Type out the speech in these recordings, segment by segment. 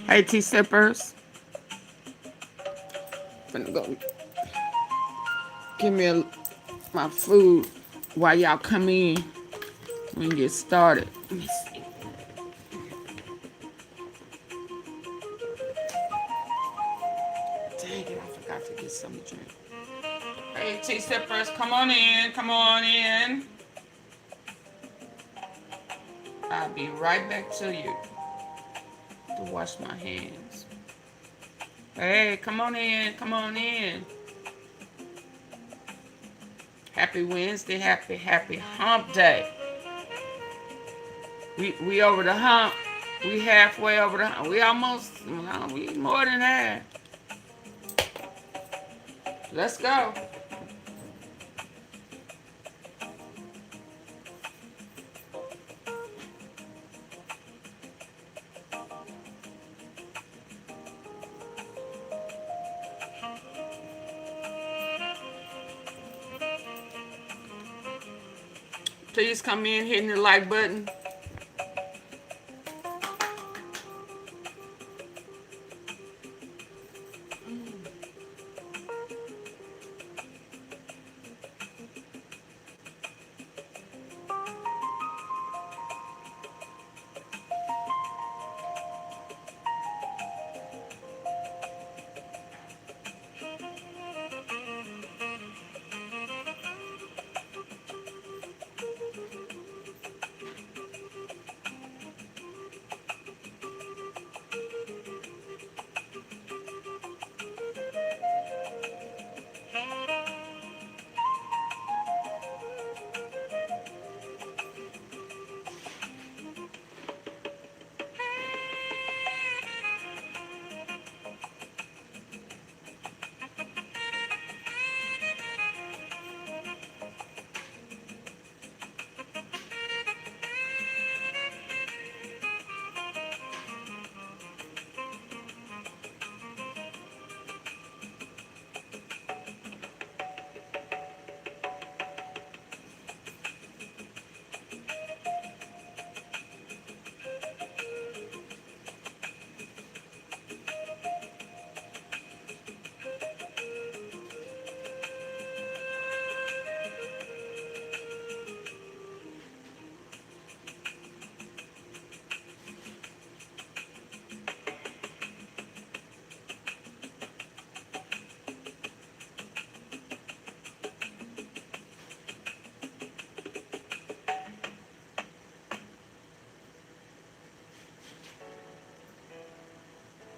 Hey, tea sippers. Finna go give me my food while y'all come in. We can get started. Let me see. Dang it, I forgot to get something to drink. Hey, tea sippers, come on in. Come on in. I'll be right back to you to wash my hands. Hey, come on in. Come on in. Happy Wednesday. Happy hump day. We over the hump. We halfway over the hump. We almost, we more than half. Let's go. Please come in hitting the like button.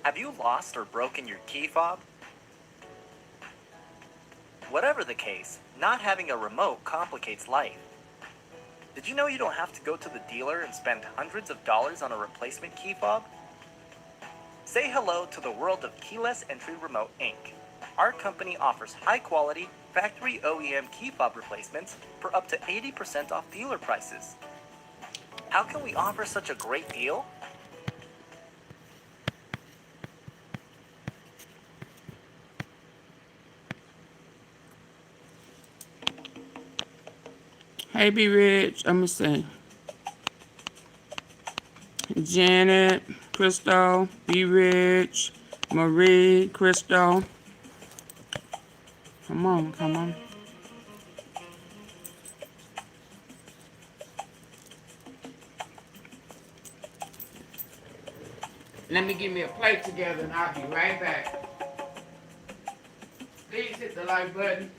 Have you lost or broken your key fob? Whatever the case, not having a remote complicates life. Did you know you don't have to go to the dealer and spend hundreds of dollars on a replacement key fob? Say hello to the world of Keyless Entry Remote Inc. Our company offers high-quality, factory OEM key fob replacements for up to 80% off dealer prices. How can we offer such a great deal? Hey, Be Rich. Let me see. Janet, Crystal, Be Rich, Marie, Crystal. Come on, come on. Let me get me a plate together and I'll be right back. Please hit the like button.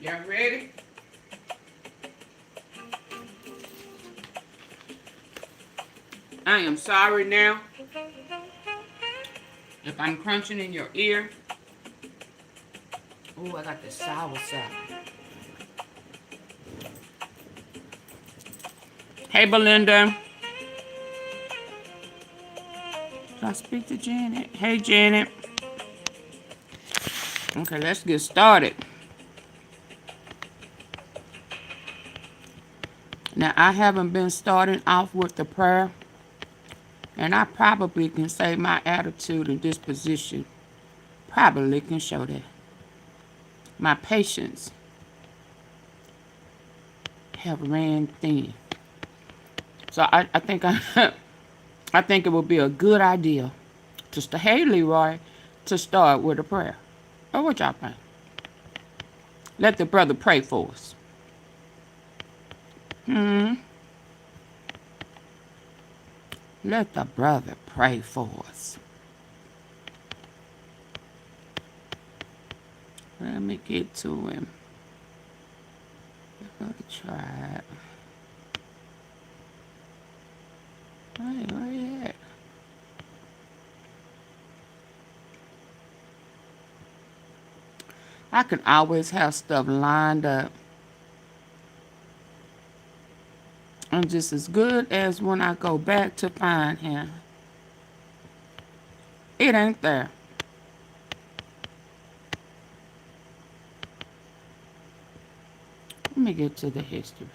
Y'all ready? I am sorry now if I'm crunching in your ear. Oh, I got the sour sap. Hey, Belinda. Can I speak to Janet? Hey, Janet. Okay, let's get started. Now, I haven't been starting off with the prayer, and I probably can say my attitude and disposition probably can show that. My patience have ran thin. So I think I think it would be a good idea to hey, Leroy, to start with a prayer. Oh, what y'all think? Let the brother pray for us. Let the brother pray for us. Let me get to him. I'm gonna try it. Hey, where you at? I can always have stuff lined up. And just as good as when I go back to find him. It ain't there. Let me get to the history.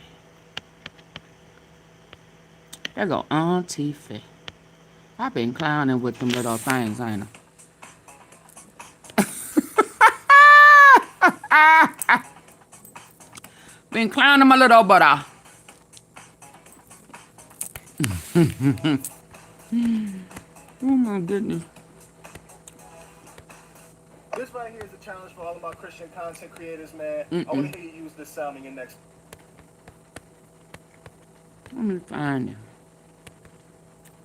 There go Auntie Faye. I've been clowning with them little things, ain't I? Been clowning my little butt off. Oh my goodness. This right here is a challenge for all of my Christian content creators, man. I want to hear you use this sound in your next. Let me find him.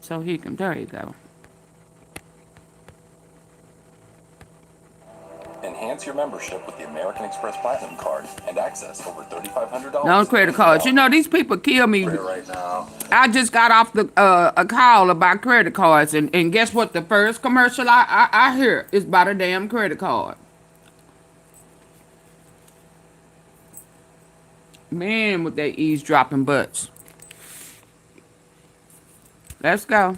So he can, there you go. Enhance your membership with the American Express Platinum Card and access over $3,500. No credit cards. You know, these people kill me. Right now. I just got off the a call about credit cards, and guess what? The first commercial I hear is about a damn credit card. Man, with their eavesdropping butts. Let's go.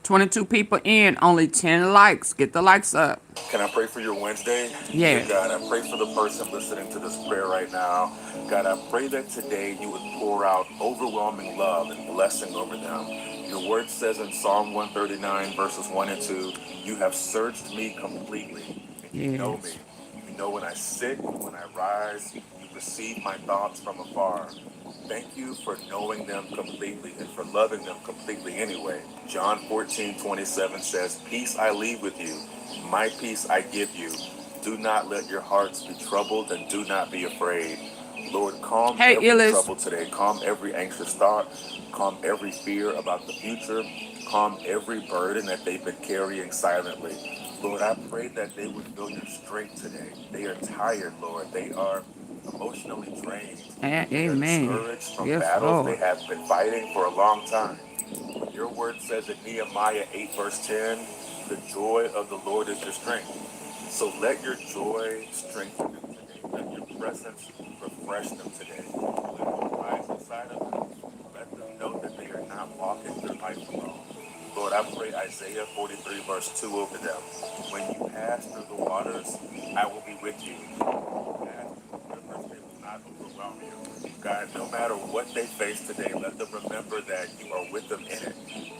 $22 people in, only 10 likes. Get the likes up. Can I pray for your Wednesday? Yeah. Dear God, I pray for the person listening to this prayer right now. God, I pray that today you would pour out overwhelming love and blessing over them. Your word says in Psalm 139, verses 1 and 2, you have searched me completely. And you know me. You know when I sit, when I rise. You perceive my thoughts from afar. Thank you for knowing them completely and for loving them completely anyway. John 14:27 says, peace I leave with you, my peace I give you. Do not let your hearts be troubled and do not be afraid. Lord, calm Hey, every Illis. trouble today. Calm every anxious thought. Calm every fear about the future. Calm every burden that they've been carrying silently. Lord, I pray that they would feel your strength today. They are tired, Lord. They are emotionally drained. They are Amen. discouraged from Yes, battles they Lord. have been fighting for a long time. Your word says in Nehemiah 8, verse 10, the joy of the Lord is your strength. So let your joy strengthen them today. Let your presence refresh them today. Let hope rise inside of them. Let them know that they are not walking their life alone. Lord, I pray Isaiah 43, verse 2 over them. When you pass through the waters, I will be with you. When you pass through the rivers, they will not overwhelm you. God, no matter what they face today, let them remember that you are with them in it.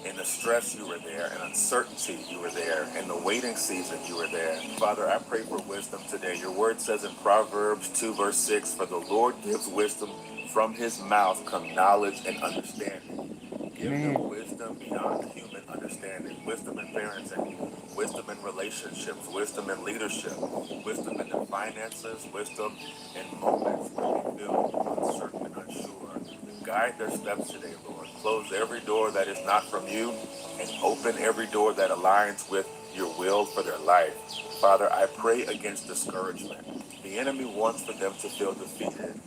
In the stress, you were there. In uncertainty, you were there. In the waiting season, you were there. Father, I pray for wisdom today. Your word says in Proverbs 2, verse 6, for the Lord gives wisdom. From his mouth come knowledge and understanding. Give Man. them wisdom beyond human understanding, wisdom in parenting, wisdom in relationships, wisdom in leadership, wisdom in their finances, wisdom in moments where they feel uncertain and unsure. Guide their steps today, Lord. Close every door that is not from you and open every door that aligns with your will for their life. Father, I pray against discouragement. The enemy wants for them to feel defeated,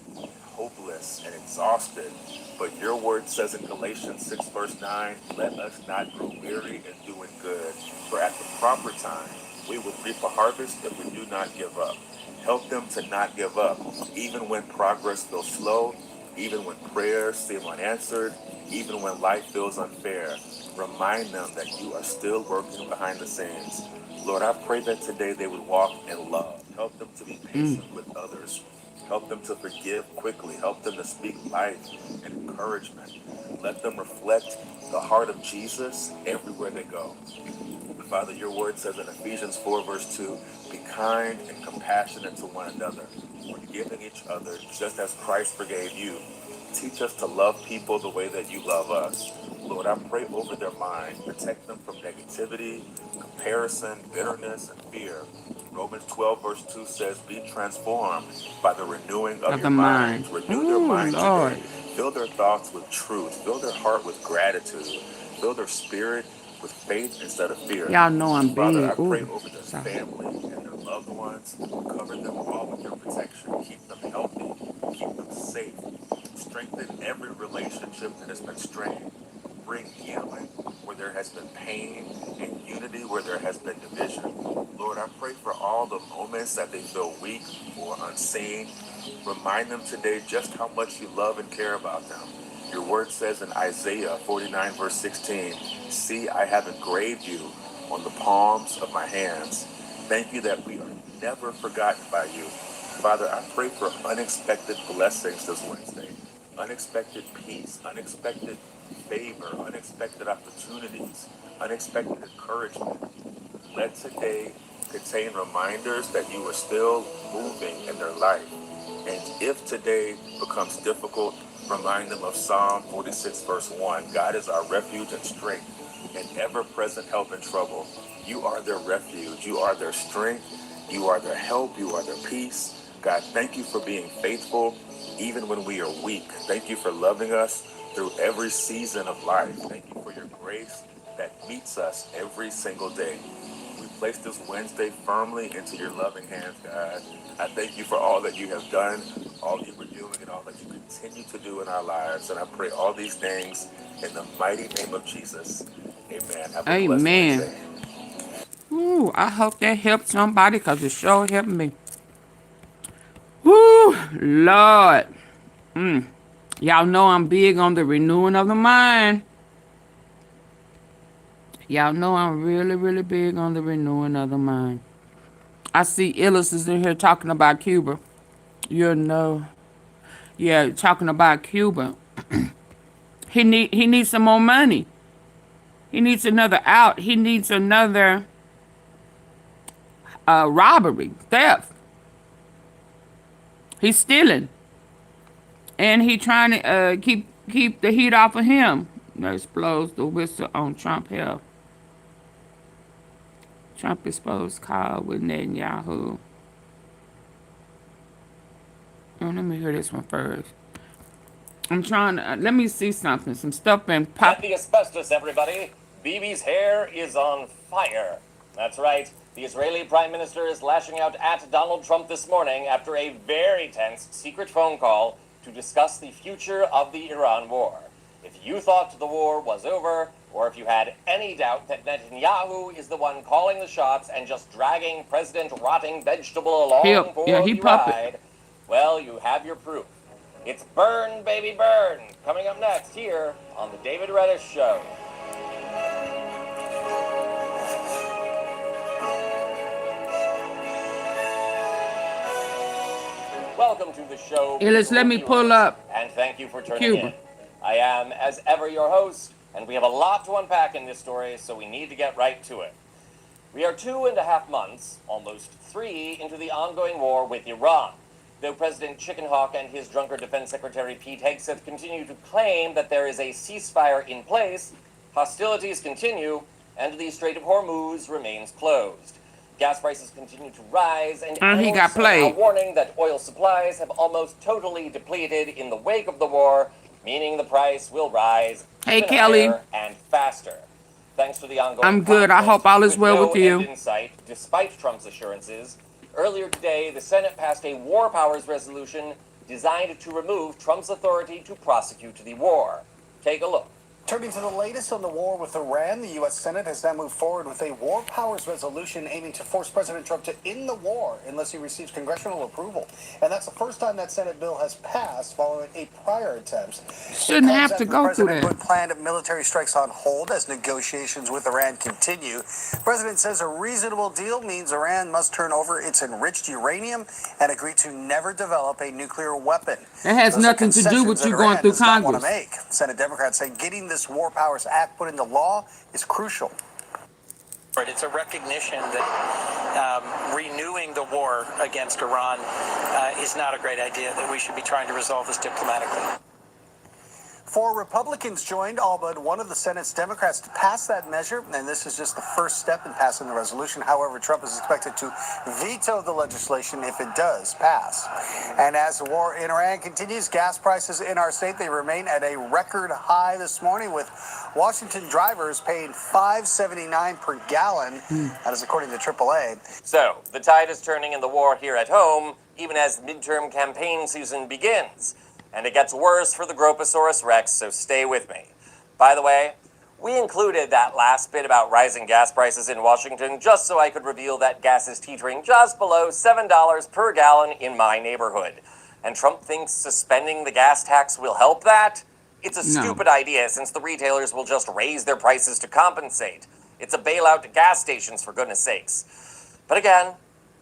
hopeless, and exhausted. But your word says in Galatians 6, verse 9, let us not grow weary in doing good, for at the proper time we will reap a harvest if we do not give up. Help them to not give up, even when progress feels slow, even when prayers seem unanswered, even when life feels unfair. Remind them that you are still working behind the scenes. Lord, I pray that today they would walk in love. Help them to be patient with others. Help them to forgive quickly. Help them to speak life and encouragement. Let them reflect the heart of Jesus everywhere they go. Father, your word says in Ephesians 4, verse 2, be kind and compassionate to one another, forgiving each other just as Christ forgave you. Teach us to love people the way that you love us. Lord, I pray over their mind. Protect them from negativity, comparison, bitterness, and fear. Romans 12, verse 2 says, be transformed by the renewing of Of your the mind. minds. Renew their Ooh, minds today. Lord. Fill their thoughts with truth. Fill their heart with gratitude. Fill their spirit with faith instead of fear. Y'all know I'm Father, I big. pray Ooh, over their sorry. family and their loved ones. Cover them all with your protection. Keep them healthy. Keep them safe. Strengthen every relationship that has been strained. Bring healing where there has been pain and unity where there has been division. Lord, I pray for all the moments that they feel weak or unseen. Remind them today just how much you love and care about them. Your word says in Isaiah 49, verse 16, see, I have engraved you on the palms of my hands. Thank you that we are never forgotten by you. Father, I pray for unexpected blessings this Wednesday. Unexpected peace, unexpected favor, unexpected opportunities, unexpected encouragement. Let today contain reminders that you are still moving in their life. And if today becomes difficult, remind them of Psalm 46, verse 1. God is our refuge and strength, an ever-present help in trouble. You are their refuge. You are their strength. You are their help. You are their peace. God, thank you for being faithful even when we are weak. Thank you for loving us through every season of life. Thank you for your grace that meets us every single day. We place this Wednesday firmly into your loving hands, God. I thank you for all that you have done, all you were doing, and all that you continue to do in our lives. And I pray all these things in the mighty name of Jesus. Amen. Have a blessed Amen. Wednesday. Ooh, I hope that helped somebody because it sure helped me. Woo, Lord. Y'all know I'm big on the renewing of the mind. Y'all know I'm really, really big on the renewing of the mind. I see Illis is in here talking about Cuba. You know. Yeah, talking about Cuba. He needs some more money. He needs another out. He needs another robbery, theft. He's stealing. And he trying to keep the heat off of him. Let's blows the whistle on Trump health. Trump exposed call with Netanyahu. Oh, let me hear this one first. I'm trying to, let me see something. Some stuff been Get pop. the asbestos, everybody. Bibi's hair is on fire. That's right. The Israeli Prime Minister is lashing out at Donald Trump this morning after a very tense secret phone call to discuss the future of the Iran war. If you thought the war was over, or if you had any doubt that Netanyahu is the one calling the shots and just dragging President Rotting Vegetable along for Yeah, he the puppet. ride, well, you have your proof. It's Burn, Baby Burn, coming up next here on The David Reddish Show. Welcome to the show, Ellis, let me pull viewers, up and thank you for turning Cuba. in. I am, as ever, your host, and we have a lot to unpack in this story, so we need to get right to it. We are 2.5 months, almost 3, into the ongoing war with Iran. Though President Chickenhawk and his drunkard Defense Secretary Pete Hegseth continue to claim that there is a ceasefire in place, hostilities continue, and the Strait of Hormuz remains closed. Gas prices continue to rise, and He got analysts are now played. warning that oil supplies have almost totally depleted in the wake of the war, meaning the price will rise Hey, even Kelly. higher and faster. Thanks to the ongoing I'm good. I conflict, hope all is well no with you. end in sight, despite Trump's assurances, earlier today, the Senate passed a war powers resolution designed to remove Trump's authority to prosecute the war. Take a look. Turning to the latest on the war with Iran, the U.S. Senate has now moved forward with a war powers resolution aiming to force President Trump to end the war unless he receives congressional approval. And that's the first time that Senate bill has passed following a prior attempt. Shouldn't have to go through The president that. put planned military strikes on hold as negotiations with Iran continue. The president says a reasonable deal means Iran must turn over its enriched uranium and agree to never develop a nuclear weapon. That has Those are nothing to do with concessions you that going Iran through does not want to Congress. make. Senate Democrats say getting this War Powers Act put into law is crucial. It's a recognition that renewing the war against Iran is not a great idea, that we should be trying to resolve this diplomatically. 4 Republicans joined all but one of the Senate's Democrats to pass that measure, and this is just the first step in passing the resolution. However, Trump is expected to veto the legislation if it does pass. And as the war in Iran continues, gas prices in our state, they remain at a record high this morning, with Washington drivers paying $5.79 per gallon. That is according to AAA. So, the tide is turning in the war here at home, even as midterm campaign season begins. And it gets worse for the Groposaurus Rex, so stay with me. By the way, we included that last bit about rising gas prices in Washington just so I could reveal that gas is teetering just below $7 per gallon in my neighborhood. And Trump thinks suspending the gas tax will help that? It's a stupid idea, since the retailers will just raise their prices to compensate. It's a bailout to gas stations, for goodness sakes. But again,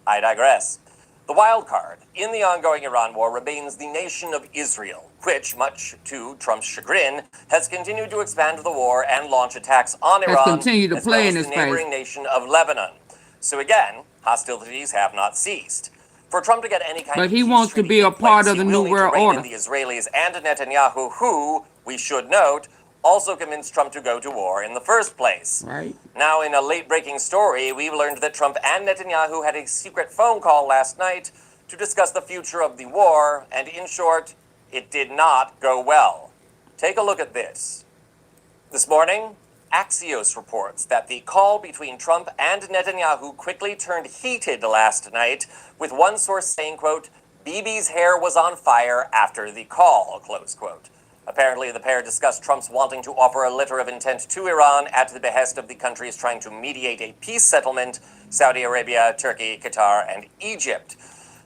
I digress. The wild card in the ongoing Iran war remains the nation of Israel, which, much to Trump's chagrin, has continued to expand the war and launch attacks on Iran, continued to as play well in as his the neighboring nation of Lebanon. So again, hostilities have not ceased. For Trump to get any kind But of he peace wants to treaty be a in part place, of the he New will need to World rein in Order. the Israelis and Netanyahu, who, we should note, also convinced Trump to go to war in the first place. Right. Now, in a late-breaking story, we've learned that Trump and Netanyahu had a secret phone call last night to discuss the future of the war, and in short, it did not go well. Take a look at this. This morning, Axios reports that the call between Trump and Netanyahu quickly turned heated last night, with one source saying, quote, "Bibi's hair was on fire after the call," close quote. Apparently, the pair discussed Trump's wanting to offer a letter of intent to Iran at the behest of the countries trying to mediate a peace settlement: Saudi Arabia, Turkey, Qatar, and Egypt.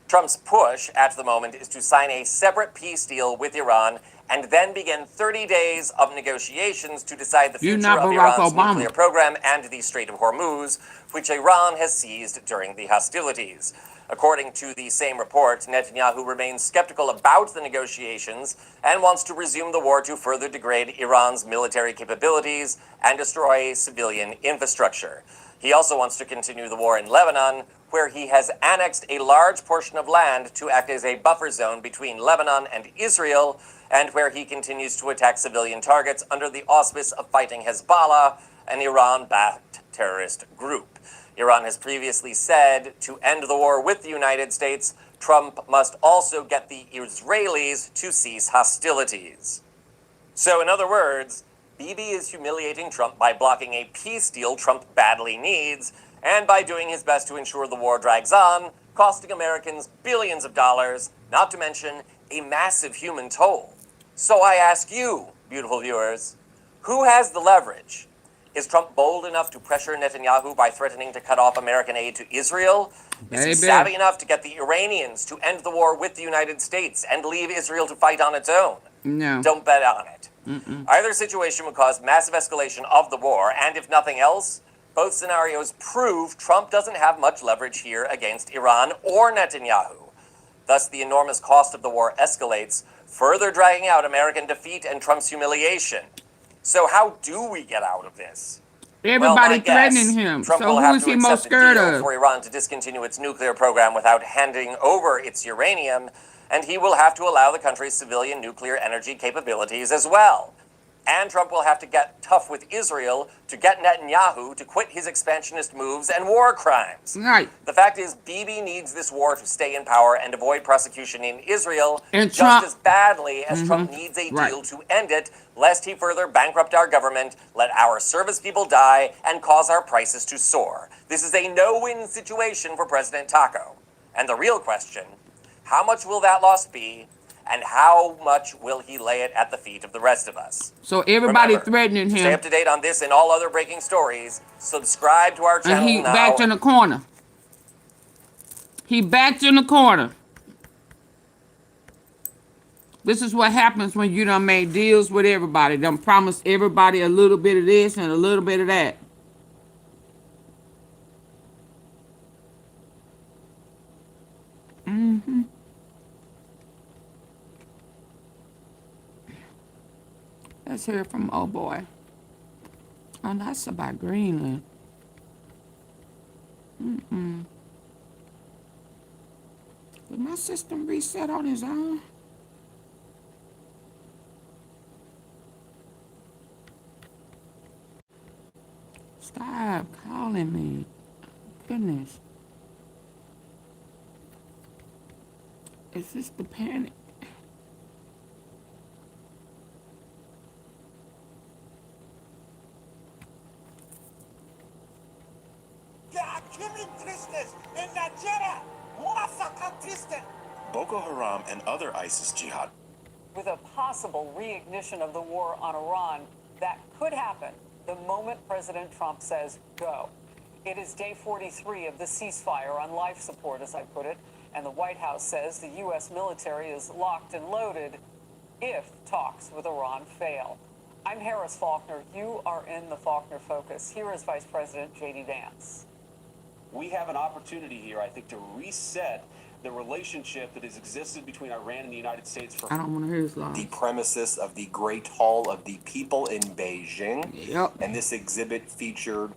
Trump's push at the moment is to sign a separate peace deal with Iran and then begin 30 days of negotiations to decide the You're future not of Barack Iran's Obama. nuclear program and the Strait of Hormuz, which Iran has seized during the hostilities. According to the same report, Netanyahu remains skeptical about the negotiations and wants to resume the war to further degrade Iran's military capabilities and destroy civilian infrastructure. He also wants to continue the war in Lebanon, where he has annexed a large portion of land to act as a buffer zone between Lebanon and Israel, and where he continues to attack civilian targets under the auspice of fighting Hezbollah, an Iran-backed terrorist group. Iran has previously said to end the war with the United States, Trump must also get the Israelis to cease hostilities. So, in other words, Bibi is humiliating Trump by blocking a peace deal Trump badly needs, and by doing his best to ensure the war drags on, costing Americans billions of dollars, not to mention a massive human toll. So I ask you, beautiful viewers, who has the leverage? Is Trump bold enough to pressure Netanyahu by threatening to cut off American aid to Israel? Is he Baby. savvy enough to get the Iranians to end the war with the United States and leave Israel to fight on its own? No. Don't bet on it. Either situation would cause massive escalation of the war, and if nothing else, both scenarios prove Trump doesn't have much leverage here against Iran or Netanyahu. Thus, the enormous cost of the war escalates, further dragging out American defeat and Trump's humiliation. So how do we get out of this? Everybody my guess, threatening him. Trump So will who have is to he most accept a scared deal of? for Iran to discontinue its nuclear program without handing over its uranium, and he will have to allow the country's civilian nuclear energy capabilities as well. And Trump will have to get tough with Israel to get Netanyahu to quit his expansionist moves and war crimes. Right. The fact is, Bibi needs this war to stay in power and avoid prosecution in Israel And just Trump- as badly as Trump needs a Right. deal to end it, lest he further bankrupt our government, let our service people die, and cause our prices to soar. This is a no-win situation for President Taco. And the real question, how much will that loss be, and how much will he lay it at the feet of the rest of us? So everybody Remember, threatening to stay him, up to date on this and all other breaking stories, subscribe to our and channel he now. backed in the corner. He backed in the corner. This is what happens when you done made deals with everybody. Done promised everybody a little bit of this and a little bit of that. Let's hear from oh boy. Oh, that's about Greenland. Did my system reset on its own? Stop calling me. Goodness. Is this the panic? Boko Haram and other ISIS jihad. With a possible reignition of the war on Iran, that could happen the moment President Trump says go. It is day 43 of the ceasefire on life support, as I put it, and the White House says the U.S. military is locked and loaded if talks with Iran fail. I'm Harris Faulkner. You are in the Faulkner Focus. Here is Vice President J.D. Vance. We have an opportunity here, I think, to reset the relationship that has existed between Iran and the United States for I don't want to hear this The line. premises of the Great Hall of the People in Beijing. Yep. And this exhibit featured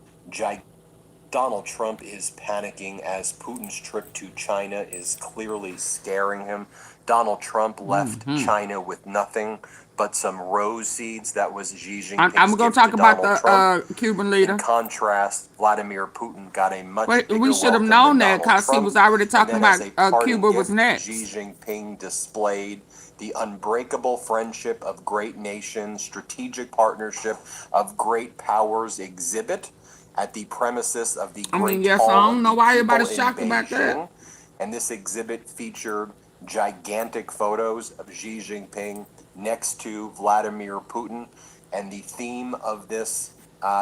Donald Trump is panicking as Putin's trip to China is clearly scaring him. Donald Trump left China with nothing but some rose seeds. That was Xi Jinping's I'm going gift to talk to about Donald the Trump. Cuban leader. In contrast, Vladimir Putin got a much Wait, bigger we should have welcome known than that Donald because he Trump. was already And talking then as about a parting Cuba was gift, next. Xi Jinping displayed the unbreakable friendship of great nations, strategic partnership of great powers exhibit at the premises of the Great yes, I Hall don't of know the why People everybody's in shocked about that. Beijing. And this exhibit featured gigantic photos of Xi Jinping next to Vladimir Putin. And the theme of this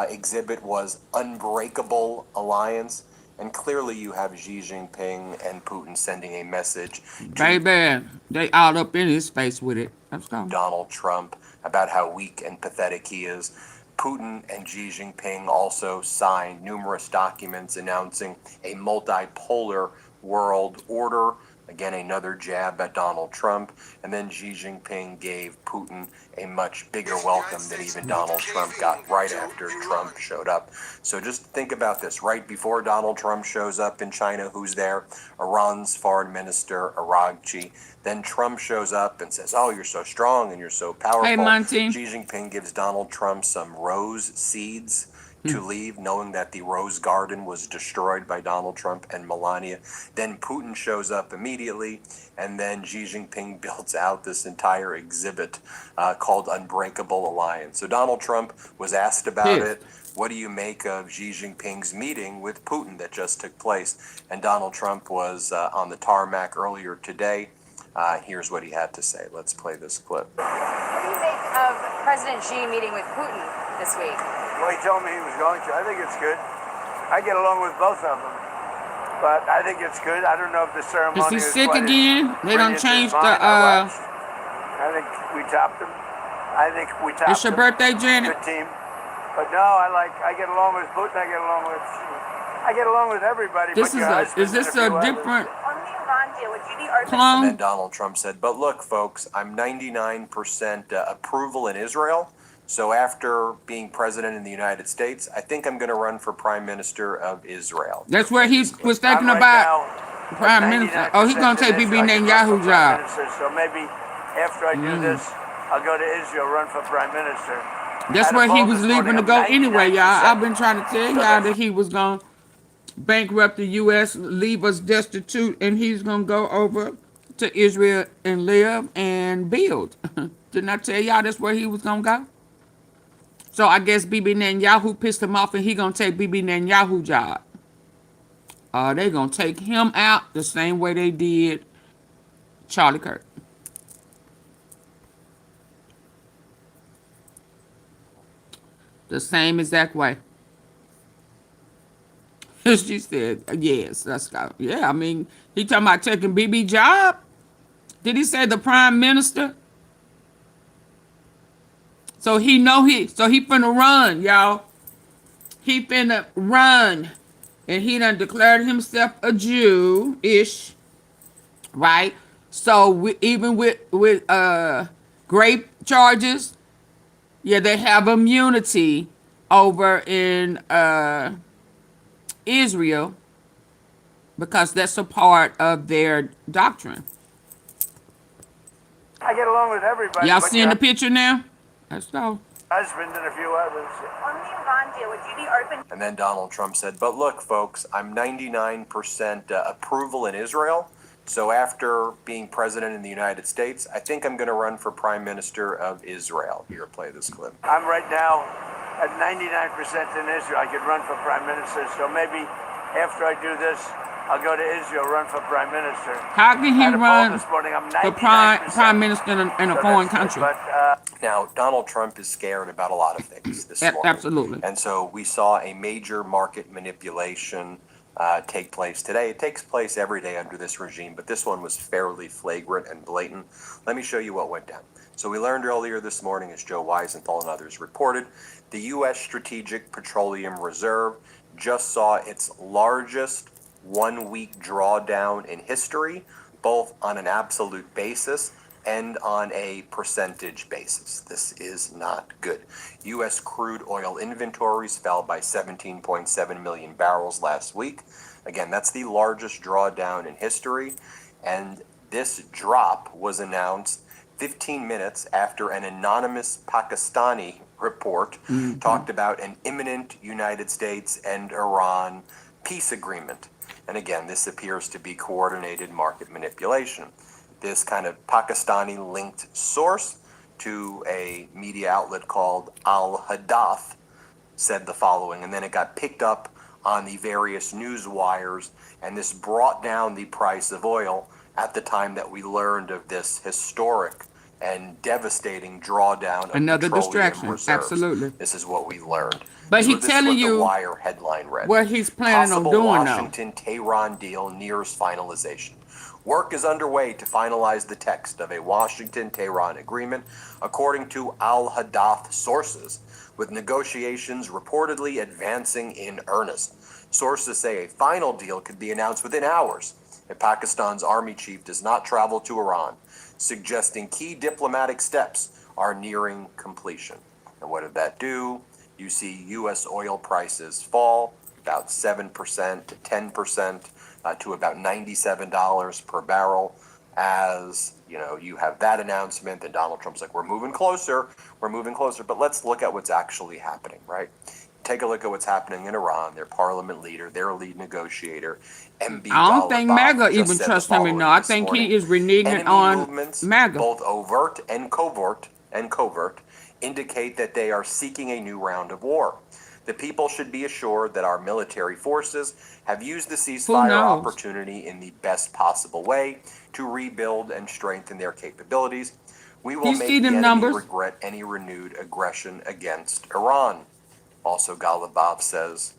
exhibit was Unbreakable Alliance. And clearly you have Xi Jinping and Putin sending a message to Baby, they all up in his face with it. Let's go. Donald Trump about how weak and pathetic he is. Putin and Xi Jinping also signed numerous documents announcing a multipolar world order. Again, another jab at Donald Trump. And then Xi Jinping gave Putin a much bigger welcome than even Donald Trump got right after Trump showed up. So just think about this. Right before Donald Trump shows up in China, who's there? Iran's foreign minister, Araghchi. Then Trump shows up and says, oh, you're so strong and you're so powerful. Hey, Monty. Xi Jinping gives Donald Trump some rose seeds. to leave, knowing that the Rose Garden was destroyed by Donald Trump and Melania. Then Putin shows up immediately, and then Xi Jinping builds out this entire exhibit called Unbreakable Alliance. So Donald Trump was asked about it. What do you make of Xi Jinping's meeting with Putin that just took place? And Donald Trump was on the tarmac earlier today. Here's what he had to say. Let's play this clip. What do you make of President Xi meeting with Putin this week? Well, he told me he was going to. I think it's good. I get along with both of them. But I think it's good. I don't know if the ceremony Is he is sick quite as again? They don't brilliant as change mine. the I think we topped them. I think we topped It's your them. birthday, Janet? Good team. But no, I get along with Putin. I get along with everybody. This but is your a husband is this and a a few others. different On the Iran deal, would you be open? And clone? then Donald Trump said, but look, folks, I'm 99% approval in Israel. So after being president in the United States, I think I'm going to run for prime minister of Israel. That's where he was thinking I'm about right now prime at minister. Oh, he's 99% gonna take in Bibi Israel. I can run for Netanyahu's prime job. minister, so maybe after I do this, I'll go to Israel, run for prime minister. That's Had a where he poll was this leaving morning, to go I'm anyway, y'all. 99%. I've been trying to tell y'all that he was gonna bankrupt the U.S., leave us destitute, and he's gonna go over to Israel and live and build. Didn't I tell y'all that's where he was gonna go? So I guess Bibi Netanyahu pissed him off, and he gonna take Bibi Netanyahu's job. They gonna take him out the same way they did Charlie Kirk. The same exact way. She said, yes, let's go. Yeah, I mean, he talking about taking BB job. Did he say the prime minister? So he finna run, y'all. He finna run. And he done declared himself a Jew-ish, right? So even with grape charges, yeah, they have immunity over in Israel because that's a part of their doctrine. I get along with everybody. Y'all but seeing your the picture now? Let's go. husband and a few others. On the Iran deal, would you be open? And then Donald Trump said, but look, folks, I'm 99% approval in Israel. So after being president in the United States, I think I'm going to run for prime minister of Israel. Here, play this clip. I'm right now at 99% in Israel. I could run for prime minister. So maybe after I do this, I'll go to Israel, run for prime minister. How can he Had a poll run this morning. I'm for 99%. prime minister in a So foreign that's good. country? But Now, Donald Trump is scared about a lot of things this morning. Absolutely. And so we saw a major market manipulation take place today. It takes place every day under this regime, but this one was fairly flagrant and blatant. Let me show you what went down. So we learned earlier this morning, as Joe Weisenthal and others reported, the U.S. Strategic Petroleum Reserve just saw its largest one-week drawdown in history, both on an absolute basis and on a percentage basis. This is not good. U.S. crude oil inventories fell by 17.7 million barrels last week. Again, that's the largest drawdown in history. And this drop was announced 15 minutes after an anonymous Pakistani report talked about an imminent United States and Iran peace agreement. And again, this appears to be coordinated market manipulation. This kind of Pakistani-linked source to a media outlet called Al-Hadath said the following, and then it got picked up on the various news wires, and this brought down the price of oil at the time that we learned of this historic and devastating drawdown of Another petroleum distraction. reserves. Absolutely. This is what we learned. But So he's this is telling what you the Wire headline read. what he's planning on Possible doing now. Washington-Tehran deal nears finalization. Work is underway to finalize the text of a Washington-Tehran agreement, according to Al-Hadath sources, with negotiations reportedly advancing in earnest. Sources say a final deal could be announced within hours if Pakistan's army chief does not travel to Iran, suggesting key diplomatic steps are nearing completion. And what did that do? You see U.S. oil prices fall about 7% to 10%. To about $97 per barrel. As you know, you have that announcement, and Donald Trump's like, we're moving closer, but let's look at what's actually happening, right? Take a look at what's happening in Iran. Their parliament leader, their lead negotiator, MB I don't think Ghalibaf, MAGA just even said the trusts him following enough. I this think morning. he is reneging Enemy on movements, MAGA. both overt and covert, indicate that they are seeking a new round of war. The people should be assured that our military forces have used the ceasefire knows? opportunity in the best possible way to rebuild and strengthen their capabilities. We will You make see the them enemy numbers? regret any renewed aggression against Iran. Also, Ghalibaf says,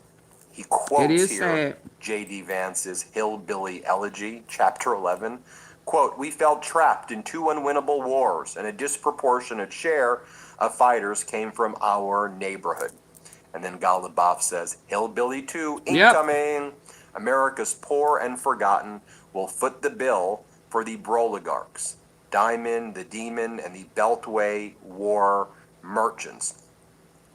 he It quotes is here sad. J.D. Vance's Hillbilly Elegy, chapter 11, quote, we felt trapped in two unwinnable wars, and a disproportionate share of fighters came from our neighborhood. And then Ghalibaf says, Hillbilly 2 Yep. incoming. America's poor and forgotten will foot the bill for the broligarchs, Diamond, the Demon, and the Beltway war merchants.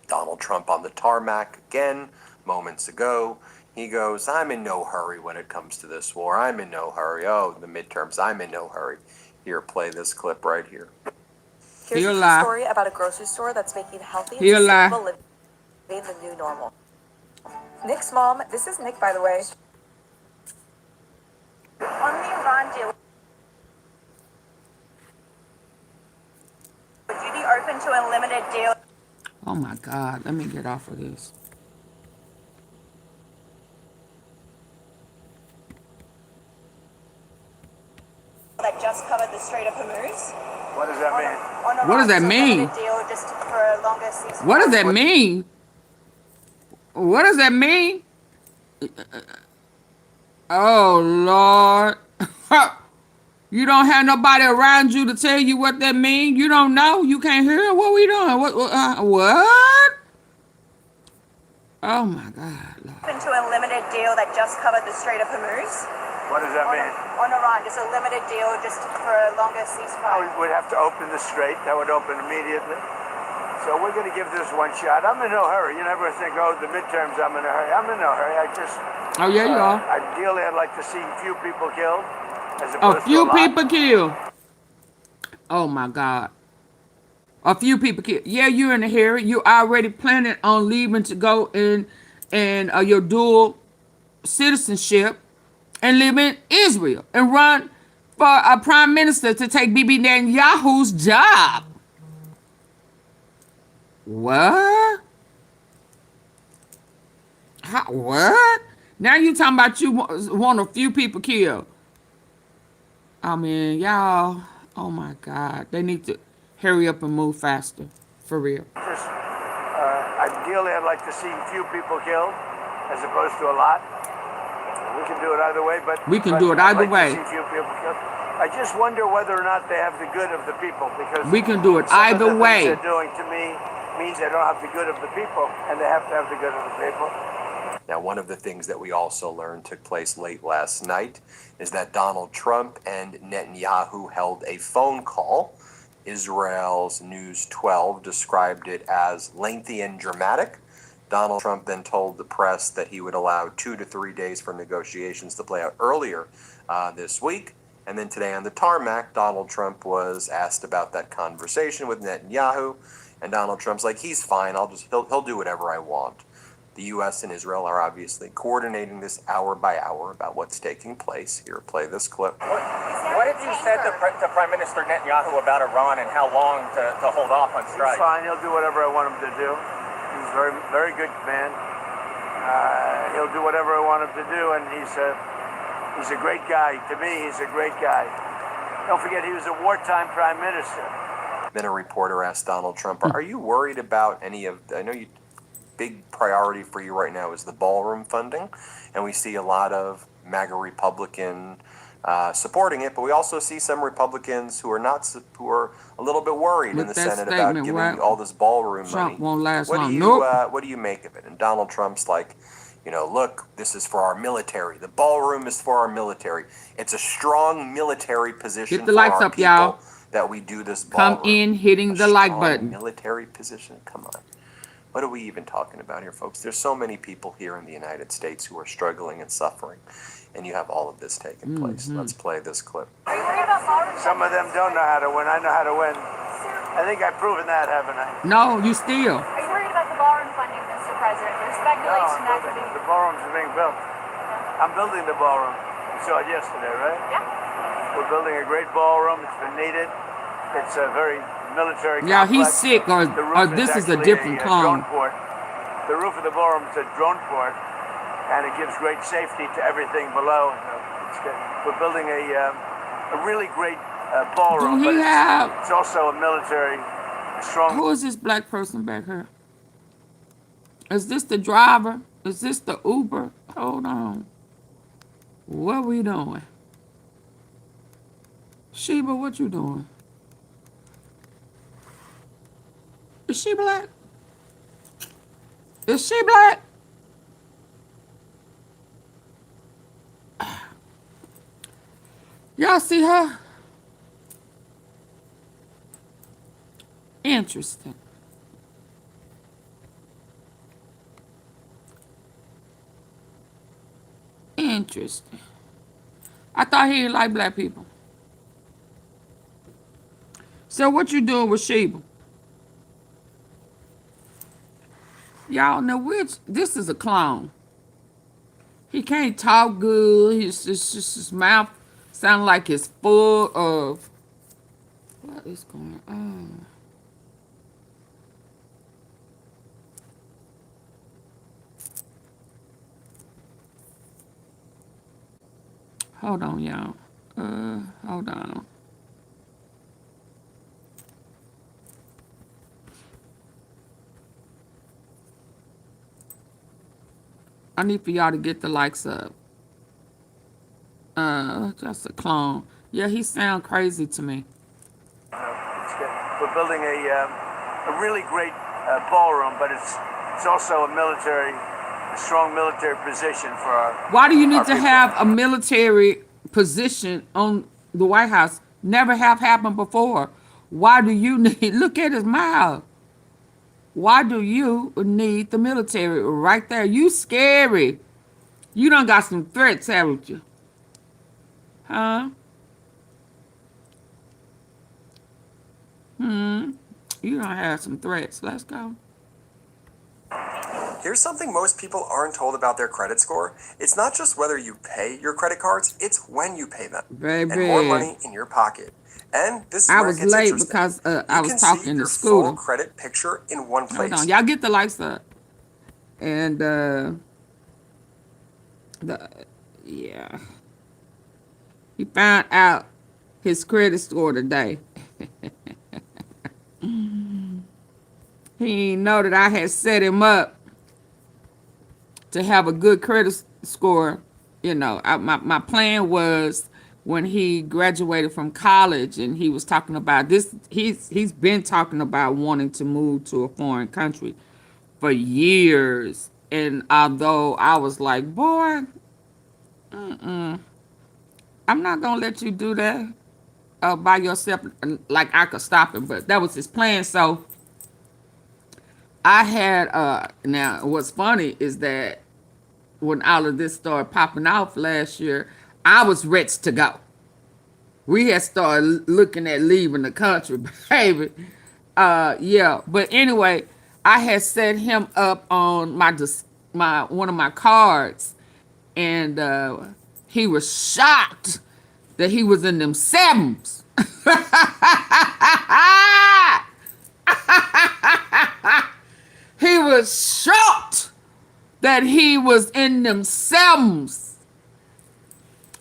Donald Trump on the tarmac again, moments ago. He goes, I'm in no hurry when it comes to this war. I'm in no hurry. Oh, the midterms, I'm in no hurry. Here, play this clip right here. Here's He'll a true lie. story about a grocery store that's making healthy and He'll lie. sustainable living the new normal. Nick's mom, this is Nick, by the way. On the Iran deal, would you be open to a limited deal Oh my God. Let me get off of this. that just covered the Strait of Hormuz? What does that mean? On What does Iran, that so a mean? limited deal just for a longer ceasefire? What does that mean? What does that mean? Oh, Lord. You don't have nobody around you to tell you what that means? You don't know? You can't hear? What we doing? What? Oh, my God, Lord. Open to a limited deal that just covered the Strait of Hormuz? What does that mean? On Iran, just a limited deal just for a longer ceasefire? We'd have to open the strait. That would open immediately. So we're going to give this one shot. I'm in no hurry. You never think, oh, the midterms, I'm in a hurry. I'm in no hurry. I just... Oh, yeah, you are. Ideally, I'd like to see few people killed as A opposed to a few lot. people killed. Oh, my God. A few people killed. Yeah, you're in a hurry. You already planning on leaving to go in your dual citizenship and live in Israel and run for a prime minister to take Bibi Netanyahu's job. What? What? Now you talking about you want a few people killed. I mean, y'all, oh my God. They need to hurry up and move faster. For real. Just, ideally, I'd like to see few people killed as opposed to a lot. We can do it either way, but We can do it either I'd like way. to see few people killed. I just wonder whether or not they have the good of the people, because We can do it some either of the way. things they're doing to me means they don't have the good of the people, and they have to have the good of the people. Now, one of the things that we also learned took place late last night is that Donald Trump and Netanyahu held a phone call. Israel's News 12 described it as lengthy and dramatic. Donald Trump then told the press that he would allow 2 to 3 days for negotiations to play out earlier this week. And then today on the tarmac, Donald Trump was asked about that conversation with Netanyahu. And Donald Trump's like, he's fine. He'll do whatever I want. The U.S. and Israel are obviously coordinating this hour by hour about what's taking place. Here, play this clip. What have you said to Prime Minister Netanyahu about Iran and how long to hold off on strikes? He's fine. He'll do whatever I want him to do. He's a very, very good man. He'll do whatever I want him to do, and he's a great guy. To me, he's a great guy. Don't forget, he was a wartime prime minister. Then a reporter asked Donald Trump, are you worried about any of, I know you, big priority for you right now is the ballroom funding, and we see a lot of MAGA Republican supporting it, but we also see some Republicans who are a little bit worried in the Senate about giving all this ballroom Trump money. won't last What long. do you Nope. what do you make of it? And Donald Trump's like, look, this is for our military. The ballroom is for our military. It's a strong military position Hit the for likes our up, people y'all. that we do this ballroom. Come in hitting the like Strong button. military position? Come on. What are we even talking about here, folks? There's so many people here in the United States who are struggling and suffering, and you have all of this taking place. Let's play this clip. Are you worried about ballroom? Some of them don't know how to win. I know how to win. I think I've proven that, haven't I? No, you still. Are you worried about the ballroom funding, Mr. President? speculation that could be. The ballrooms are being built. I'm building the ballroom. You saw it yesterday, right? Yeah. We're building a great ballroom. It's been needed. It's a very military Yeah, he's complex. sick, or The roof this is a actually different drone clone. port. The roof of the ballroom is a drone port, and it gives great safety to everything below. It's good. We're building a really great ballroom, Do he but have? it's also a military strong. Who is this black person back here? Is this the driver? Is this the Uber? Hold on. What we doing? Sheba, what you doing? Is she black? Is she black? Y'all see her? Interesting. Interesting. I thought he didn't like black people. So what you doing with Sheba? Y'all know which? This is a clone. He can't talk good. He's just his mouth sounds like it's full of. What is going on? Hold on, y'all. Hold on. I need for y'all to get the likes up. Just a clone. Yeah, he sound crazy to me. It's good. We're building a really great ballroom, but it's also a strong military position for our. Why do you need our to people. have a military position on the White House? Never have happened before. Why do you need? Look at his mouth. Why do you need the military right there? You scary. You done got some threats, haven't you? Huh? You done have some threats. Let's go. Here's something most people aren't told about their credit score. It's not just whether you pay your credit cards, it's when you pay them. Baby. And more money in your pocket. And this is I where was it gets late interesting. because I You was can see talking to your Scooter. full credit picture in one place. Hold on. Y'all get the lights up. And, yeah. He found out his credit score today. He didn't know that I had set him up to have a good credit score. You know, my plan was when he graduated from college and he was talking about this, he's been talking about wanting to move to a foreign country for years. And although I was like, boy, I'm not going to let you do that by yourself. Like I could stop him, but that was his plan. So I had, now what's funny is that when all of this started popping off last year, I was ready to go. We had started looking at leaving the country, baby. Yeah, but anyway, I had set him up on my one of my cards, and he was shocked that he was in them sevens. He was shocked that he was in them sevens.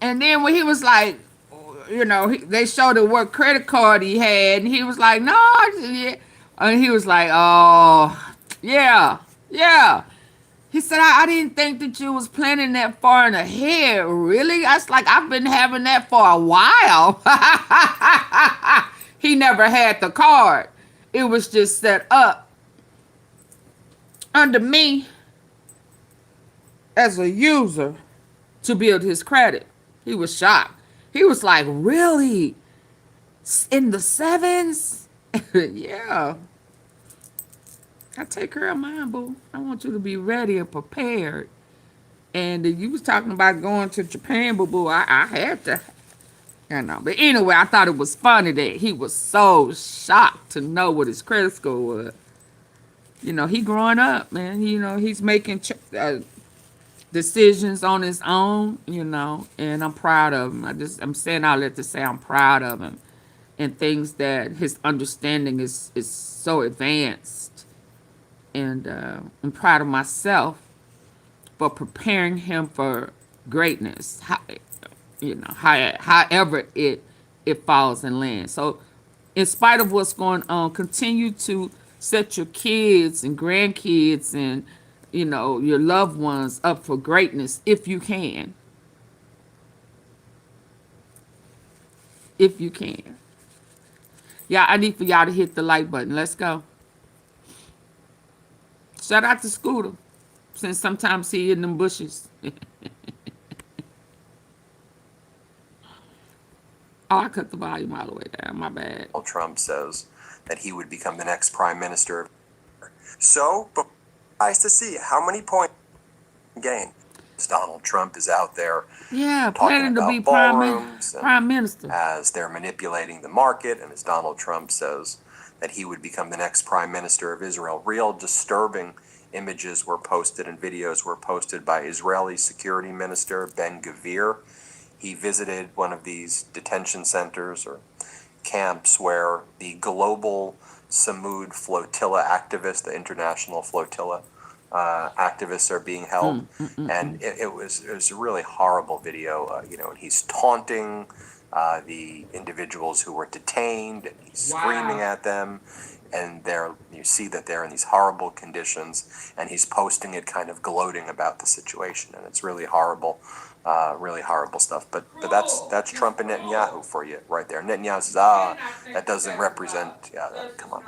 And then when he was like, you know, they showed him what credit card he had, and he was like, no, yeah. And he was like, oh, yeah. He said, I didn't think that you was planning that far in ahead. Really? I was like, I've been having that for a while. He never had the card. It was just set up under me as a user to build his credit. He was shocked. He was like, really? In the sevens? Yeah. I take care of mine, boo. I want you to be ready and prepared. And you was talking about going to Japan, boo. I had to, you know. But anyway, I thought it was funny that he was so shocked to know what his credit score was. he growing up, man. He's making decisions on his own, and I'm proud of him. I'm saying all that to say I'm proud of him, and things that his understanding is so advanced, and I'm proud of myself for preparing him for greatness. However it falls and lands. So, in spite of what's going on, continue to set your kids and grandkids and your loved ones up for greatness if you can. If you can. Yeah, I need for y'all to hit the like button. Let's go. Shout out to Scooter, since sometimes he in them bushes. Oh, I cut the volume all the way down. My bad. Trump says that he would become the next prime minister. So, but nice to see how many points gain. Donald Trump is out there Yeah, talking planning to about be ballrooms prime minister. as they're manipulating the market, and as Donald Trump says that he would become the next prime minister of Israel. Real disturbing images were posted and videos were posted by Israeli Security Minister Ben-Gvir. He visited one of these detention centers or camps where the global Samud flotilla activists, the international flotilla activists, are being held. And it was a really horrible video, and he's taunting the individuals who were detained, and he's screaming at them, and you see that they're in these horrible conditions, and he's posting it kind of gloating about the situation, and it's really horrible stuff. But that's Trump and Netanyahu for you right there. Netanyahu says, that doesn't represent. Come on.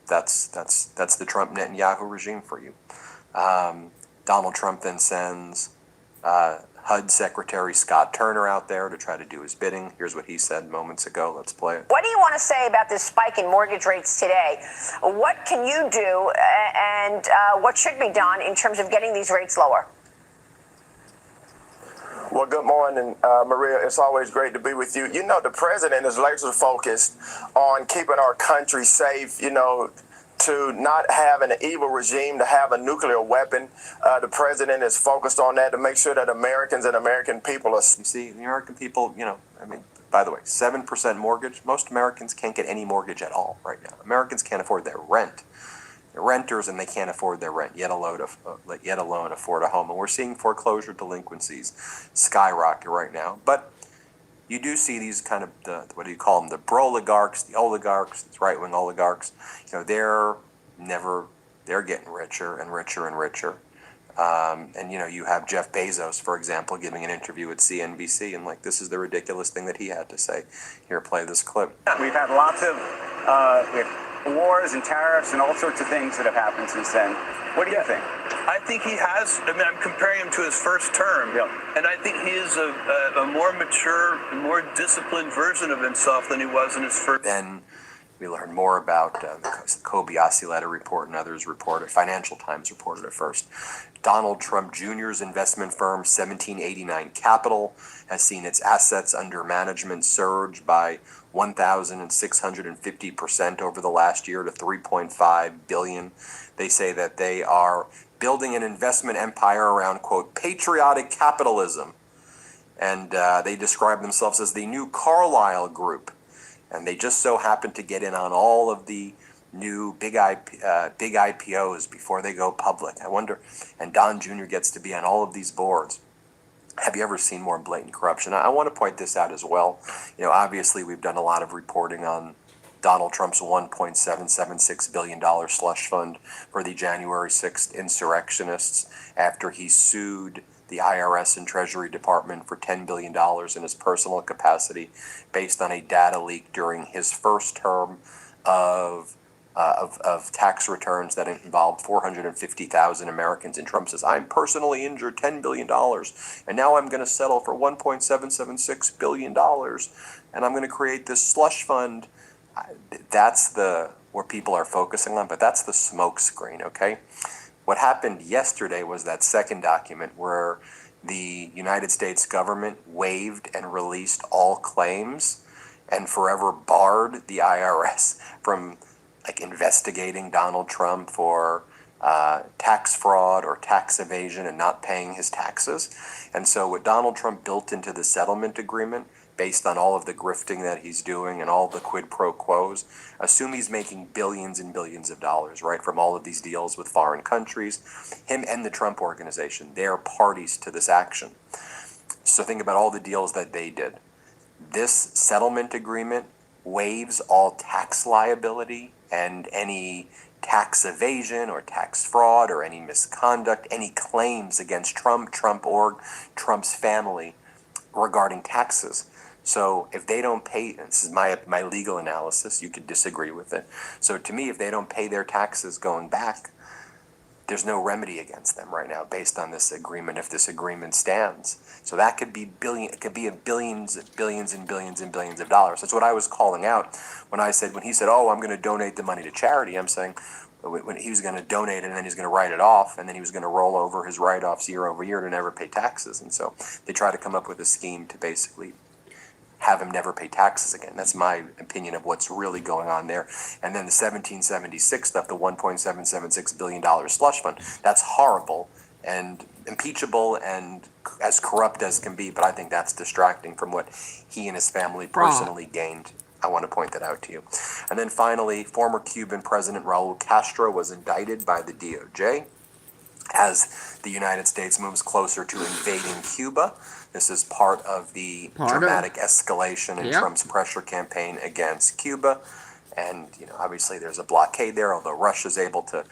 That's the Trump Netanyahu regime for you. Donald Trump then sends HUD Secretary Scott Turner out there to try to do his bidding. Here's what he said moments ago. Let's play it. What do you want to say about this spike in mortgage rates today? What can you do, and what should be done in terms of getting these rates lower? Well, good morning, Maria. It's always great to be with you. The president is laser focused on keeping our country safe, to not have an evil regime, to have a nuclear weapon. The president is focused on that to make sure that Americans and American people are... You see, the American people, by the way, 7% mortgage. Most Americans can't get any mortgage at all right now. Americans can't afford their rent. They're renters and they can't afford their rent, yet alone afford a home. And we're seeing foreclosure delinquencies skyrocket right now. But you do see these kind of the pro-oligarchs, the oligarchs, these right-wing oligarchs. They're getting richer and richer and richer. And you have Jeff Bezos, for example, giving an interview at CNBC, and this is the ridiculous thing that he had to say. Here, play this clip. We've had lots of wars and tariffs and all sorts of things that have happened since then. What do you think? I think he has. I'm comparing him to his first term, and I think he is a more mature, more disciplined version of himself than he was in his first. Then we learned more about the Kobayashi letter report, and others reported. Financial Times reported it first. Donald Trump Jr.'s investment firm, 1789 Capital, has seen its assets under management surge by 1,650% over the last year to $3.5 billion. They say that they are building an investment empire around, quote, patriotic capitalism. And they describe themselves as the new Carlyle Group. And they just so happen to get in on all of the new big IPOs before they go public. I wonder, and Don Jr. gets to be on all of these boards. Have you ever seen more blatant corruption? I want to point this out as well. Obviously we've done a lot of reporting on Donald Trump's $1.776 billion slush fund for the January 6th insurrectionists after he sued the IRS and Treasury Department for $10 billion in his personal capacity based on a data leak during his first term of tax returns that involved 450,000 Americans. And Trump says, I'm personally injured $10 billion, and now I'm going to settle for $1.776 billion, and I'm going to create this slush fund. That's where people are focusing on, but that's the smoke screen, okay? What happened yesterday was that second document where the United States government waived and released all claims and forever barred the IRS from like investigating Donald Trump for tax fraud or tax evasion and not paying his taxes. And so what Donald Trump built into the settlement agreement, based on all of the grifting that he's doing and all of the quid pro quos, assume he's making billions and billions of dollars, right, from all of these deals with foreign countries. Him and the Trump Organization, they're parties to this action. So think about all the deals that they did. This settlement agreement waives all tax liability and any tax evasion or tax fraud or any misconduct, any claims against Trump, Trump's family regarding taxes. So if they don't pay, this is my legal analysis, you could disagree with it. So to me, if they don't pay their taxes going back, there's no remedy against them right now based on this agreement, if this agreement stands. So that could be billions and billions of dollars. That's what I was calling out when he said, oh, I'm going to donate the money to charity. I'm saying when he was going to donate it and then he's going to write it off and then he was going to roll over his write-offs year over year to never pay taxes. And so they try to come up with a scheme to basically have him never pay taxes again. That's my opinion of what's really going on there. And then the 1776 stuff, the $1.776 billion slush fund, that's horrible and impeachable and as corrupt as can be, but I think that's distracting from what he and his family personally gained. I want to point that out to you. And then finally, former Cuban President Raul Castro was indicted by the DOJ as the United States moves closer to invading Cuba. This is part of the dramatic escalation in Trump's pressure campaign against Cuba. And, obviously there's a blockade there, although Russia's able to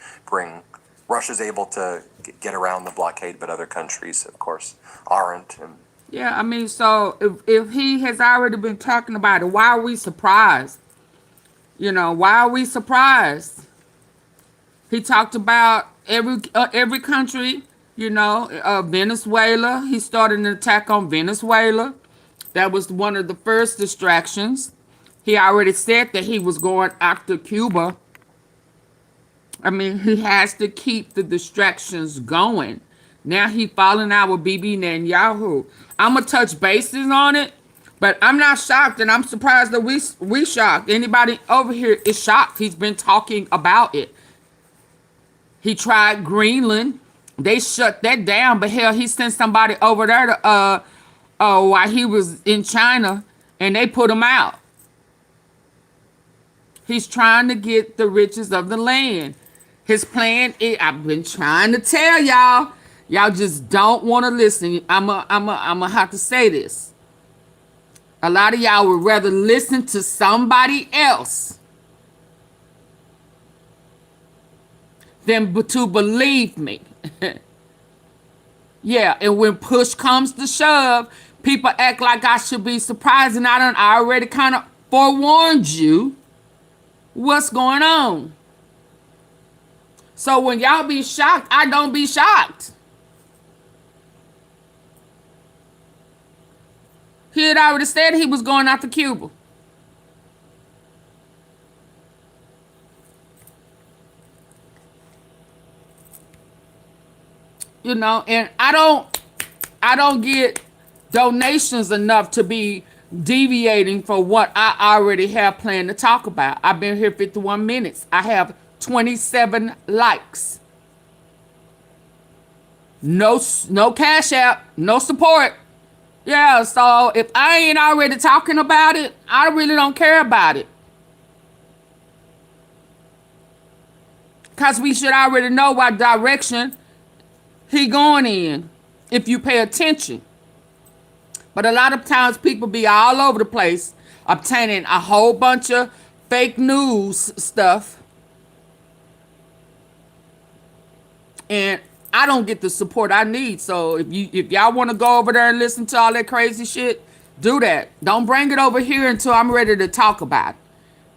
get around the blockade, but other countries, of course, aren't. And yeah, I mean, so if he has already been talking about it, why are we surprised? Why are we surprised? He talked about every country, Venezuela. He started an attack on Venezuela. That was one of the first distractions. He already said that he was going after Cuba. I mean, he has to keep the distractions going. Now he falling out with Bibi Netanyahu. I'm going to touch bases on it, but I'm not shocked, and I'm surprised that we shocked. Anybody over here is shocked. He's been talking about it. He tried Greenland. They shut that down, but hell, he sent somebody over there to, while he was in China, and they put him out. He's trying to get the riches of the land. His plan is, I've been trying to tell y'all, y'all just don't want to listen. I'm a have to say this. A lot of y'all would rather listen to somebody else than to believe me. Yeah, and when push comes to shove, people act like I should be surprised, and I already kind of forewarned you what's going on. So when y'all be shocked, I don't be shocked. He had already said he was going after Cuba. And I don't get donations enough to be deviating from what I already have planned to talk about. I've been here 51 minutes. I have 27 likes. No Cash App, no support. Yeah, so if I ain't already talking about it, I really don't care about it. Because we should already know what direction he going in if you pay attention. But a lot of times people be all over the place obtaining a whole bunch of fake news stuff. And I don't get the support I need. So if y'all want to go over there and listen to all that crazy shit, do that. Don't bring it over here until I'm ready to talk about it.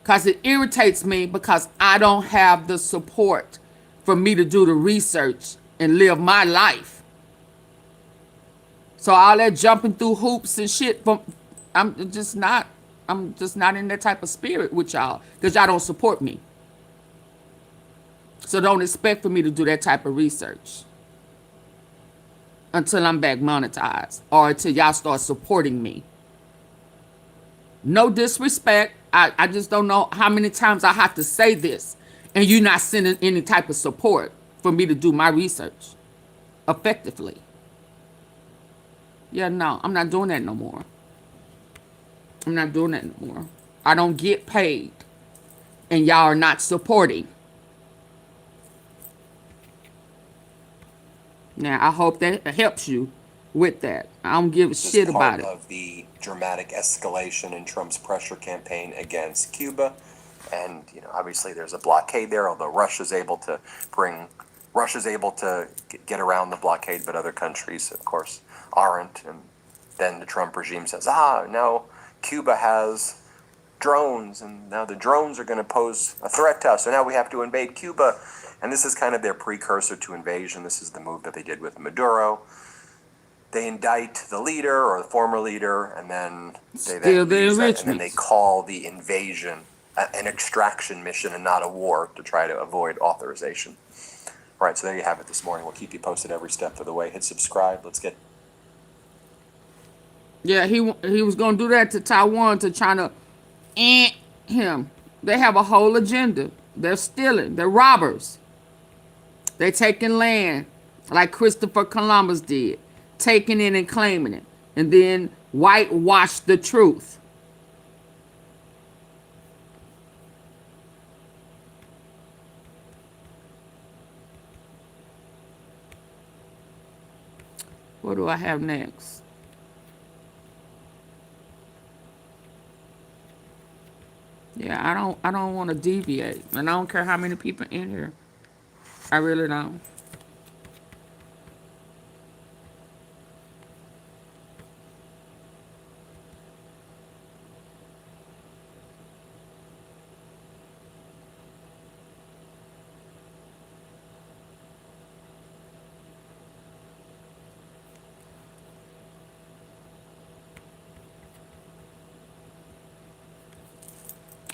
Because it irritates me because I don't have the support for me to do the research and live my life. So all that jumping through hoops and shit, I'm just not in that type of spirit with y'all because y'all don't support me. So don't expect for me to do that type of research until I'm back monetized or until y'all start supporting me. No disrespect. I just don't know how many times I have to say this, and you're not sending any type of support for me to do my research effectively. Yeah, no, I'm not doing that no more. I'm not doing that no more. I don't get paid, and y'all are not supporting. Now, I hope that helps you with that. I don't give a This shit is part about it. of the dramatic escalation in Trump's pressure campaign against Cuba. And, obviously there's a blockade there, although Russia's able to get around the blockade, but other countries, of course, aren't. And then the Trump regime says, no, Cuba has drones, and now the drones are going to pose a threat to us, so now we have to invade Cuba. And this is kind of their precursor to invasion. This is the move that they did with Maduro. They indict the leader or the former leader, and then they Still then the use that, and then enrichment. they call the invasion an extraction mission and not a war to try to avoid authorization. All right, so there you have it this morning. We'll keep you posted every step of the way. Hit subscribe. Let's get. Yeah, he was gonna do that to Taiwan to try to him. They have a whole agenda. They're stealing. They're robbers. They're taking land like Christopher Columbus did, taking it and claiming it, and then whitewash the truth. What do I have next? Yeah, I don't want to deviate. And I don't care how many people in here. I really don't.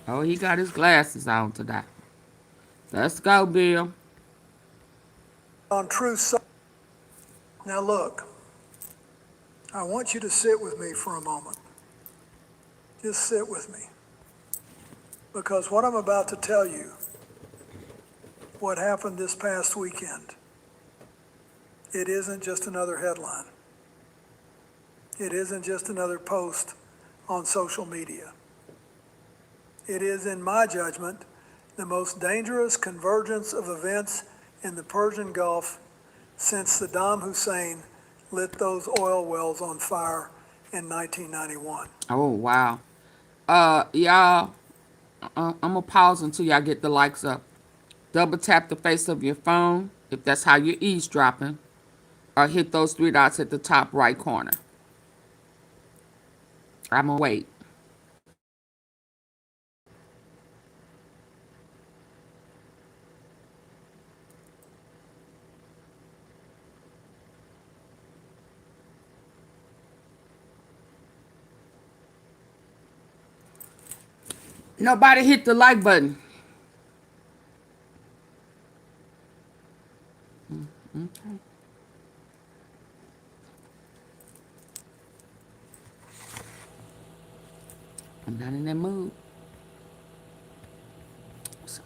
Oh, he got his glasses on today. Let's go, Bill. On truth. Now look, I want you to sit with me for a moment. Just sit with me. Because what I'm about to tell you, what happened this past weekend, it isn't just another headline. It isn't just another post on social media. It is, in my judgment, the most dangerous convergence of events in the Persian Gulf since Saddam Hussein lit those oil wells on fire in 1991. Oh, wow. Y'all, I'm gonna pause until y'all get the likes up. Double tap the face of your phone if that's how you're eavesdropping, or hit those three dots at the top right corner. I'm gonna wait. Nobody hit the like button. Okay. I'm not in that mood. So.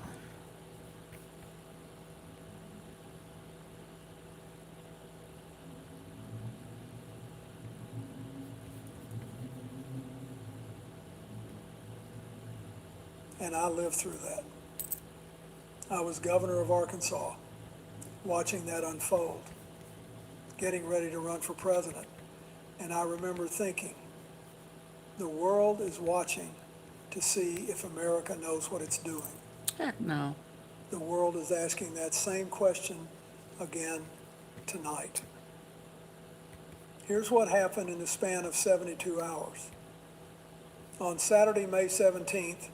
And I lived through that. I was governor of Arkansas, watching that unfold, getting ready to run for president. And I remember thinking, the world is watching to see if America knows what it's doing. Heck no. The world is asking that same question again tonight. Here's what happened in the span of 72 hours. On Saturday, May 17th,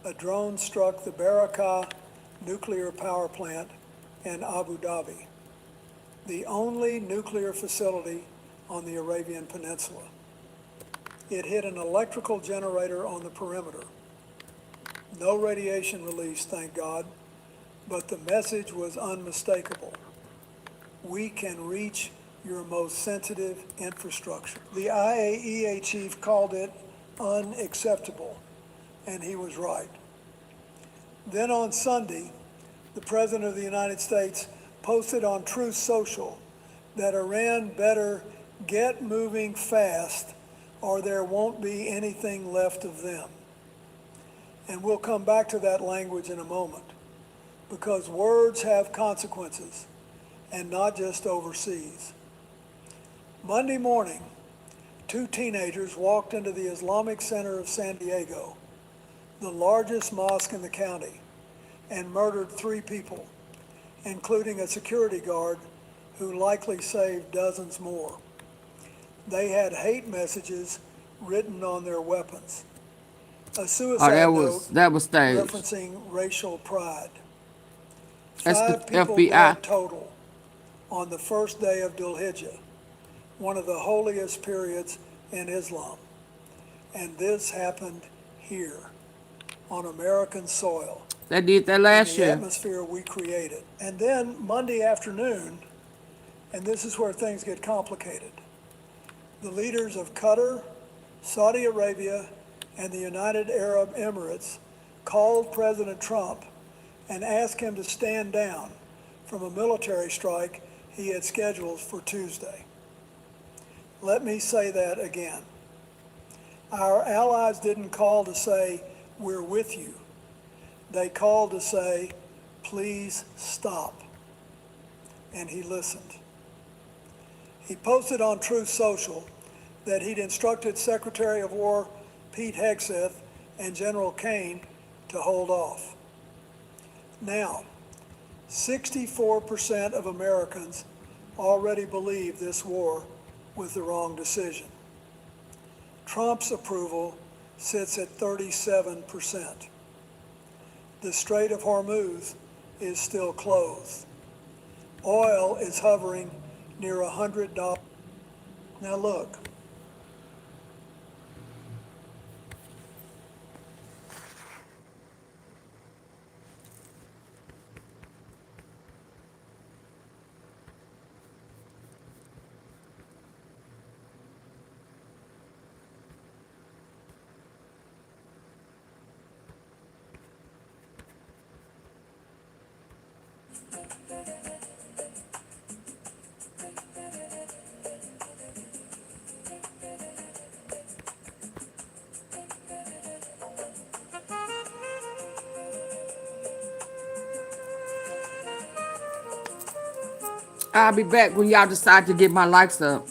a drone struck the Barakah nuclear power plant in Abu Dhabi, the only nuclear facility on the Arabian Peninsula. It hit an electrical generator on the perimeter. No radiation release, thank God, but the message was unmistakable. We can reach your most sensitive infrastructure. The IAEA chief called it unacceptable and he was right. Then on Sunday, the President of the United States posted on Truth Social that Iran better get moving fast or there won't be anything left of them. And we'll come back to that language in a moment, because words have consequences, and not just overseas. Monday morning, 2 teenagers walked into the Islamic Center of San Diego, the largest mosque in the county, and murdered 3 people, including a security guard who likely saved dozens more. They had hate messages written on their weapons. A Oh, suicide note that was staged. referencing racial pride. That's the 5 people FBI. dead total on the first day of Dhul Hijjah, one of the holiest periods in Islam. And this happened here on American soil. They did that In last the year. atmosphere we created. And then Monday afternoon, and this is where things get complicated, the leaders of Qatar, Saudi Arabia, and the United Arab Emirates called President Trump and asked him to stand down from a military strike he had scheduled for Tuesday. Let me say that again. Our allies didn't call to say, "We're with you." They called to say, "Please stop." And he listened. He posted on Truth Social that he'd instructed Secretary of War Pete Hegseth and General Kane to hold off. Now, 64% of Americans already believe this war was the wrong decision. Trump's approval sits at 37%. The Strait of Hormuz is still closed. Oil is hovering near $100. Now look. I'll be back when y'all decide to get my likes up.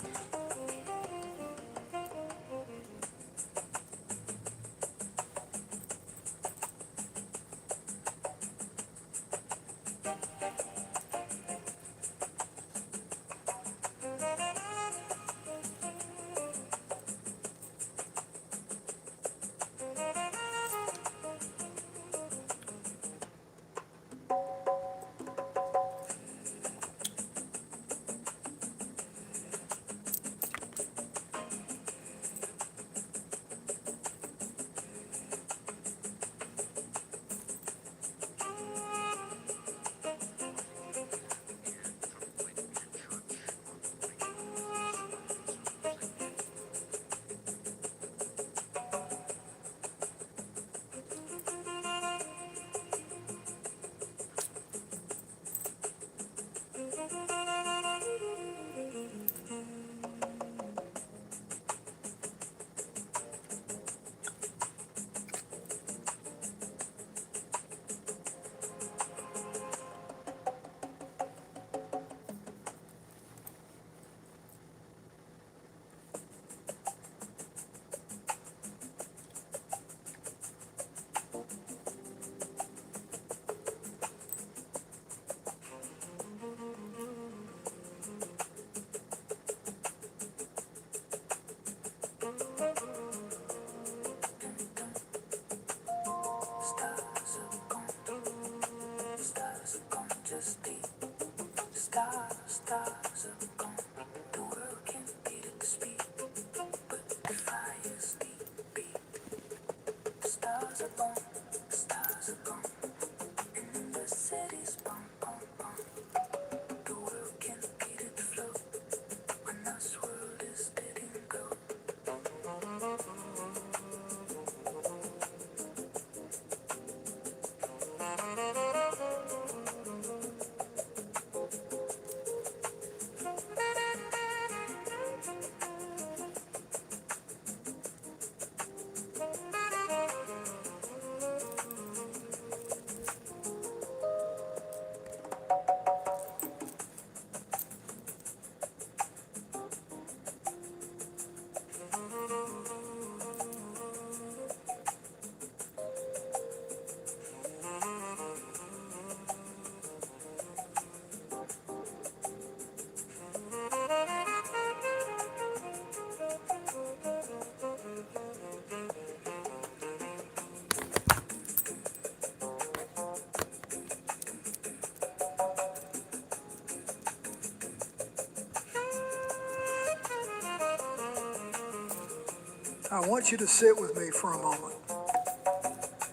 I want you to sit with me for a moment.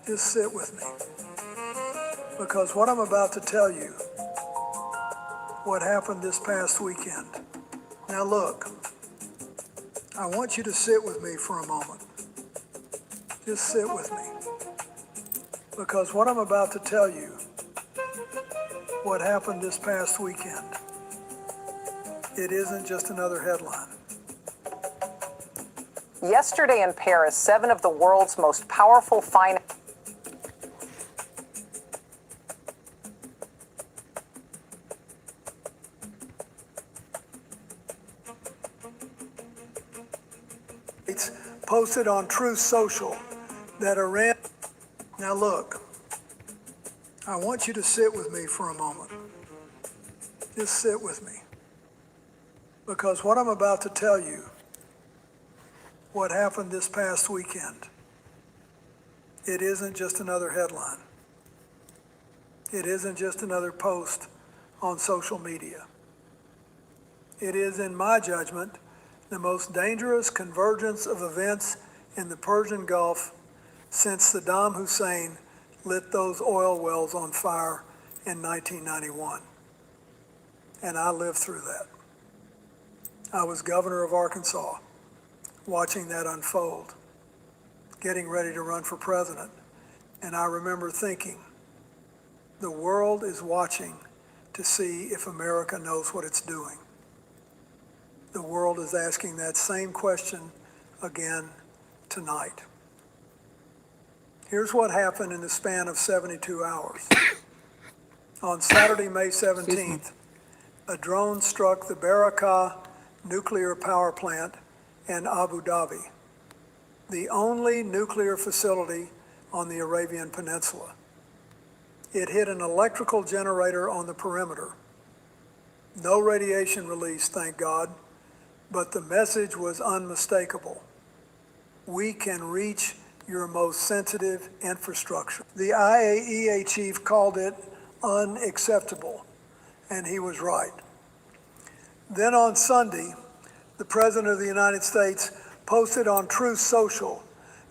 Just sit with me. Because what I'm about to tell you, what happened this past weekend. Now look, I want you to sit with me for a moment. Just sit with me. Because what I'm about to tell you, what happened this past weekend, it isn't just another headline. Yesterday in Paris, 7 of the world's most powerful finance posted on Truth Social that Iran. Now look, I want you to sit with me for a moment. Just sit with me. Because what I'm about to tell you, what happened this past weekend, it isn't just another headline. It isn't just another post on social media. It is, in my judgment, the most dangerous convergence of events in the Persian Gulf since Saddam Hussein lit those oil wells on fire in 1991. And I lived through that. I was governor of Arkansas, watching that unfold, getting ready to run for president. And I remember thinking, the world is watching to see if America knows what it's doing. The world is asking that same question again tonight. Here's what happened in the span of 72 hours. On Saturday, May 17th, a drone struck the Barakah nuclear power plant in Abu Dhabi, the only nuclear facility on the Arabian Peninsula. It hit an electrical generator on the perimeter. No radiation release, thank God, but the message was unmistakable. We can reach your most sensitive infrastructure. The IAEA chief called it unacceptable, and he was right. Then on Sunday, the President of the United States posted on Truth Social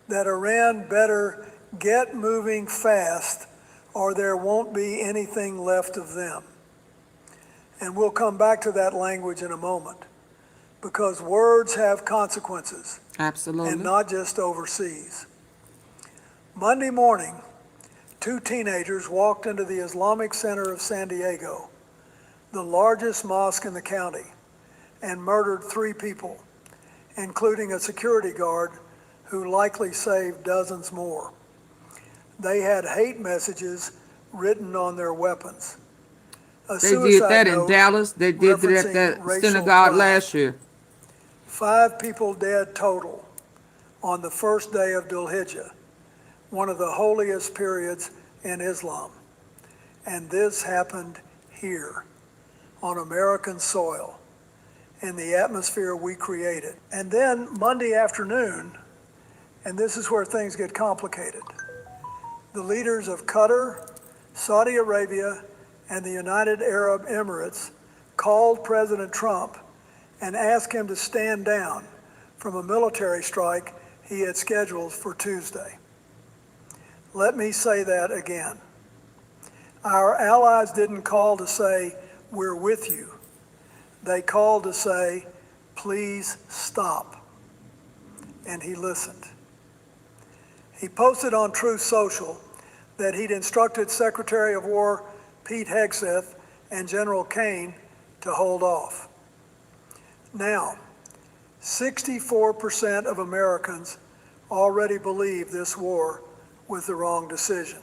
that Iran better get moving fast or there won't be anything left of them. And we'll come back to that language in a moment, because words have consequences. Absolutely. And not just overseas. Monday morning, 2 teenagers walked into the Islamic Center of San Diego, the largest mosque in the county, and murdered 3 people, including a security guard who likely saved dozens more. They had hate messages written on their weapons. They did that in Dallas. They did that at that synagogue last year. 5 people dead total on the first day of Dhul Hijjah, one of the holiest periods in Islam. And this happened here, on American soil, in the atmosphere we created. And then Monday afternoon, and this is where things get complicated, the leaders of Qatar, Saudi Arabia, and the United Arab Emirates called President Trump and asked him to stand down from a military strike he had scheduled for Tuesday. Let me say that again. Our allies didn't call to say, we're with you. They called to say, please stop. And he listened. He posted on Truth Social that he'd instructed Secretary of War Pete Hegseth and General Kane to hold off. Now, 64% of Americans already believe this war was the wrong decision.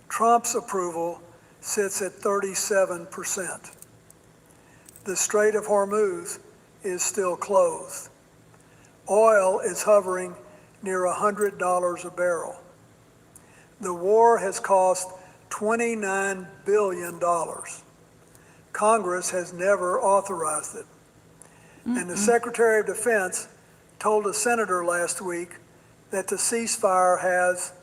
Trump's approval sits at 37%. The Strait of Hormuz is still closed. Oil is hovering near $100 a barrel. The war has cost $29 billion. Congress has never authorized it. And the Secretary of Defense told a senator last week that the ceasefire has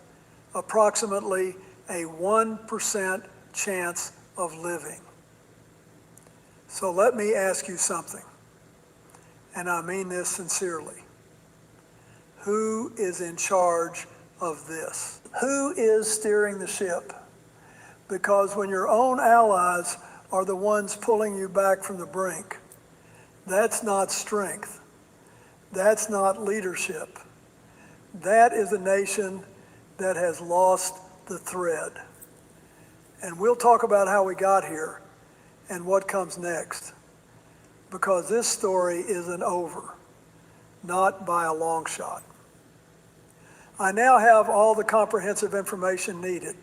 approximately a 1% chance of living. So let me ask you something, and I mean this sincerely. Who is in charge of this? Who is steering the ship? Because when your own allies are the ones pulling you back from the brink, that's not strength. That's not leadership. That is a nation that has lost the thread. And we'll talk about how we got here and what comes next, because this story isn't over, not by a long shot. I now have all the comprehensive information needed.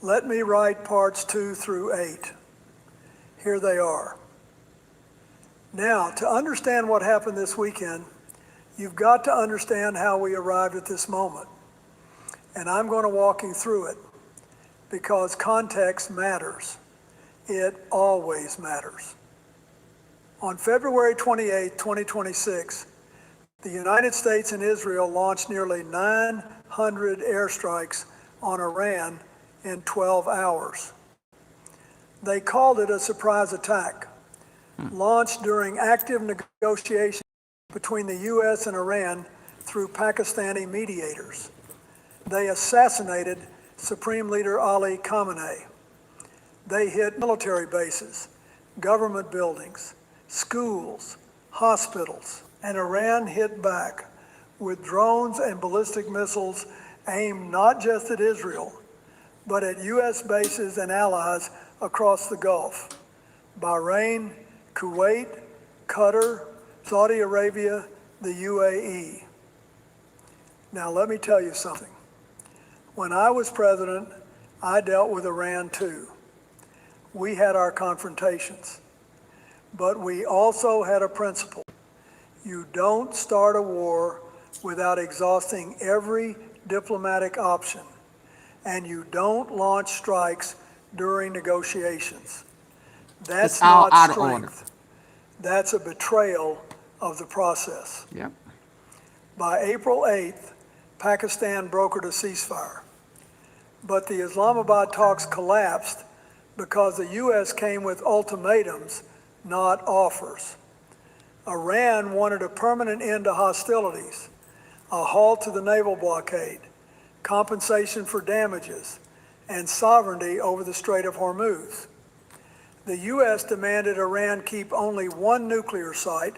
Let me write parts 2 through 8. Here they are. Now, to understand what happened this weekend, you've got to understand how we arrived at this moment. And I'm going to walk you through it because context matters. It always matters. On February 28, 2026, the United States and Israel launched nearly 900 airstrikes on Iran in 12 hours. They called it a surprise attack, launched during active negotiations between the U.S. and Iran through Pakistani mediators. They assassinated Supreme Leader Ali Khamenei. They hit military bases, government buildings, schools, hospitals, and Iran hit back with drones and ballistic missiles aimed not just at Israel, but at U.S. bases and allies across the Gulf: Bahrain, Kuwait, Qatar, Saudi Arabia, the UAE. Now let me tell you something. When I was president, I dealt with Iran too. We had our confrontations, but we also had a principle. You don't start a war without exhausting every diplomatic option, and you don't launch strikes during negotiations. That's all not out of strength. order. That's a betrayal of the process. Yep. By April 8th, Pakistan brokered a ceasefire, but the Islamabad talks collapsed because the U.S. came with ultimatums, not offers. Iran wanted a permanent end to hostilities, a halt to the naval blockade, compensation for damages, and sovereignty over the Strait of Hormuz. The U.S. demanded Iran keep only one nuclear site,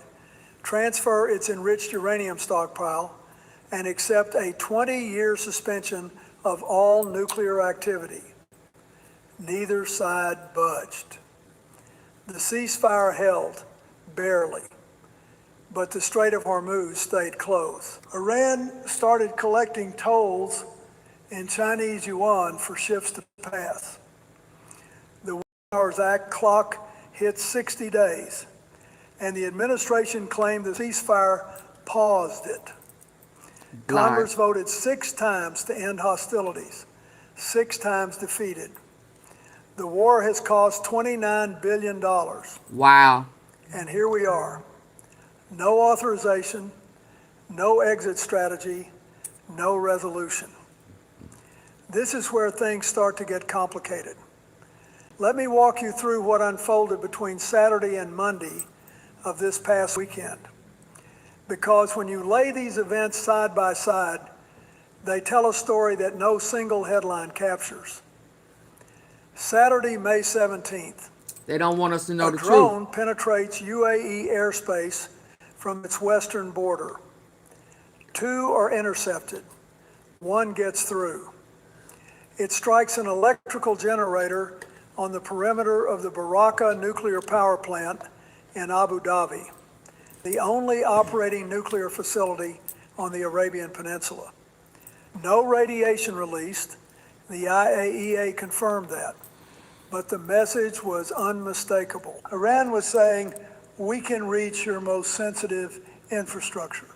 transfer its enriched uranium stockpile, and accept a 20-year suspension of all nuclear activity. Neither side budged. The ceasefire held, barely, but the Strait of Hormuz stayed closed. Iran started collecting tolls in Chinese yuan for ships to pass. The Powers Act clock hit 60 days, and the administration claimed the ceasefire paused it. Congress voted 6 times to end hostilities, 6 times defeated. The war has cost $29 billion. Wow. And here we are. No authorization, no exit strategy, no resolution. This is where things start to get complicated. Let me walk you through what unfolded between Saturday and Monday of this past weekend. Because when you lay these events side by side, they tell a story that no single headline captures. Saturday, May 17th. They don't want us to know the truth. A drone penetrates UAE airspace from its western border. 2 are intercepted. 1 gets through. It strikes an electrical generator on the perimeter of the Baraka nuclear power plant in Abu Dhabi, the only operating nuclear facility on the Arabian Peninsula. No radiation released. The IAEA confirmed that. But the message was unmistakable. Iran was saying, we can reach your most sensitive infrastructure.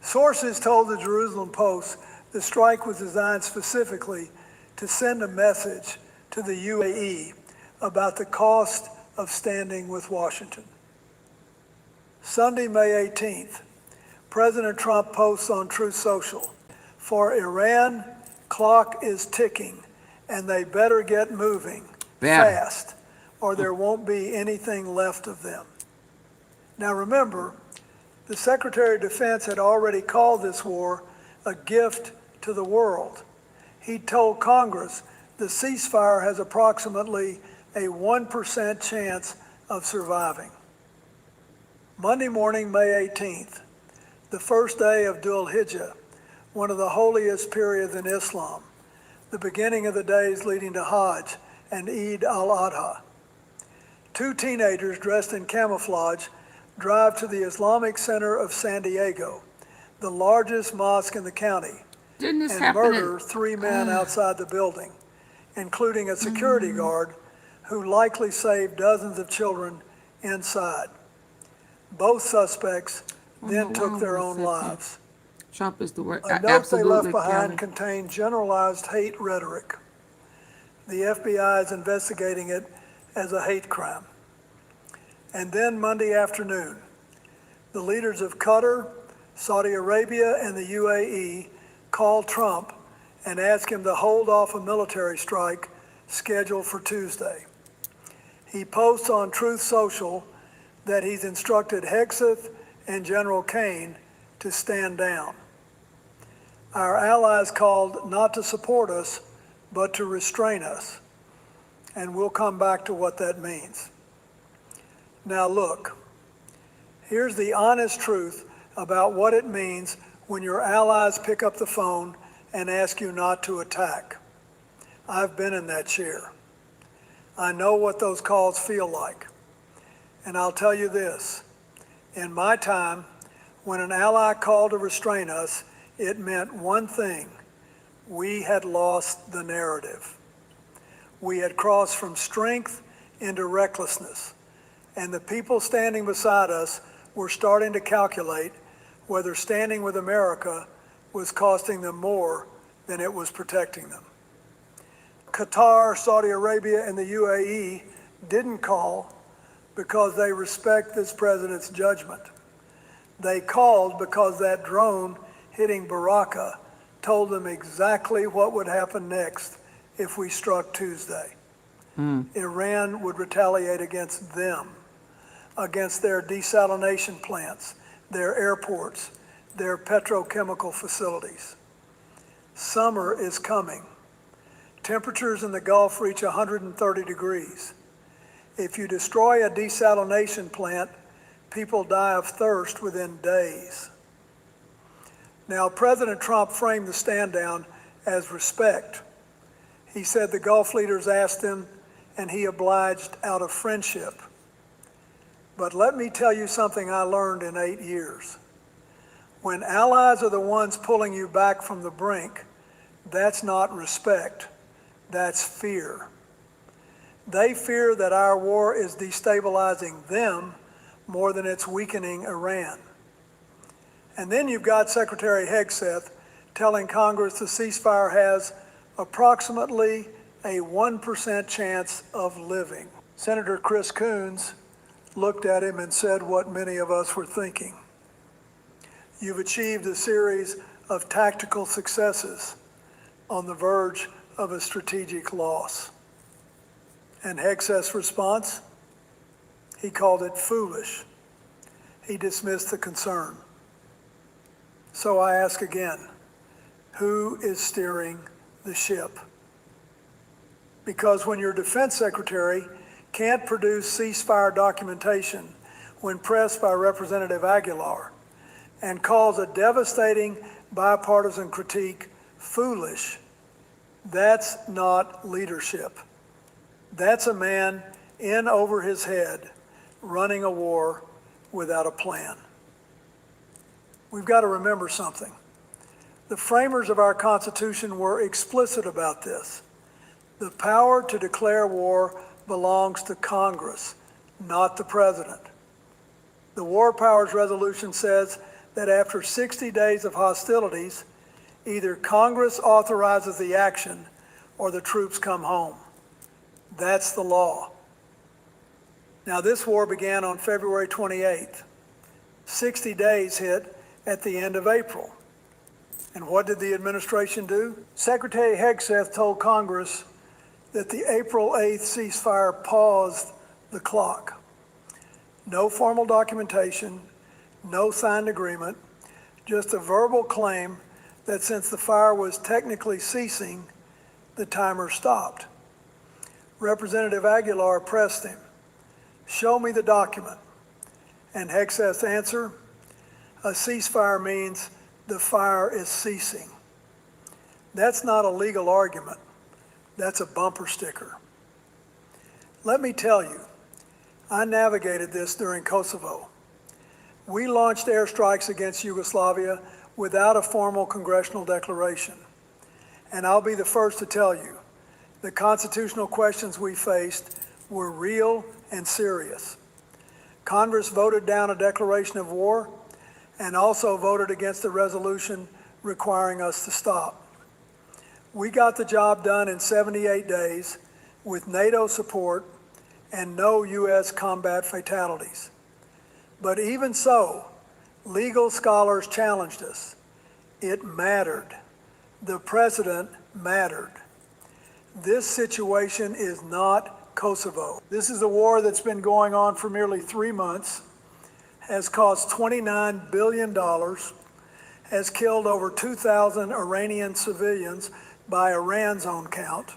Sources told the Jerusalem Post the strike was designed specifically to send a message to the UAE about the cost of standing with Washington. Sunday, May 18th, President Trump posts on Truth Social, for Iran, clock is ticking, and they better get moving fast, or there won't be anything left of them. Now remember, The Secretary of Defense had already called this war a gift to the world. He told Congress the ceasefire has approximately a 1% chance of surviving. Monday morning, May 18th, the first day of Dhul Hijjah, one of the holiest periods in Islam, the beginning of the days leading to Hajj and Eid al-Adha. Two teenagers dressed in camouflage drive to the Islamic Center of San Diego, the largest mosque in the county, Didn't this and happen murder three men outside the building, including a security guard who likely saved dozens of children inside. Both suspects then took their own lives. Trump is the word. A note they left behind contained generalized hate rhetoric. The FBI is investigating it as a hate crime. And then Monday afternoon, the leaders of Qatar, Saudi Arabia, and the UAE called Trump and asked him to hold off a military strike scheduled for Tuesday. He posts on Truth Social that he's instructed Hegseth and General Kane to stand down. Our allies called not to support us, but to restrain us. And we'll come back to what that means. Now look, here's the honest truth about what it means when your allies pick up the phone and ask you not to attack. I've been in that chair. I know what those calls feel like. And I'll tell you this, in my time, when an ally called to restrain us, it meant one thing: we had lost the narrative. We had crossed from strength into recklessness, and the people standing beside us were starting to calculate whether standing with America was costing them more than it was protecting them. Qatar, Saudi Arabia, and the UAE didn't call because they respect this president's judgment. They called because that drone hitting Baraka told them exactly what would happen next if we struck Tuesday. Iran would retaliate against them, against their desalination plants, their airports, their petrochemical facilities. Summer is coming. Temperatures in the Gulf reach 130 degrees. If you destroy a desalination plant, people die of thirst within days. Now, President Trump framed the stand down as respect. He said the Gulf leaders asked him, and he obliged out of friendship. But let me tell you something I learned in 8 years. When allies are the ones pulling you back from the brink, that's not respect, that's fear. They fear that our war is destabilizing them more than it's weakening Iran. And then you've got Secretary Hegseth telling Congress the ceasefire has approximately a 1% chance of living. Senator Chris Coons looked at him and said what many of us were thinking. You've achieved a series of tactical successes on the verge of a strategic loss. And Hegseth's response? He called it foolish. He dismissed the concern. So I ask again, who is steering the ship? Because when your defense secretary can't produce ceasefire documentation when pressed by Representative Aguilar and calls a devastating bipartisan critique foolish, that's not leadership. That's a man in over his head running a war without a plan. We've got to remember something. The framers of our Constitution were explicit about this. The power to declare war belongs to Congress, not the President. The War Powers Resolution says that after 60 days of hostilities, either Congress authorizes the action or the troops come home. That's the law. Now, this war began on February 28th. 60 days hit at the end of April. And what did the administration do? Secretary Hegseth told Congress that the April 8th ceasefire paused the clock. No formal documentation, no signed agreement, just a verbal claim that since the fire was technically ceasing, the timer stopped. Representative Aguilar pressed him, "Show me the document." And Hegseth's answer, "A ceasefire means the fire is ceasing." That's not a legal argument. That's a bumper sticker. Let me tell you, I navigated this during Kosovo. We launched airstrikes against Yugoslavia without a formal congressional declaration. And I'll be the first to tell you, the constitutional questions we faced were real and serious. Congress voted down a declaration of war and also voted against the resolution requiring us to stop. We got the job done in 78 days with NATO support and no U.S. combat fatalities. But even so, legal scholars challenged us. It mattered. The president mattered. This situation is not Kosovo. This is a war that's been going on for nearly 3 months, has cost $29 billion, has killed over 2,000 Iranian civilians by Iran's own count,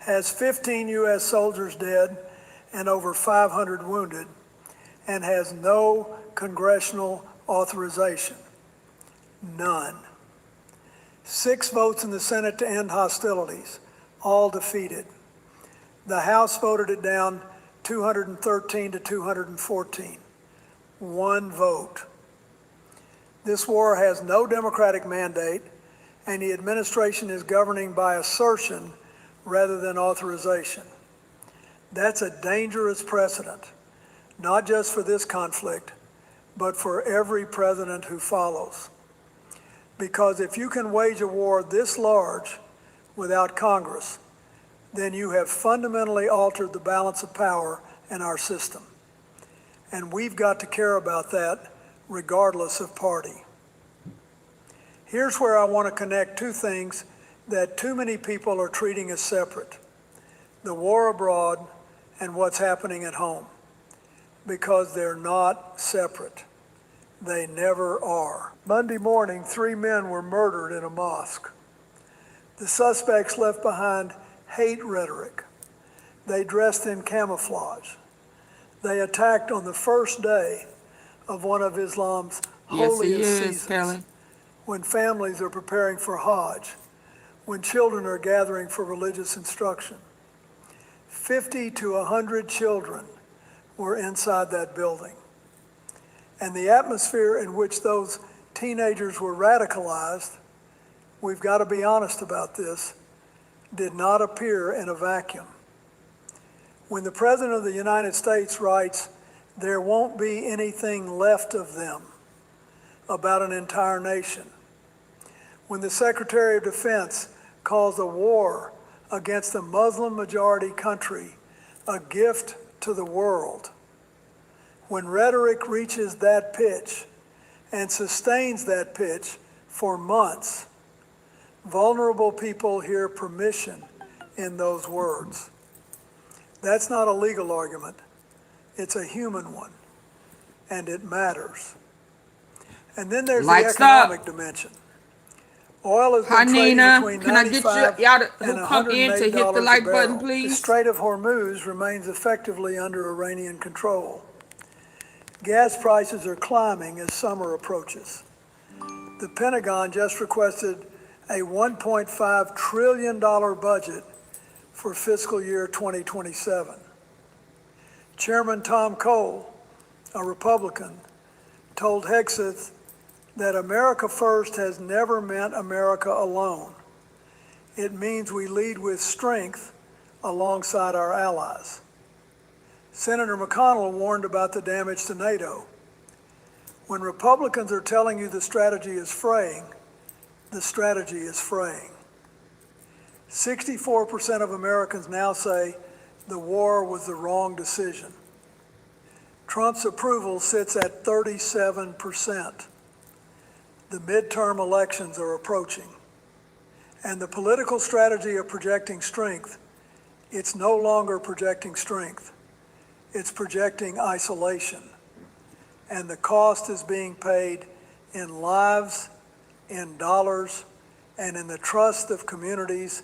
has 15 U.S. soldiers dead and over 500 wounded, and has no congressional authorization. None. 6 votes in the Senate to end hostilities, all defeated. The House voted it down 213 to 214. 1 vote. This war has no democratic mandate, and the administration is governing by assertion rather than authorization. That's a dangerous precedent, not just for this conflict, but for every president who follows. Because if you can wage a war this large without Congress, then you have fundamentally altered the balance of power in our system. And we've got to care about that regardless of party. Here's where I want to connect 2 things that too many people are treating as separate: the war abroad and what's happening at home. Because they're not separate. They never are. Monday morning, 3 men were murdered in a mosque. The suspects left behind hate rhetoric. They dressed in camouflage. They attacked on the first day of one of Islam's holiest seasons, Kelly. when families are preparing for Hajj, when children are gathering for religious instruction. 50 to 100 children were inside that building. And the atmosphere in which those teenagers were radicalized, we've got to be honest about this, did not appear in a vacuum. When the President of the United States writes, "There won't be anything left of them," about an entire nation. When the Secretary of Defense calls a war against a Muslim majority country a gift to the world. When rhetoric reaches that pitch and sustains that pitch for months, vulnerable people hear permission in those words. That's not a legal argument. It's a human one, and it matters. And then there's the economic dimension. Oil has been trading between $95 and $108 a barrel. The Strait of Hormuz remains effectively under Iranian control. Gas prices are climbing as summer approaches. The Pentagon just requested a $1.5 trillion budget for fiscal year 2027. Chairman Tom Cole, a Republican, told Hegseth that America First has never meant America alone. It means we lead with strength alongside our allies. Senator McConnell warned about the damage to NATO. When Republicans are telling you the strategy is fraying, the strategy is fraying. 64% of Americans now say the war was the wrong decision. Trump's approval sits at 37%. The midterm elections are approaching. And the political strategy of projecting strength, it's no longer projecting strength. It's projecting isolation. and the cost is being paid in lives, in dollars, and in the trust of communities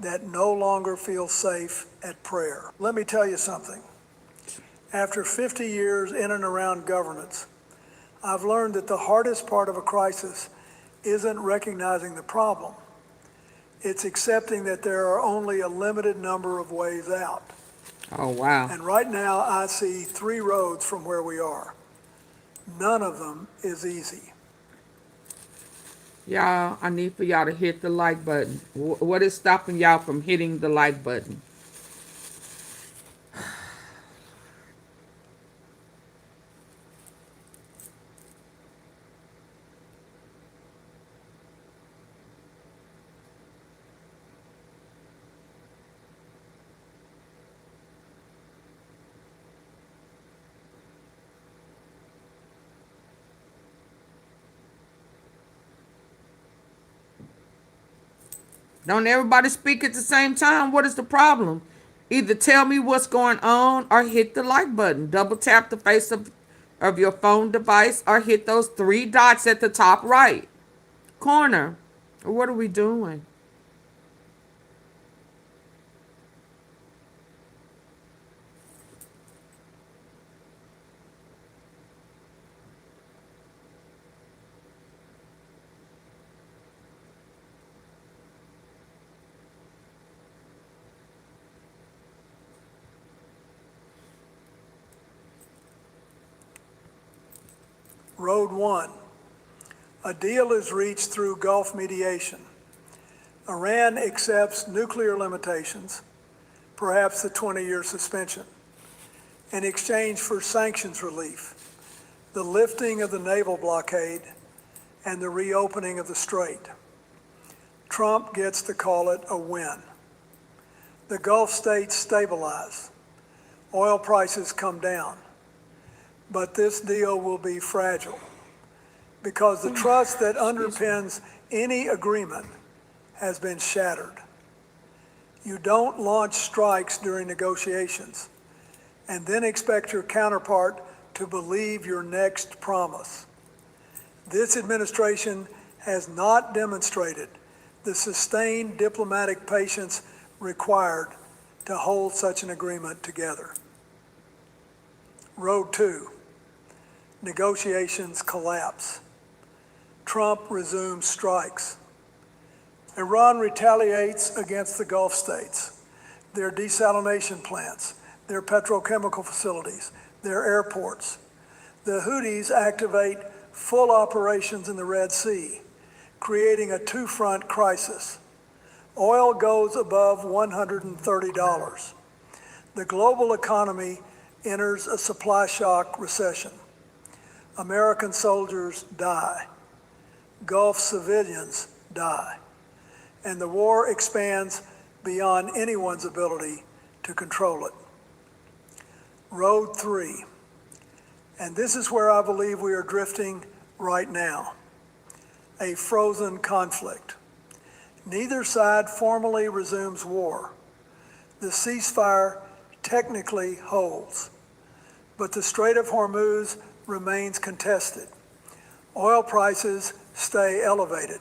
that no longer feel safe at prayer. Let me tell you something. After 50 years in and around governance, I've learned that the hardest part of a crisis isn't recognizing the problem. It's accepting that there are only a limited number of ways out. Oh, wow. And right now, I see 3 roads from where we are. None of them is easy. Y'all, I need for y'all to hit the like button. What is stopping y'all from hitting the like button? Don't everybody speak at the same time? What is the problem? Either tell me what's going on or hit the like button. Double tap the face of your phone device or hit those 3 dots at the top right corner. What are we doing? Road 1. A deal is reached through Gulf mediation. Iran accepts nuclear limitations, perhaps the 20-year suspension, in exchange for sanctions relief, the lifting of the naval blockade, and the reopening of the strait. Trump gets to call it a win. The Gulf states stabilize. Oil prices come down. But this deal will be fragile because the trust that underpins any agreement has been shattered. You don't launch strikes during negotiations and then expect your counterpart to believe your next promise. This administration has not demonstrated the sustained diplomatic patience required to hold such an agreement together. Road 2. Negotiations collapse. Trump resumes strikes. Iran retaliates against the Gulf states, their desalination plants, their petrochemical facilities, their airports. The Houthis activate full operations in the Red Sea, creating a 2-front crisis. Oil goes above $130. The global economy enters a supply shock recession. American soldiers die. Gulf civilians die. And the war expands beyond anyone's ability to control it. Road 3. And this is where I believe we are drifting right now. A frozen conflict. Neither side formally resumes war. The ceasefire technically holds, but the Strait of Hormuz remains contested. Oil prices stay elevated.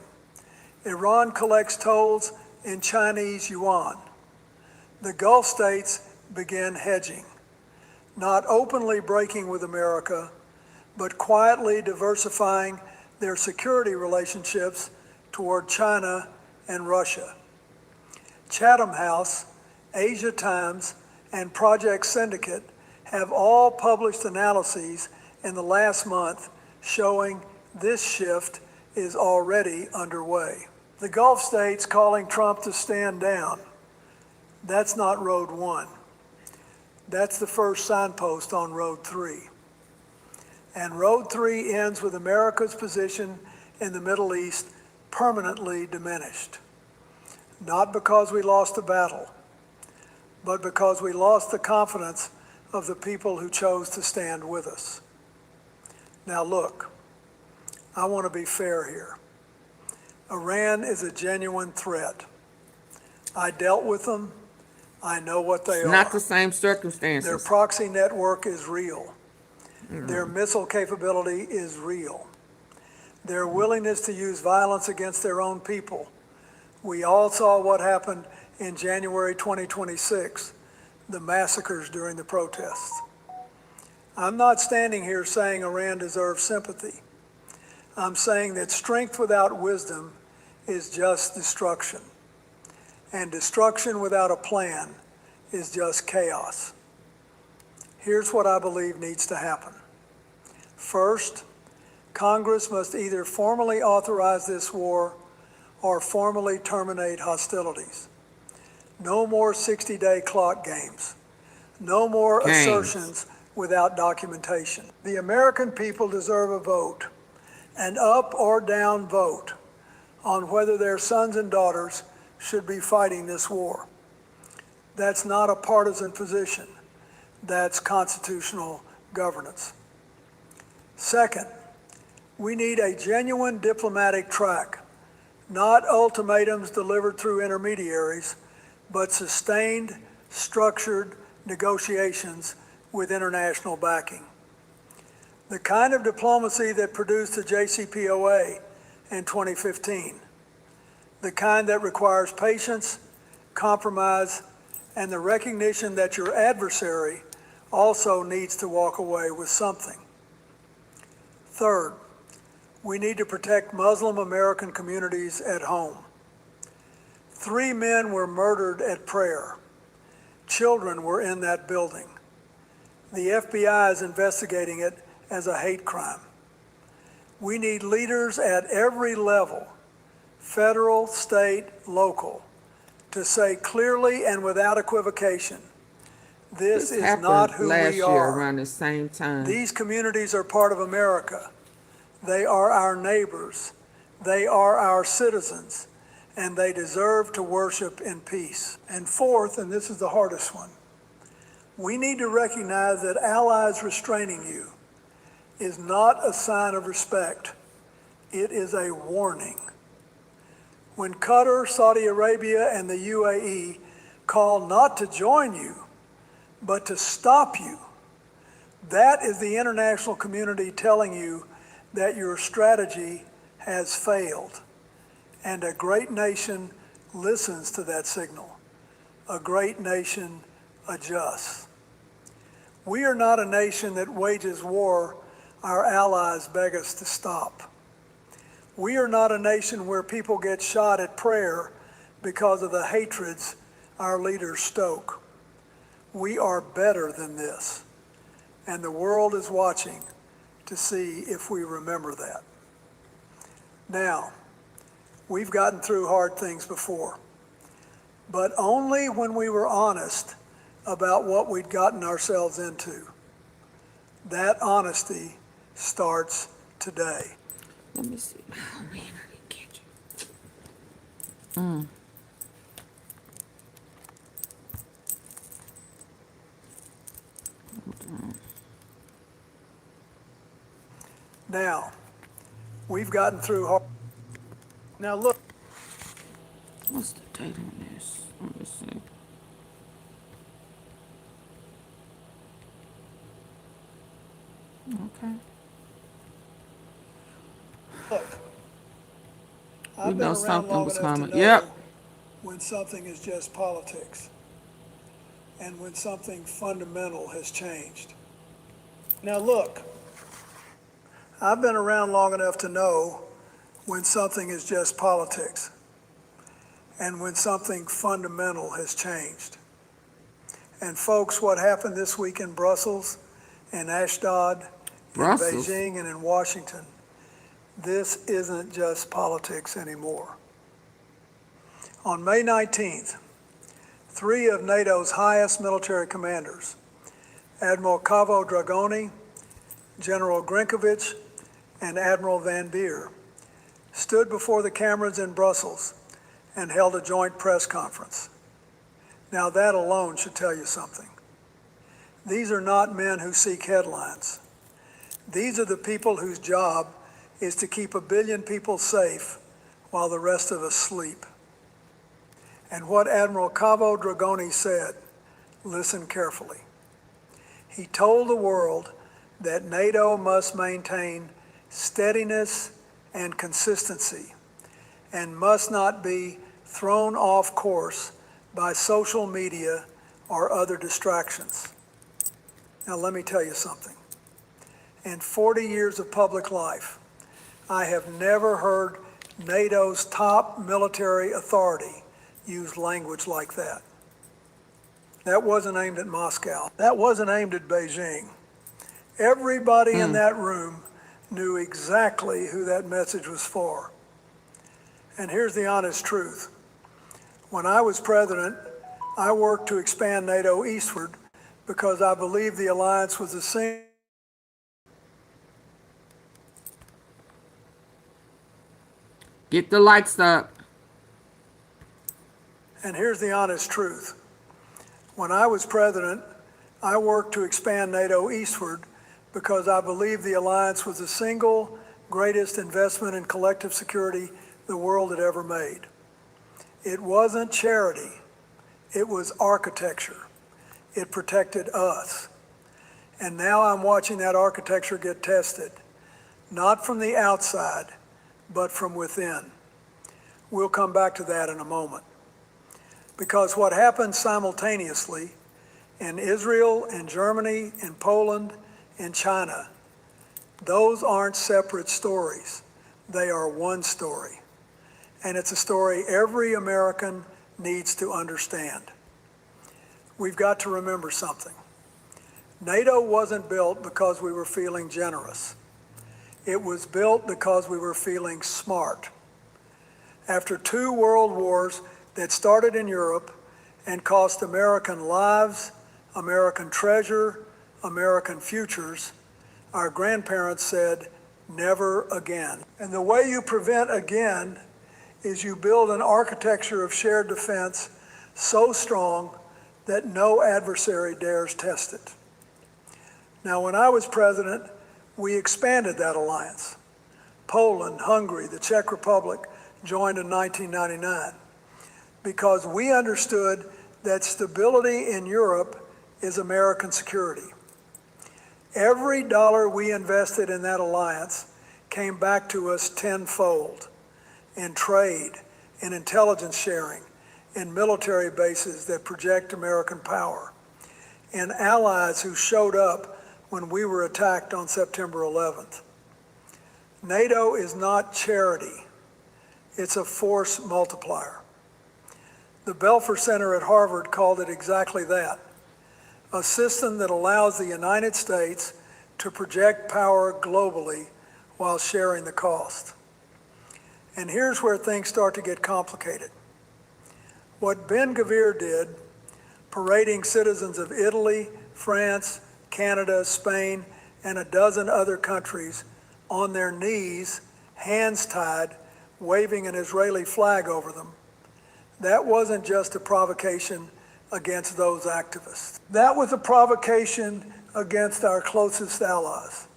Iran collects tolls in Chinese yuan. The Gulf states begin hedging, not openly breaking with America, but quietly diversifying their security relationships toward China and Russia. Chatham House, Asia Times, and Project Syndicate have all published analyses in the last month showing this shift is already underway. The Gulf states calling Trump to stand down. That's not Road 1. That's the first signpost on Road 3. And Road 3 ends with America's position in the Middle East permanently diminished. Not because we lost the battle, but because we lost the confidence of the people who chose to stand with us. Now look, I want to be fair here. Iran is a genuine threat. I dealt with them. I know what they are. Not the same circumstances. Their proxy network is real. Their missile capability is real. Their willingness to use violence against their own people. We all saw what happened in January 2026, the massacres during the protests. I'm not standing here saying Iran deserves sympathy. I'm saying that strength without wisdom is just destruction. And destruction without a plan is just chaos. Here's what I believe needs to happen. First, Congress must either formally authorize this war or formally terminate hostilities. No more 60-day clock games. No more assertions without documentation. The American people deserve a vote, an up or down vote, on whether their sons and daughters should be fighting this war. That's not a partisan position. That's constitutional governance. Second, we need a genuine diplomatic track, not ultimatums delivered through intermediaries, but sustained, structured negotiations with international backing. The kind of diplomacy that produced the JCPOA in 2015, the kind that requires patience, compromise, and the recognition that your adversary also needs to walk away with something. Third, we need to protect Muslim American communities at home. 3 men were murdered at prayer. Children were in that building. The FBI is investigating it as a hate crime. We need leaders at every level, federal, state, local, to say clearly and without equivocation, this is not who we last year are. around the same time. These communities are part of America. They are our neighbors. They are our citizens, and they deserve to worship in peace. And fourth, and this is the hardest one, we need to recognize that allies restraining you is not a sign of respect. It is a warning. When Qatar, Saudi Arabia, and the UAE call not to join you, but to stop you, that is the international community telling you that your strategy has failed. And a great nation listens to that signal. A great nation adjusts. We are not a nation that wages war our allies beg us to stop. We are not a nation where people get shot at prayer because of the hatreds our leaders stoke. We are better than this, and the world is watching to see if we remember that. Now, we've gotten through hard things before, but only when we were honest about what we'd gotten ourselves into. That honesty starts today. Let me see. Oh man, I didn't catch it. Now, we've gotten through hard. Now look. What's the date on this? Let me see. Okay. Look. We I've been know around something long was enough to coming. know Yep. when something is just politics and when something fundamental has changed. Now look, I've been around long enough to know when something is just politics and when something fundamental has changed. And folks, what happened this week in Brussels, in Ashdod, in Beijing, and in Washington, this isn't just politics anymore. On May 19th, 3 of NATO's highest military commanders, Admiral Cavo Dragoni, General Grinkovich, and Admiral Van Beer, stood before the cameras in Brussels and held a joint press conference. Now that alone should tell you something. These are not men who seek headlines. These are the people whose job is to keep 1 billion people safe while the rest of us sleep. And what Admiral Cavo Dragoni said, listen carefully. He told the world that NATO must maintain steadiness and consistency and must not be thrown off course by social media or other distractions. Now, let me tell you something. In 40 years of public life, I have never heard NATO's top military authority use language like that. That wasn't aimed at Moscow. That wasn't aimed at Beijing. Everybody in that room knew exactly who that message was for. And here's the honest truth. When I was president, I worked to expand NATO eastward because I believed the alliance was the same. Get the lights up. And here's the honest truth. When I was president, I worked to expand NATO eastward because I believed the alliance was the single greatest investment in collective security the world had ever made. It wasn't charity, it was architecture. It protected us. And now I'm watching that architecture get tested, not from the outside, but from within. We'll come back to that in a moment. Because what happened simultaneously in Israel, in Germany, in Poland, in China, those aren't separate stories. They are one story. And it's a story every American needs to understand. We've got to remember something. NATO wasn't built because we were feeling generous. It was built because we were feeling smart. After 2 world wars that started in Europe and cost American lives, American treasure, American futures, our grandparents said, never again. And the way you prevent again is you build an architecture of shared defense so strong that no adversary dares test it. Now, when I was president, we expanded that alliance. Poland, Hungary, the Czech Republic joined in 1999 because we understood that stability in Europe is American security. Every dollar we invested in that alliance came back to us tenfold in trade, in intelligence sharing, in military bases that project American power, in allies who showed up when we were attacked on September 11th. NATO is not charity. It's a force multiplier. The Belfer Center at Harvard called it exactly that, a system that allows the United States to project power globally while sharing the cost. And here's where things start to get complicated. What Ben Gvir did, parading citizens of Italy, France, Canada, Spain, and a dozen other countries on their knees, hands tied, waving an Israeli flag over them, that wasn't just a provocation against those activists. That was a provocation against our closest allies.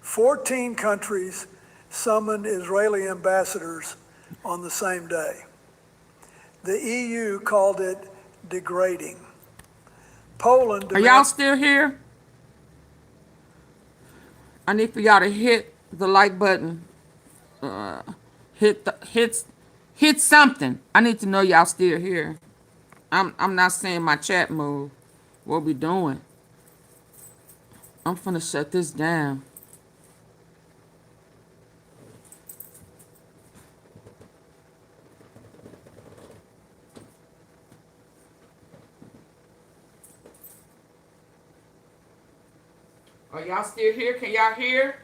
14 countries summoned Israeli ambassadors on the same day. The EU called it degrading. Poland... Are y'all still here? I need for y'all to hit the like button. Hit something. I need to know y'all still here. I'm not saying my chat move. What we doing? I'm finna shut this down. Are y'all still here? Can y'all hear?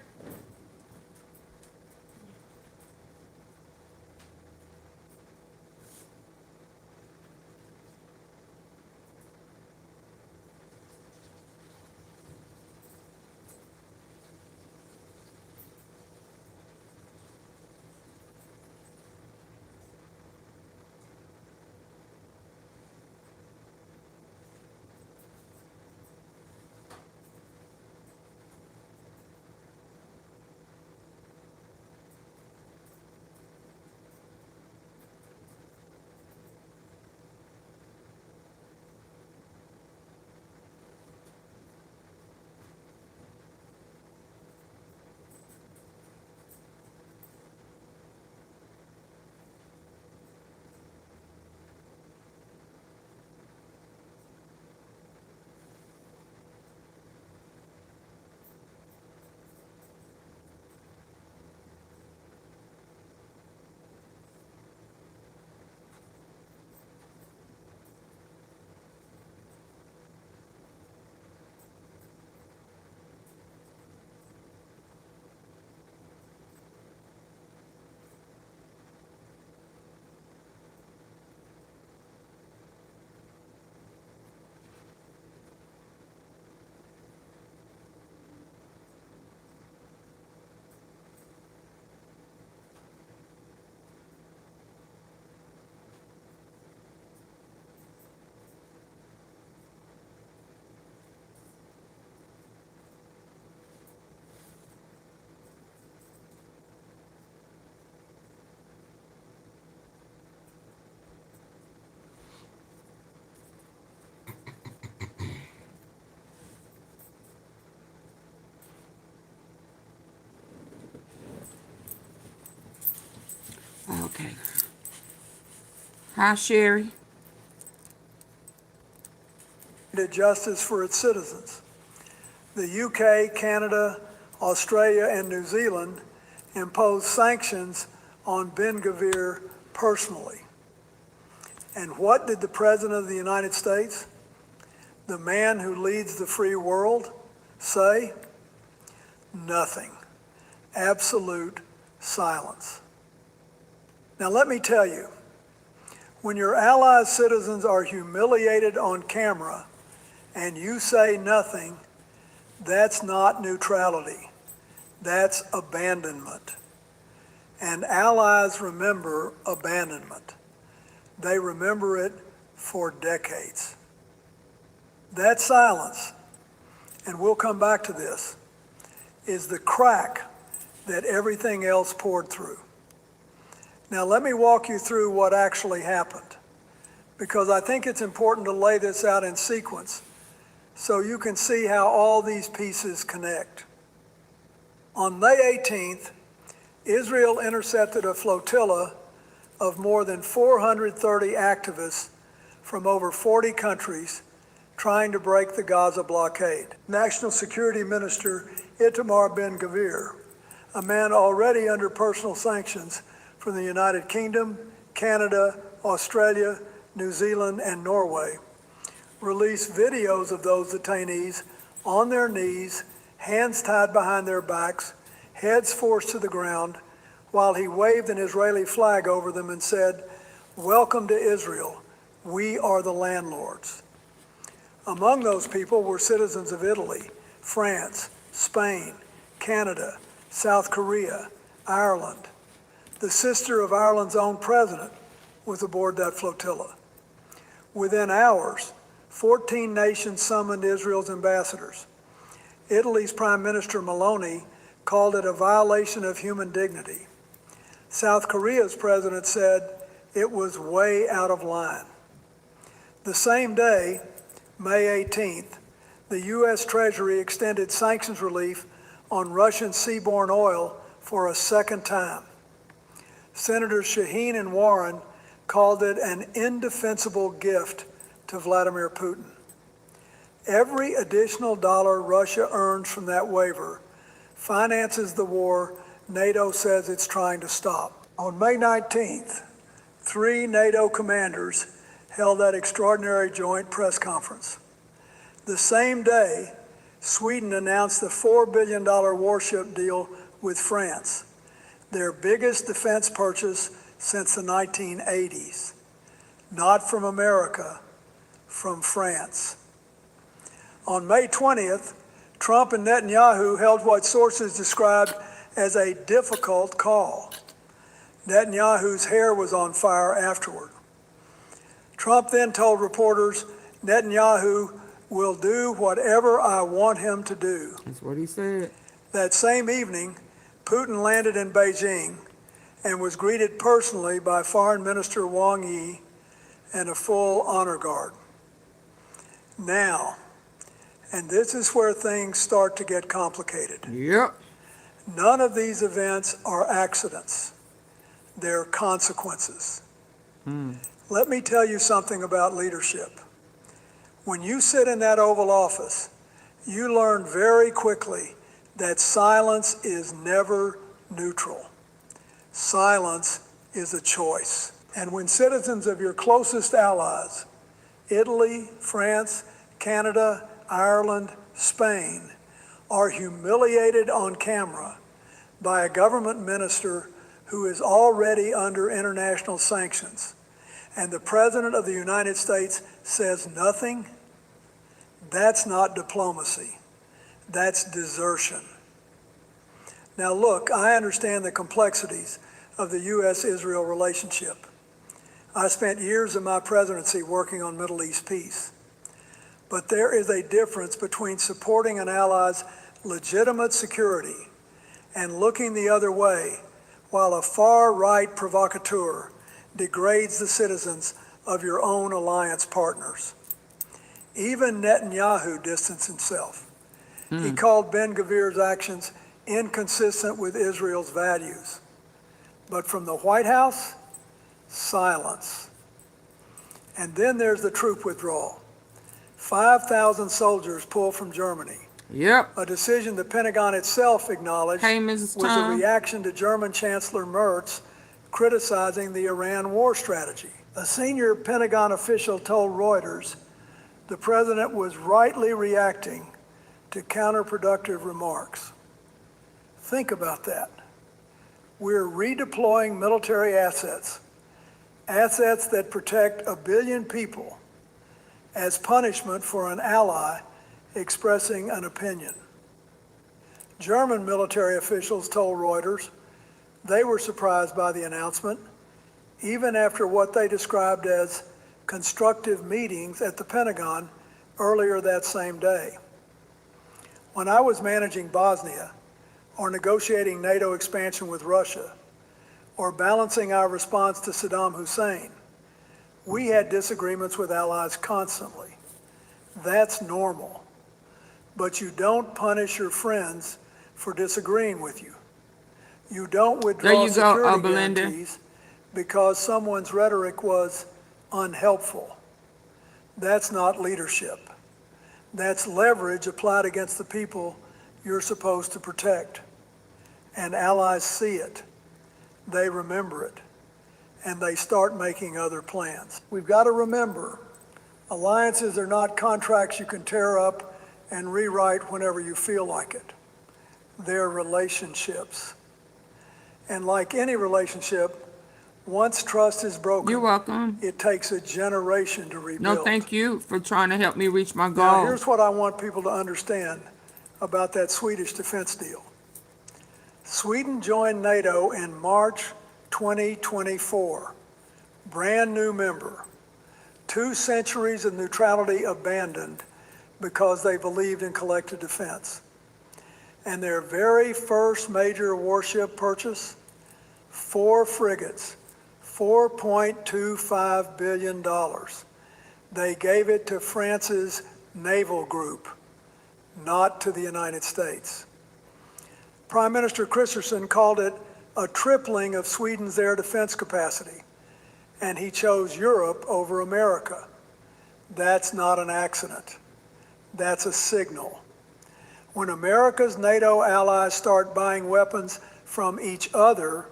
Okay. Hi, Sherry. Justice for its citizens. The UK, Canada, Australia, and New Zealand imposed sanctions on Ben-Gvir personally. And what did the President of the United States, the man who leads the free world, say? Nothing. Absolute silence. Now let me tell you, when your allies' citizens are humiliated on camera and you say nothing, that's not neutrality. That's abandonment. And allies remember abandonment. They remember it for decades. That silence, and we'll come back to this, is the crack that everything else poured through. Now let me walk you through what actually happened, because I think it's important to lay this out in sequence so you can see how all these pieces connect. On May 18th, Israel intercepted a flotilla of more than 430 activists from over 40 countries trying to break the Gaza blockade. National Security Minister Itamar Ben-Gvir, a man already under personal sanctions from the United Kingdom, Canada, Australia, New Zealand, and Norway, released videos of those detainees on their knees, hands tied behind their backs, heads forced to the ground, while he waved an Israeli flag over them and said, "Welcome to Israel. We are the landlords." Among those people were citizens of Italy, France, Spain, Canada, South Korea, Ireland. The sister of Ireland's own president was aboard that flotilla. Within hours, 14 nations summoned Israel's ambassadors. Italy's Prime Minister Meloni called it a violation of human dignity. South Korea's president said it was way out of line. The same day, May 18th, the U.S. Treasury extended sanctions relief on Russian seaborne oil for a second time. Senators Shaheen and Warren called it an indefensible gift to Vladimir Putin. Every additional dollar Russia earns from that waiver finances the war NATO says it's trying to stop. On May 19th, 3 NATO commanders held that extraordinary joint press conference. The same day, Sweden announced the $4 billion warship deal with France, their biggest defense purchase since the 1980s. Not from America, from France. On May 20th, Trump and Netanyahu held what sources described as a difficult call. Netanyahu's hair was on fire afterward. Trump then told reporters, Netanyahu will do whatever I want him to do. That's what he said. That same evening, Putin landed in Beijing and was greeted personally by Foreign Minister Wang Yi and a full honor guard. Now, and this is where things start to get complicated. Yep. None of these events are accidents. They're consequences. Let me tell you something about leadership. When you sit in that Oval Office, you learn very quickly that silence is never neutral. Silence is a choice. And when citizens of your closest allies, Italy, France, Canada, Ireland, Spain, are humiliated on camera by a government minister who is already under international sanctions, and the President of the United States says nothing, that's not diplomacy. That's desertion. Now look, I understand the complexities of the U.S.-Israel relationship. I spent years of my presidency working on Middle East peace. But there is a difference between supporting an ally's legitimate security and looking the other way while a far-right provocateur degrades the citizens of your own alliance partners. Even Netanyahu distanced himself. He called Ben-Gvir's actions inconsistent with Israel's values. But from the White House, silence. And then there's the troop withdrawal. 5,000 soldiers pulled from Germany. Yep. A decision the Pentagon itself acknowledged was a reaction to German Chancellor Merz criticizing the Iran war strategy. A senior Pentagon official told Reuters the president was rightly reacting to counterproductive remarks. Think about that. We're redeploying military assets, assets that protect 1 billion people, as punishment for an ally expressing an opinion. German military officials told Reuters they were surprised by the announcement, even after what they described as constructive meetings at the Pentagon earlier that same day. When I was managing Bosnia, or negotiating NATO expansion with Russia, or balancing our response to Saddam Hussein, we had disagreements with allies constantly. That's normal. But you don't punish your friends for disagreeing with you. You don't withdraw security guarantees because someone's rhetoric was unhelpful. That's not leadership. That's leverage applied against the people you're supposed to protect. And allies see it, they remember it, and they start making other plans. We've got to remember, alliances are not contracts you can tear up and rewrite whenever you feel like it. They're relationships. And like any relationship, once trust is broken, you're welcome. It takes a generation to rebuild. No, thank you for trying to help me reach my goal. Now, here's what I want people to understand about that Swedish defense deal. Sweden joined NATO in March 2024, brand new member. 2 centuries of neutrality abandoned because they believed in collective defense. And their very first major warship purchase, 4 frigates, $4.25 billion. They gave it to France's naval group, not to the United States. Prime Minister Christensen called it a tripling of Sweden's air defense capacity, and he chose Europe over America. That's not an accident. That's a signal. When America's NATO allies start buying weapons from each other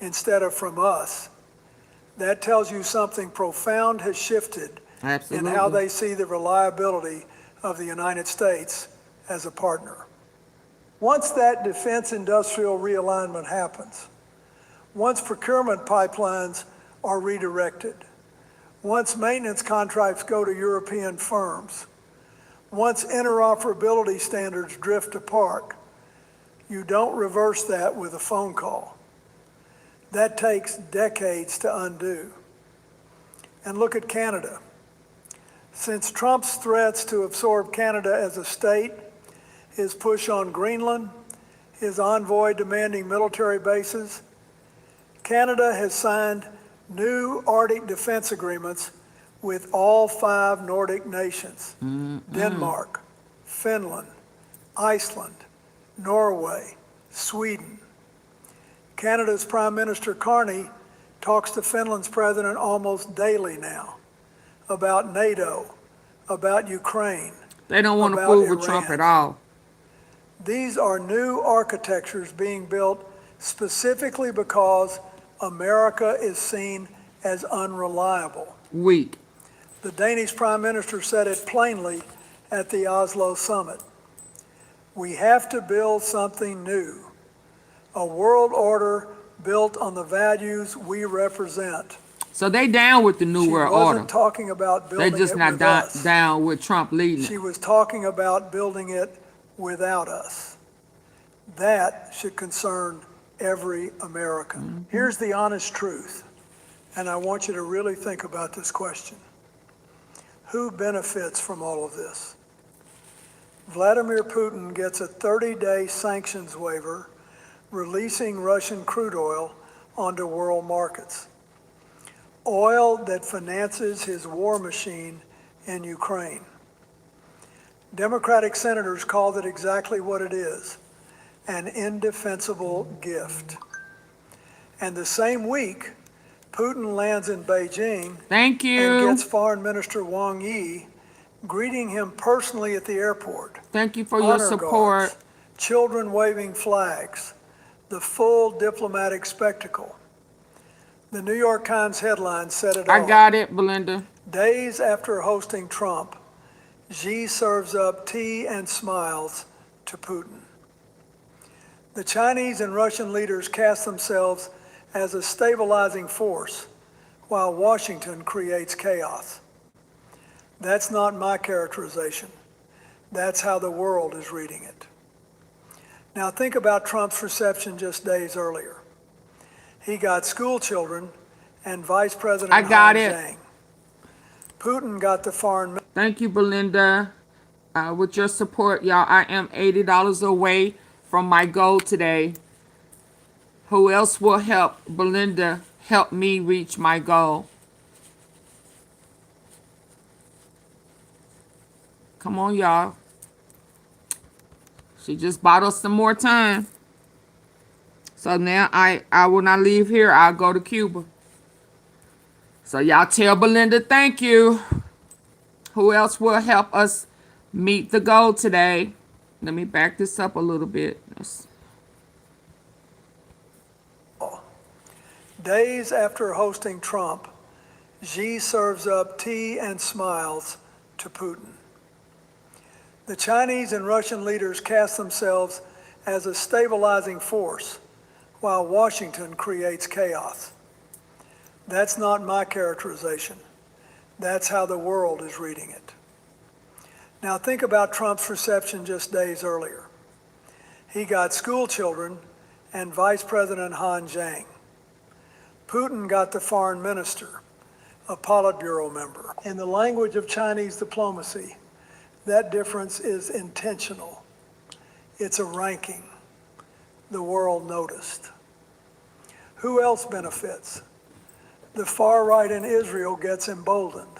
instead of from us, that tells you something profound has shifted in how they see the reliability of the United States as a partner. Once that defense industrial realignment happens, once procurement pipelines are redirected, once maintenance contracts go to European firms, once interoperability standards drift apart, you don't reverse that with a phone call. That takes decades to undo. And look at Canada. Since Trump's threats to absorb Canada as a state, his push on Greenland, his envoy demanding military bases, Canada has signed new Arctic defense agreements with all 5 Nordic nations, Denmark, Finland, Iceland, Norway, Sweden. Canada's Prime Minister Carney talks to Finland's president almost daily now about NATO, about Ukraine. They don't want to fool with Trump at all. These are new architectures being built specifically because America is seen as unreliable. Weak. The Danish Prime Minister said it plainly at the Oslo summit. We have to build something new, a world order built on the values we represent. So they down with the New World Order. She wasn't talking about building They're just it not with us. down with Trump leading. She was talking about building it without us. That should concern every American. Here's the honest truth, and I want you to really think about this question. Who benefits from all of this? Vladimir Putin gets a 30-day sanctions waiver releasing Russian crude oil onto world markets. Oil that finances his war machine in Ukraine. Democratic senators called it exactly what it is, an indefensible gift. And the same week, Putin lands in Beijing Thank you. and gets Foreign Minister Wang Yi greeting him personally at the airport. Thank you for your Honor support. guards, children waving flags, the full diplomatic spectacle. The New York Times headline said it all. I got it, Belinda. Days after hosting Trump, Xi serves up tea and smiles to Putin. The Chinese and Russian leaders cast themselves as a stabilizing force while Washington creates chaos. That's not my characterization. That's how the world is reading it. Now think about Trump's reception just days earlier. He got school children and Vice President Han Zhang. Putin got the foreign... Thank you, Belinda. With your support, y'all, I am $80 away from my goal today. Who else will help Belinda help me reach my goal? Come on, y'all. She just bought us some more time. So now I will not leave here. I'll go to Cuba. So y'all tell Belinda thank you. Who else will help us meet the goal today? Let me back this up a little bit. Days after hosting Trump, Xi serves up tea and smiles to Putin. The Chinese and Russian leaders cast themselves as a stabilizing force while Washington creates chaos. That's not my characterization. That's how the world is reading it. Now think about Trump's reception just days earlier. He got school children and Vice President Han Zhang. Putin got the foreign minister, a Politburo member. In the language of Chinese diplomacy, that difference is intentional. It's a ranking. The world noticed. Who else benefits? The far right in Israel gets emboldened.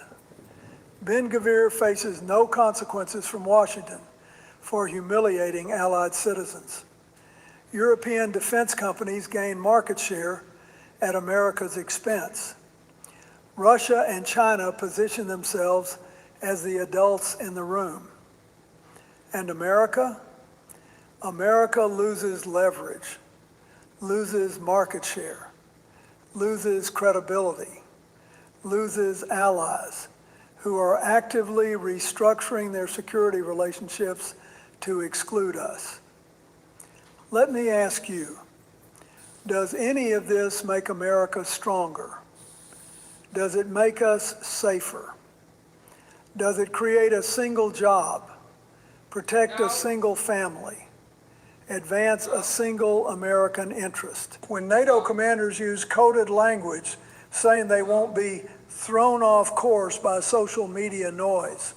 Ben-Gvir faces no consequences from Washington for humiliating Allied citizens. European defense companies gain market share at America's expense. Russia and China position themselves as the adults in the room. And America? America loses leverage, loses market share, loses credibility, loses allies who are actively restructuring their security relationships to exclude us. Let me ask you, does any of this make America stronger? Does it make us safer? Does it create a single job, protect a single family, advance a single American interest? When NATO commanders use coded language saying they won't be thrown off course by social media noise,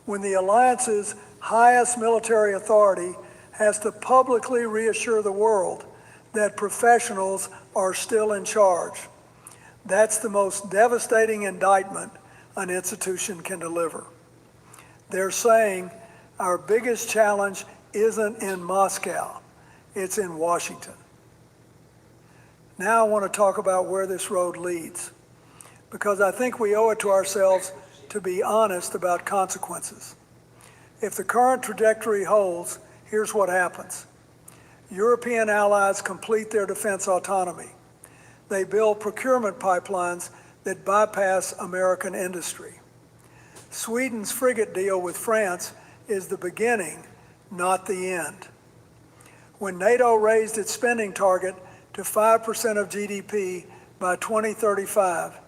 when the alliance's highest military authority has to publicly reassure the world that professionals are still in charge, that's the most devastating indictment an institution can deliver. They're saying our biggest challenge isn't in Moscow, it's in Washington. Now I want to talk about where this road leads, because I think we owe it to ourselves to be honest about consequences. If the current trajectory holds, here's what happens. European allies complete their defense autonomy. They build procurement pipelines that bypass American industry. Sweden's frigate deal with France is the beginning, not the end. When NATO raised its spending target to 5% of GDP by 2035,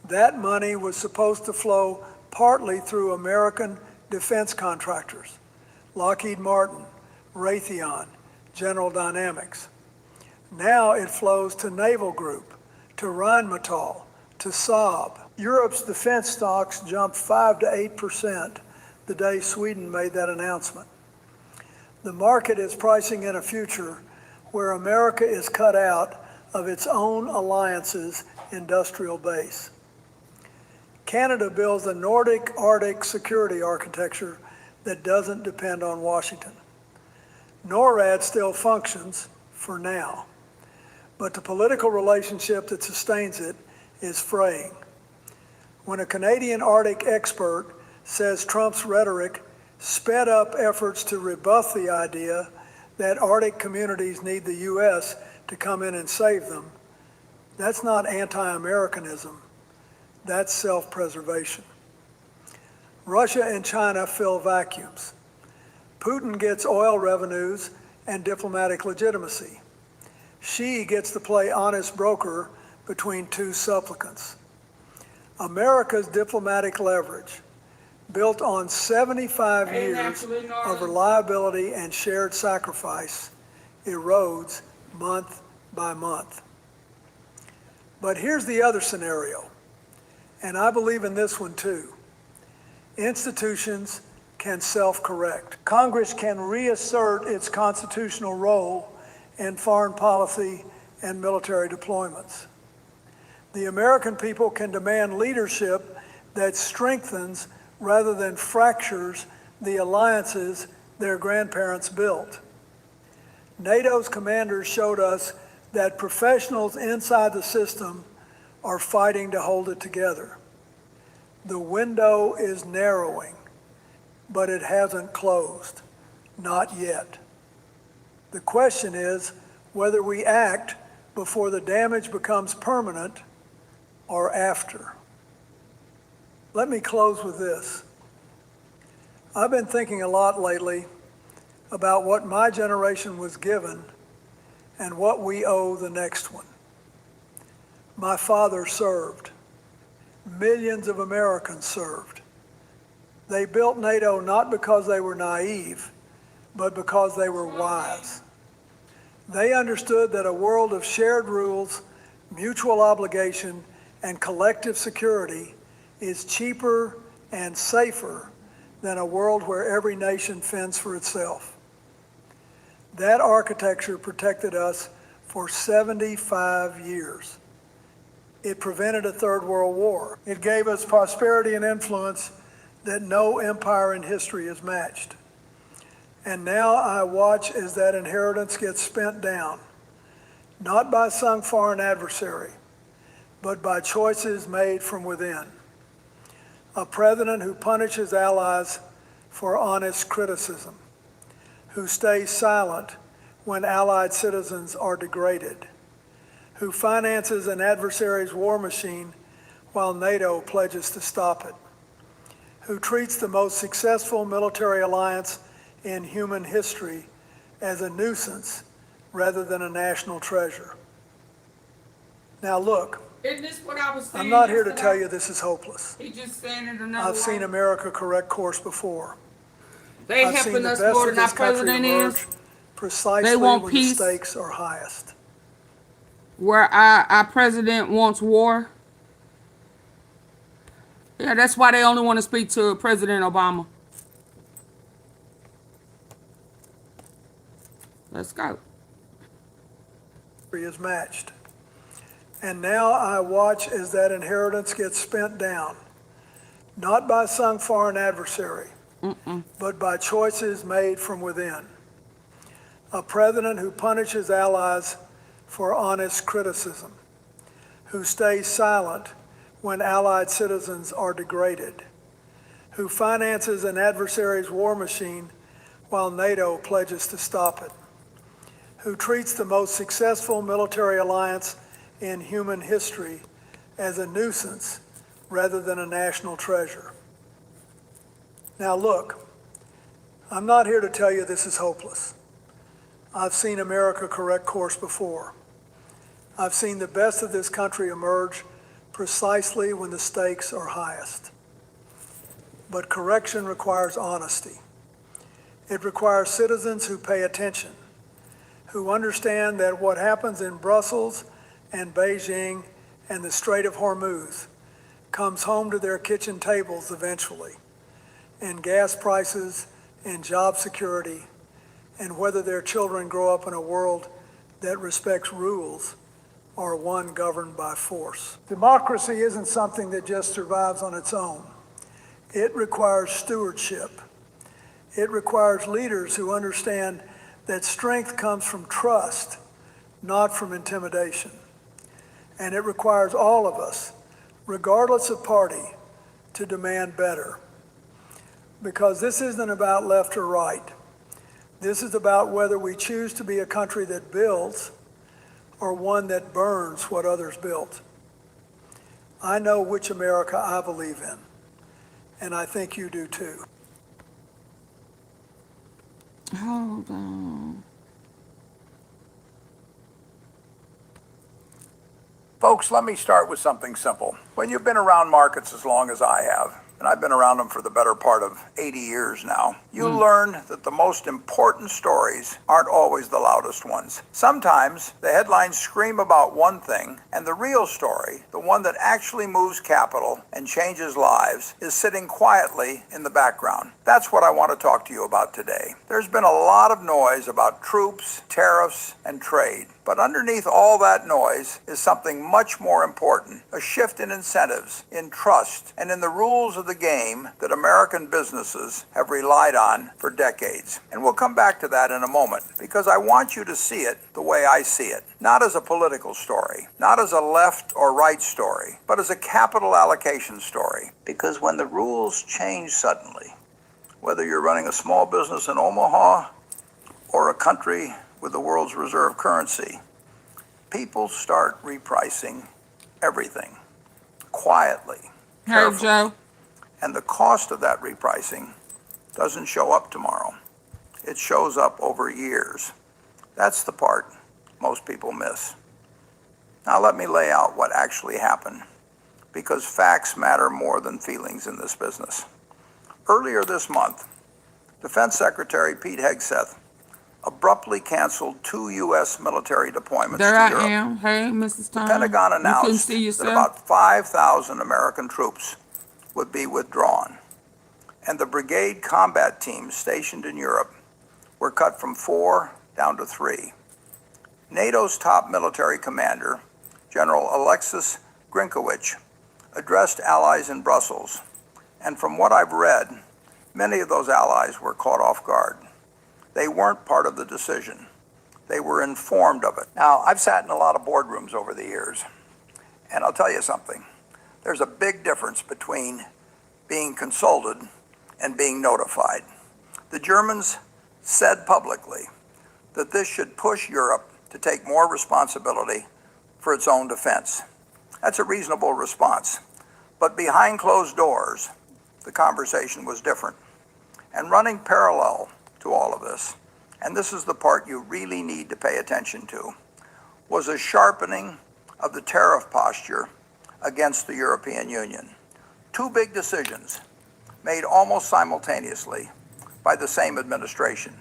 that money was supposed to flow partly through American defense contractors, Lockheed Martin, Raytheon, General Dynamics. Now it flows to Naval Group, to Rheinmetall, to Saab. Europe's defense stocks jumped 5 to 8% the day Sweden made that announcement. The market is pricing in a future where America is cut out of its own alliance's industrial base. Canada builds a Nordic Arctic security architecture that doesn't depend on Washington. NORAD still functions for now, but the political relationship that sustains it is fraying. When a Canadian Arctic expert says Trump's rhetoric sped up efforts to rebuff the idea that Arctic communities need the U.S. to come in and save them, that's not anti-Americanism, that's self-preservation. Russia and China fill vacuums. Putin gets oil revenues and diplomatic legitimacy. Xi gets to play honest broker between two supplicants. America's diplomatic leverage, built on 75 years of reliability and shared sacrifice, erodes month by month. But here's the other scenario, and I believe in this one too. Institutions can self-correct. Congress can reassert its constitutional role in foreign policy and military deployments. The American people can demand leadership that strengthens rather than fractures the alliances their grandparents built. NATO's commanders showed us that professionals inside the system are fighting to hold it together. The window is narrowing, but it hasn't closed, not yet. The question is whether we act before the damage becomes permanent or after. Let me close with this. I've been thinking a lot lately about what my generation was given and what we owe the next one. My father served. Millions of Americans served. They built NATO not because they were naive, but because they were wise. They understood that a world of shared rules, mutual obligation, and collective security is cheaper and safer than a world where every nation fends for itself. That architecture protected us for 75 years. It prevented a third world war. It gave us prosperity and influence that no empire in history has matched. And now I watch as that inheritance gets spent down, not by some foreign adversary, but by choices made from within. A president who punishes allies for honest criticism, who stays silent when allied citizens are degraded, who finances an adversary's war machine while NATO pledges to stop it, who treats the most successful military alliance in human history as a nuisance rather than a national treasure. Now look, Isn't this what I was saying? I'm not here to yesterday? tell you this is hopeless. He just saying it another I've seen way. America correct course before. They I've seen helping the us best more of than our this country president emerge is. precisely They want when peace. the stakes are highest. Where our president wants war. Yeah, that's why they only want to speak to President Obama. Let's go. Is matched. And now I watch as that inheritance gets spent down, not by some foreign adversary, but by choices made from within. A president who punishes allies for honest criticism, who stays silent when allied citizens are degraded, who finances an adversary's war machine while NATO pledges to stop it, who treats the most successful military alliance in human history as a nuisance rather than a national treasure. Now look, I'm not here to tell you this is hopeless. I've seen America correct course before. I've seen the best of this country emerge precisely when the stakes are highest. But correction requires honesty. It requires citizens who pay attention, who understand that what happens in Brussels and Beijing and the Strait of Hormuz comes home to their kitchen tables eventually, in gas prices, in job security, and whether their children grow up in a world that respects rules or one governed by force. Democracy isn't something that just survives on its own. It requires stewardship. It requires leaders who understand that strength comes from trust, not from intimidation. And it requires all of us, regardless of party, to demand better. Because this isn't about left or right. This is about whether we choose to be a country that builds or one that burns what others built. I know which America I believe in, and I think you do too. Hold on. Folks, let me start with something simple. When you've been around markets as long as I have, and I've been around them for the better part of 80 years now, you learn that the most important stories aren't always the loudest ones. Sometimes the headlines scream about one thing, and the real story, the one that actually moves capital and changes lives, is sitting quietly in the background. That's what I want to talk to you about today. There's been a lot of noise about troops, tariffs, and trade. But underneath all that noise is something much more important, a shift in incentives, in trust, and in the rules of the game that American businesses have relied on for decades. And we'll come back to that in a moment, because I want you to see it the way I see it. Not as a political story, not as a left or right story, but as a capital allocation story. Because when the rules change suddenly, whether you're running a small business in Omaha or a country with the world's reserve currency, people start repricing everything quietly, carefully. Joe. And the cost of that repricing doesn't show up tomorrow. It shows up over years. That's the part most people miss. Now let me lay out what actually happened, because facts matter more than feelings in this business. Earlier this month, Defense Secretary Pete Hegseth abruptly canceled 2 U.S. military deployments There to I Europe. am. Hey, Mrs. Tom. The Pentagon You couldn't announced see that yourself? about 5,000 American troops would be withdrawn, and the brigade combat teams stationed in Europe were cut from 4 down to 3. NATO's top military commander, General Alexis Grinkowicz, addressed allies in Brussels, and from what I've read, many of those allies were caught off guard. They weren't part of the decision. They were informed of it. Now, I've sat in a lot of boardrooms over the years, and I'll tell you something. There's a big difference between being consulted and being notified. The Germans said publicly that this should push Europe to take more responsibility for its own defense. That's a reasonable response. But behind closed doors, the conversation was different. And running parallel to all of this, and this is the part you really need to pay attention to, was a sharpening of the tariff posture against the European Union. 2 big decisions made almost simultaneously by the same administration.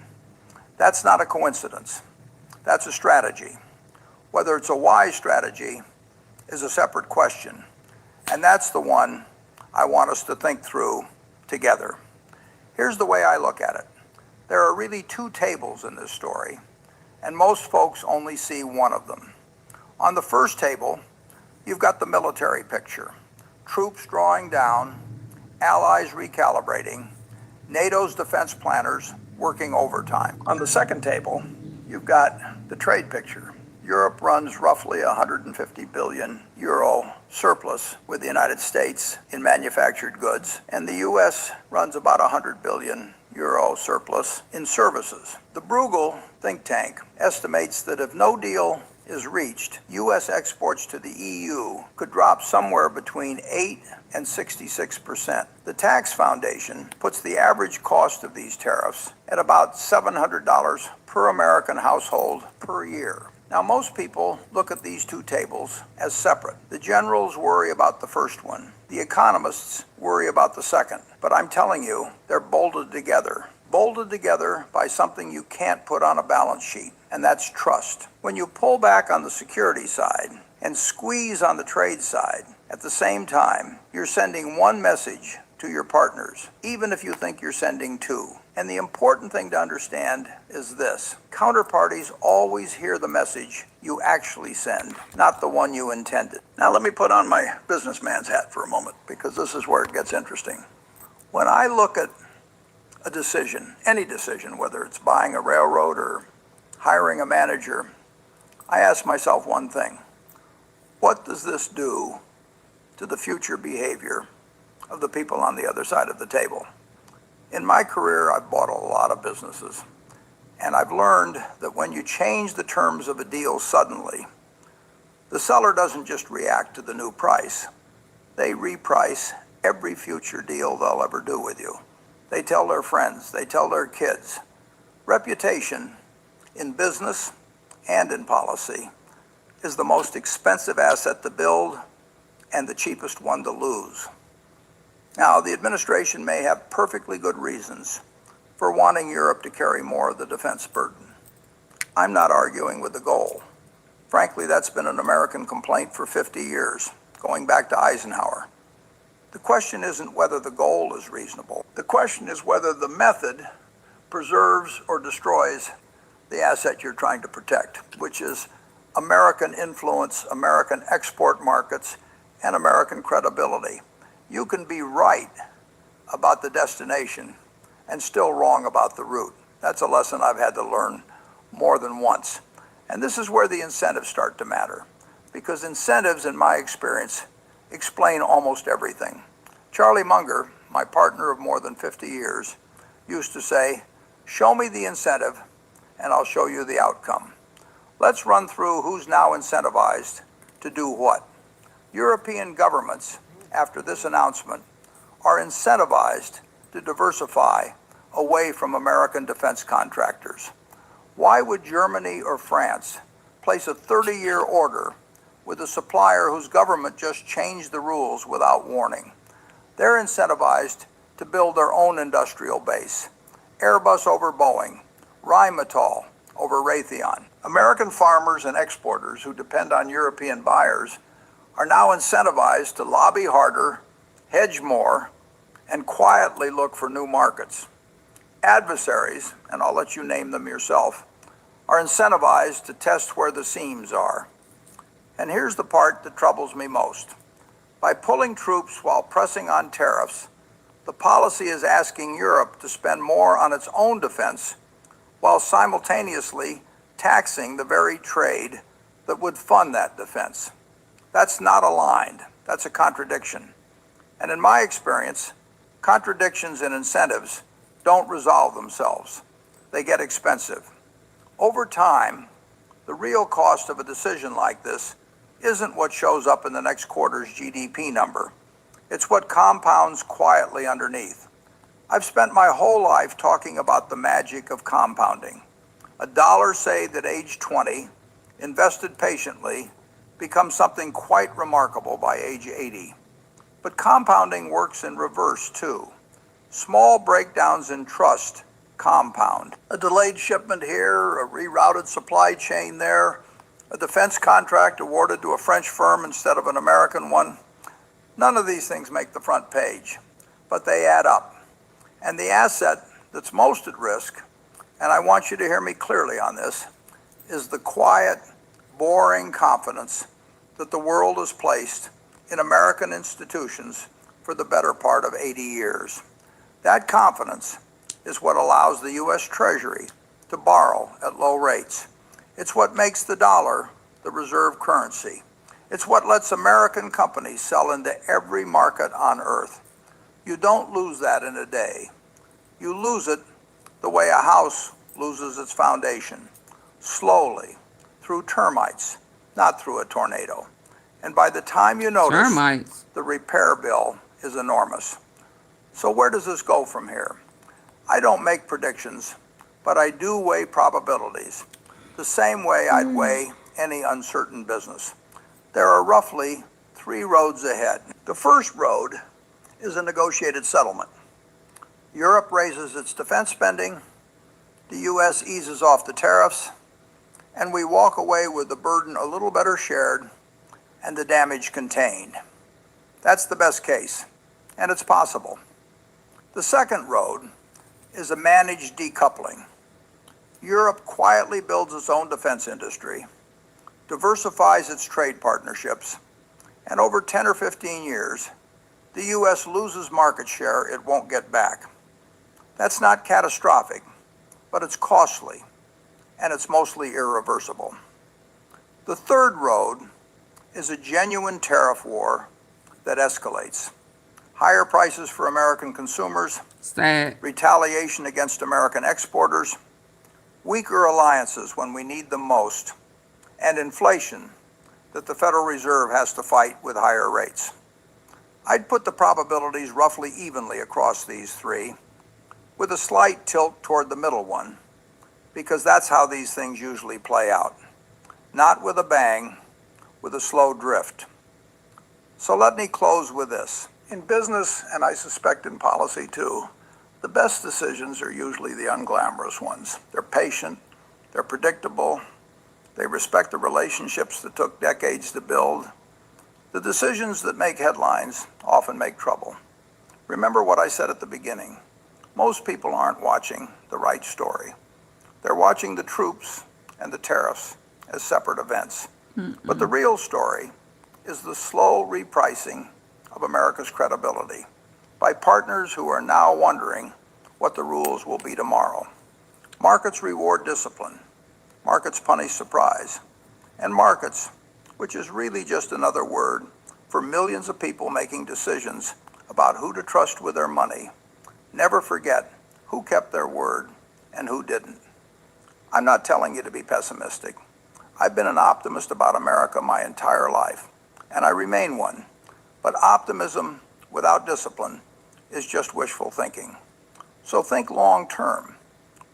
That's not a coincidence. That's a strategy. Whether it's a wise strategy is a separate question, and that's the one I want us to think through together. Here's the way I look at it. There are really 2 tables in this story, and most folks only see one of them. On the first table, you've got the military picture. Troops drawing down, allies recalibrating, NATO's defense planners working overtime. On the second table, you've got the trade picture. Europe runs roughly a 150 billion euro surplus with the United States in manufactured goods, and the U.S. runs about 100 billion euro surplus in services. The Bruegel think tank estimates that if no deal is reached, U.S. exports to the EU could drop somewhere between 8 and 66%. The Tax Foundation puts the average cost of these tariffs at about $700 per American household per year. Now, most people look at these 2 tables as separate. The generals worry about the first one. The economists worry about the second. But I'm telling you, they're bolted together. Bolted together by something you can't put on a balance sheet, and that's trust. When you pull back on the security side and squeeze on the trade side, at the same time, you're sending one message to your partners, even if you think you're sending 2. And the important thing to understand is this: counterparties always hear the message you actually send, not the one you intended. Now let me put on my businessman's hat for a moment, because this is where it gets interesting. When I look at a decision, any decision, whether it's buying a railroad or hiring a manager, I ask myself one thing. What does this do to the future behavior of the people on the other side of the table? In my career, I've bought a lot of businesses, and I've learned that when you change the terms of a deal suddenly, the seller doesn't just react to the new price. They reprice every future deal they'll ever do with you. They tell their friends, they tell their kids. Reputation in business and in policy is the most expensive asset to build and the cheapest one to lose. Now, the administration may have perfectly good reasons for wanting Europe to carry more of the defense burden. I'm not arguing with the goal. Frankly, that's been an American complaint for 50 years, going back to Eisenhower. The question isn't whether the goal is reasonable. The question is whether the method preserves or destroys the asset you're trying to protect, which is American influence, American export markets, and American credibility. You can be right about the destination and still wrong about the route. That's a lesson I've had to learn more than once. And this is where the incentives start to matter, because incentives, in my experience, explain almost everything. Charlie Munger, my partner of more than 50 years, used to say, "Show me the incentive and I'll show you the outcome." Let's run through who's now incentivized to do what. European governments, after this announcement, are incentivized to diversify away from American defense contractors. Why would Germany or France place a 30-year order with a supplier whose government just changed the rules without warning? They're incentivized to build their own industrial base. Airbus over Boeing, Rheinmetall over Raytheon. American farmers and exporters who depend on European buyers are now incentivized to lobby harder, hedge more, and quietly look for new markets. Adversaries, and I'll let you name them yourself, are incentivized to test where the seams are. And here's the part that troubles me most. By pulling troops while pressing on tariffs, the policy is asking Europe to spend more on its own defense while simultaneously taxing the very trade that would fund that defense. That's not aligned. That's a contradiction. And in my experience, contradictions in incentives don't resolve themselves. They get expensive. Over time, the real cost of a decision like this isn't what shows up in the next quarter's GDP number. It's what compounds quietly underneath. I've spent my whole life talking about the magic of compounding. A dollar saved at age 20, invested patiently, becomes something quite remarkable by age 80. But compounding works in reverse too. Small breakdowns in trust compound. A delayed shipment here, a rerouted supply chain there, a defense contract awarded to a French firm instead of an American one. None of these things make the front page, but they add up. And the asset that's most at risk, and I want you to hear me clearly on this, is the quiet, boring confidence that the world has placed in American institutions for the better part of 80 years. That confidence is what allows the U.S. Treasury to borrow at low rates. It's what makes the dollar the reserve currency. It's what lets American companies sell into every market on earth. You don't lose that in a day. You lose it the way a house loses its foundation, slowly, through termites, not through a tornado. And by the time you notice, Termites. The repair bill is enormous. So where does this go from here? I don't make predictions, but I do weigh probabilities, the same way I'd weigh any uncertain business. There are roughly 3 roads ahead. The first road is a negotiated settlement. Europe raises its defense spending, the U.S. eases off the tariffs, and we walk away with the burden a little better shared and the damage contained. That's the best case, and it's possible. The second road is a managed decoupling. Europe quietly builds its own defense industry, diversifies its trade partnerships, and over 10 or 15 years, the U.S. loses market share it won't get back. That's not catastrophic, but it's costly, and it's mostly irreversible. The third road is a genuine tariff war that escalates. Higher prices for American consumers, Sad. retaliation against American exporters, weaker alliances when we need them most, and inflation that the Federal Reserve has to fight with higher rates. I'd put the probabilities roughly evenly across these three, with a slight tilt toward the middle one, because that's how these things usually play out. Not with a bang, with a slow drift. So let me close with this. In business, and I suspect in policy too, the best decisions are usually the unglamorous ones. They're patient, they're predictable, they respect the relationships that took decades to build. The decisions that make headlines often make trouble. Remember what I said at the beginning. Most people aren't watching the right story. They're watching the troops and the tariffs as separate events. But the real story is the slow repricing of America's credibility by partners who are now wondering what the rules will be tomorrow. Markets reward discipline. Markets punish surprise. And markets, which is really just another word for millions of people making decisions about who to trust with their money, never forget who kept their word and who didn't. I'm not telling you to be pessimistic. I've been an optimist about America my entire life, and I remain one. But optimism without discipline is just wishful thinking. So think long term.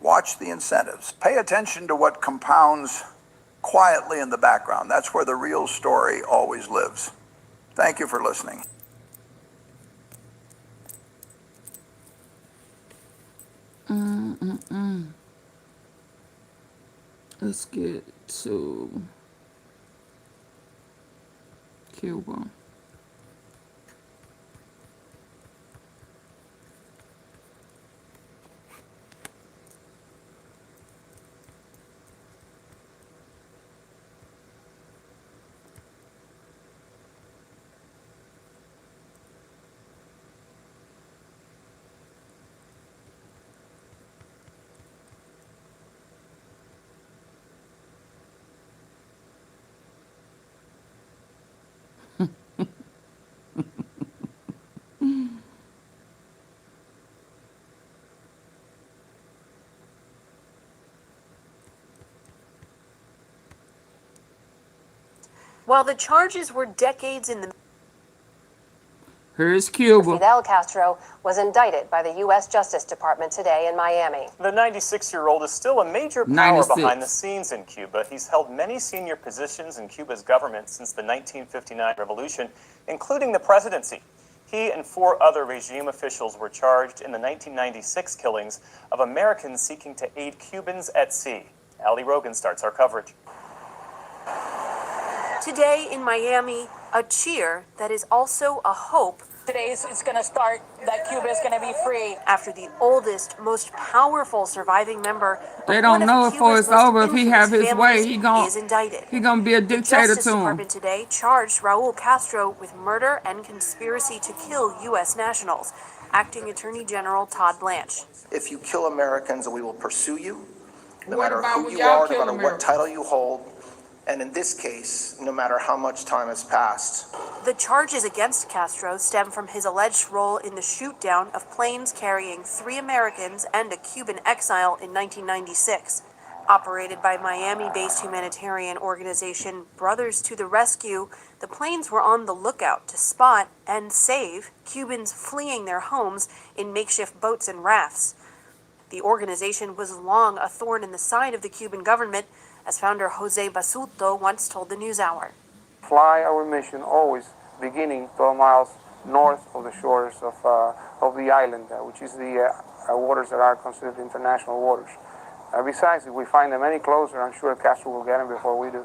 Watch the incentives. Pay attention to what compounds quietly in the background. That's where the real story always lives. Thank you for listening. Let's get to Cuba. While the charges were decades in the Here's Cuba. Fidel Castro was indicted by the U.S. Justice Department today in Miami. The 96-year-old is still a major power 96. behind the scenes in Cuba. He's held many senior positions in Cuba's government since the 1959 revolution, including the presidency. He and 4 other regime officials were charged in the 1996 killings of Americans seeking to aid Cubans at sea. Ali Rogan starts our coverage. Today in Miami, a cheer that is also a hope. Today it's going to start that Cuba is going to be free. After the oldest, most powerful surviving member They of don't one know of it before Cuba's it's most over. If he have his infamous way, families is indicted. he gonna be a The dictator Justice to him. Department today charged Raul Castro with murder and conspiracy to kill U.S. nationals. Acting Attorney General Todd Blanche. If you kill Americans, we will pursue you, no What matter about who when you y'all are, kill no matter what Americans? title you hold, and in this case, no matter how much time has passed. The charges against Castro stem from his alleged role in the shoot-down of planes carrying 3 Americans and a Cuban exile in 1996. Operated by Miami-based humanitarian organization Brothers to the Rescue, the planes were on the lookout to spot and save Cubans fleeing their homes in makeshift boats and rafts. The organization was long a thorn in the side of the Cuban government, as founder Jose Basuto once told the NewsHour. Fly our mission always beginning 12 miles north of the shores of the island, which is the waters that are considered international waters. Besides, if we find them any closer, I'm sure Castro will get them before we do.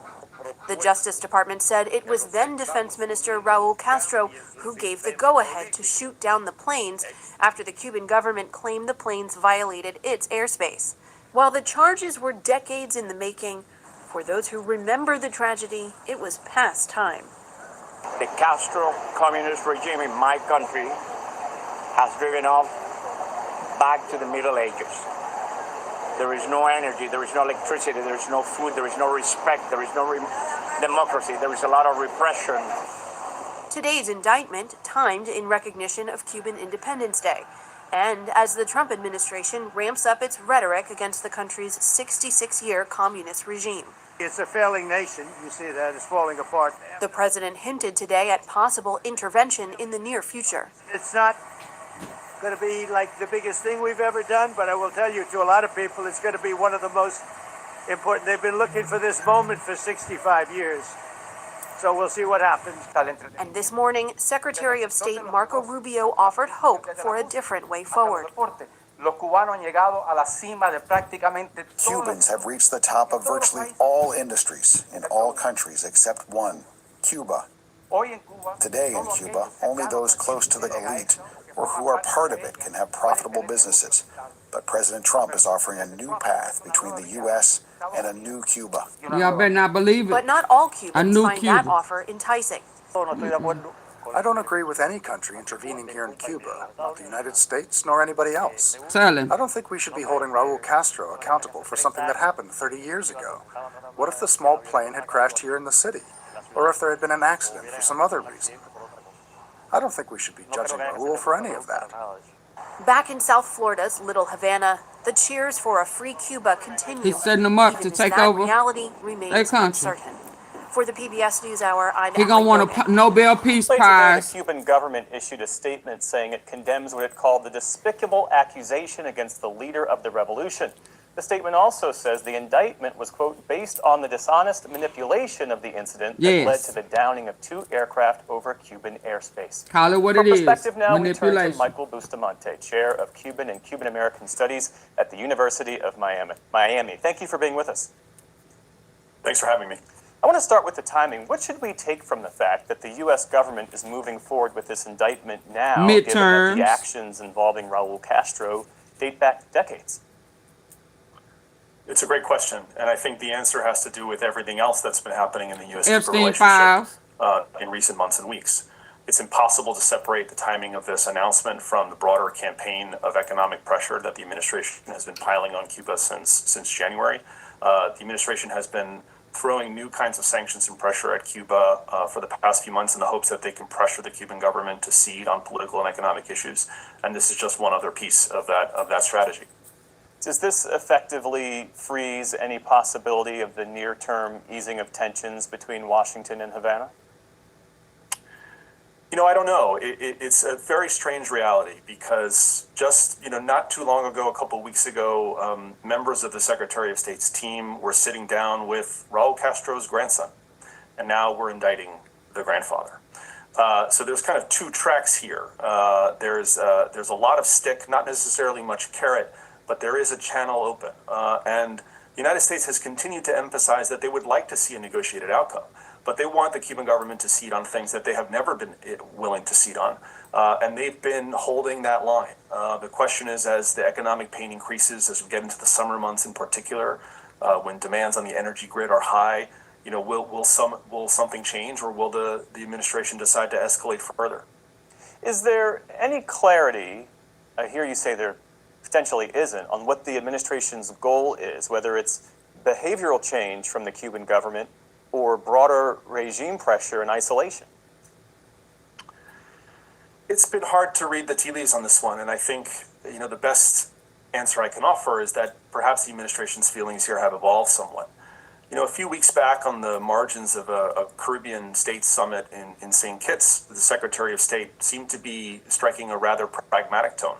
The Justice Department said it was then Defense Minister Raul Castro who gave the go-ahead to shoot down the planes after the Cuban government claimed the planes violated its airspace. While the charges were decades in the making, for those who remember the tragedy, it was past time. The Castro communist regime in my country has driven us back to the Middle Ages. There is no energy, there is no electricity, there is no food, there is no respect, there is no democracy. There is a lot of repression. Today's indictment timed in recognition of Cuban Independence Day, and as the Trump administration ramps up its rhetoric against the country's 66-year communist regime. It's a failing nation. You see that it's falling apart. The president hinted today at possible intervention in the near future. It's not going to be like the biggest thing we've ever done, but I will tell you, to a lot of people, it's going to be one of the most important. They've been looking for this moment for 65 years. So we'll see what happens. And this morning, Secretary of State Marco Rubio offered hope for a different way forward. Cubans have reached the top of virtually all industries in all countries except one, Cuba. Today in Cuba, only those close to the elite or who are part of it can have profitable businesses. But President Trump is offering a new path between the U.S. and a new Cuba. Y'all better not believe it. But not all Cubans find Cuba. that offer enticing. I don't agree with any country intervening here in Cuba, not the United States nor anybody else. Tell him. I don't think we should be holding Raul Castro accountable for something that happened 30 years ago. What if the small plane had crashed here in the city? Or if there had been an accident for some other reason? I don't think we should be judging Raul for any of that. Back in South Florida's Little Havana, the cheers for a free Cuba continue. He's setting them up to take over reality remains their country. uncertain. For the PBS NewsHour, I'm He gonna want a Nobel Peace Prize. The Cuban government issued a statement saying it condemns what it called the despicable accusation against the leader of the revolution. The statement also says the indictment was, quote, based on the dishonest manipulation of the incident that led to the downing of 2 aircraft over Cuban airspace. Call it what For it is. perspective now, we turn to Manipulation. Michael Bustamante, Chair of Cuban and Cuban American Studies at the University of Miami. Thank you for being with us. Thanks for having me. I want to start with the timing. What should we take from the fact that the U.S. government is moving forward with this indictment now, given that the actions involving Raul Castro date back decades? It's a great question, and I think the answer has to do with everything else that's been happening in the U.S. Epstein relationship files. In recent months and weeks. It's impossible to separate the timing of this announcement from the broader campaign of economic pressure that the administration has been piling on Cuba since January. The administration has been throwing new kinds of sanctions and pressure at Cuba for the past few months in the hopes that they can pressure the Cuban government to cede on political and economic issues, and this is just one other piece of that strategy. Does this effectively freeze any possibility of the near-term easing of tensions between Washington and Havana? I don't know. It's a very strange reality because just, not too long ago, a couple of weeks ago, members of the Secretary of State's team were sitting down with Raul Castro's grandson, and now we're indicting the grandfather. So there's kind of 2 tracks here. There's a lot of stick, not necessarily much carrot, but there is a channel open. And the United States has continued to emphasize that they would like to see a negotiated outcome, but they want the Cuban government to cede on things that they have never been willing to cede on. And they've been holding that line. The question is, as the economic pain increases, as we get into the summer months in particular, when demands on the energy grid are high, will something change, or will the administration decide to escalate further? Is there any clarity, I hear you say there potentially isn't, on what the administration's goal is, whether it's behavioral change from the Cuban government or broader regime pressure and isolation? It's been hard to read the tea leaves on this one, and I think the best answer I can offer is that perhaps the administration's feelings here have evolved somewhat. A few weeks back, on the margins of a Caribbean state summit in St. Kitts, the Secretary of State seemed to be striking a rather pragmatic tone,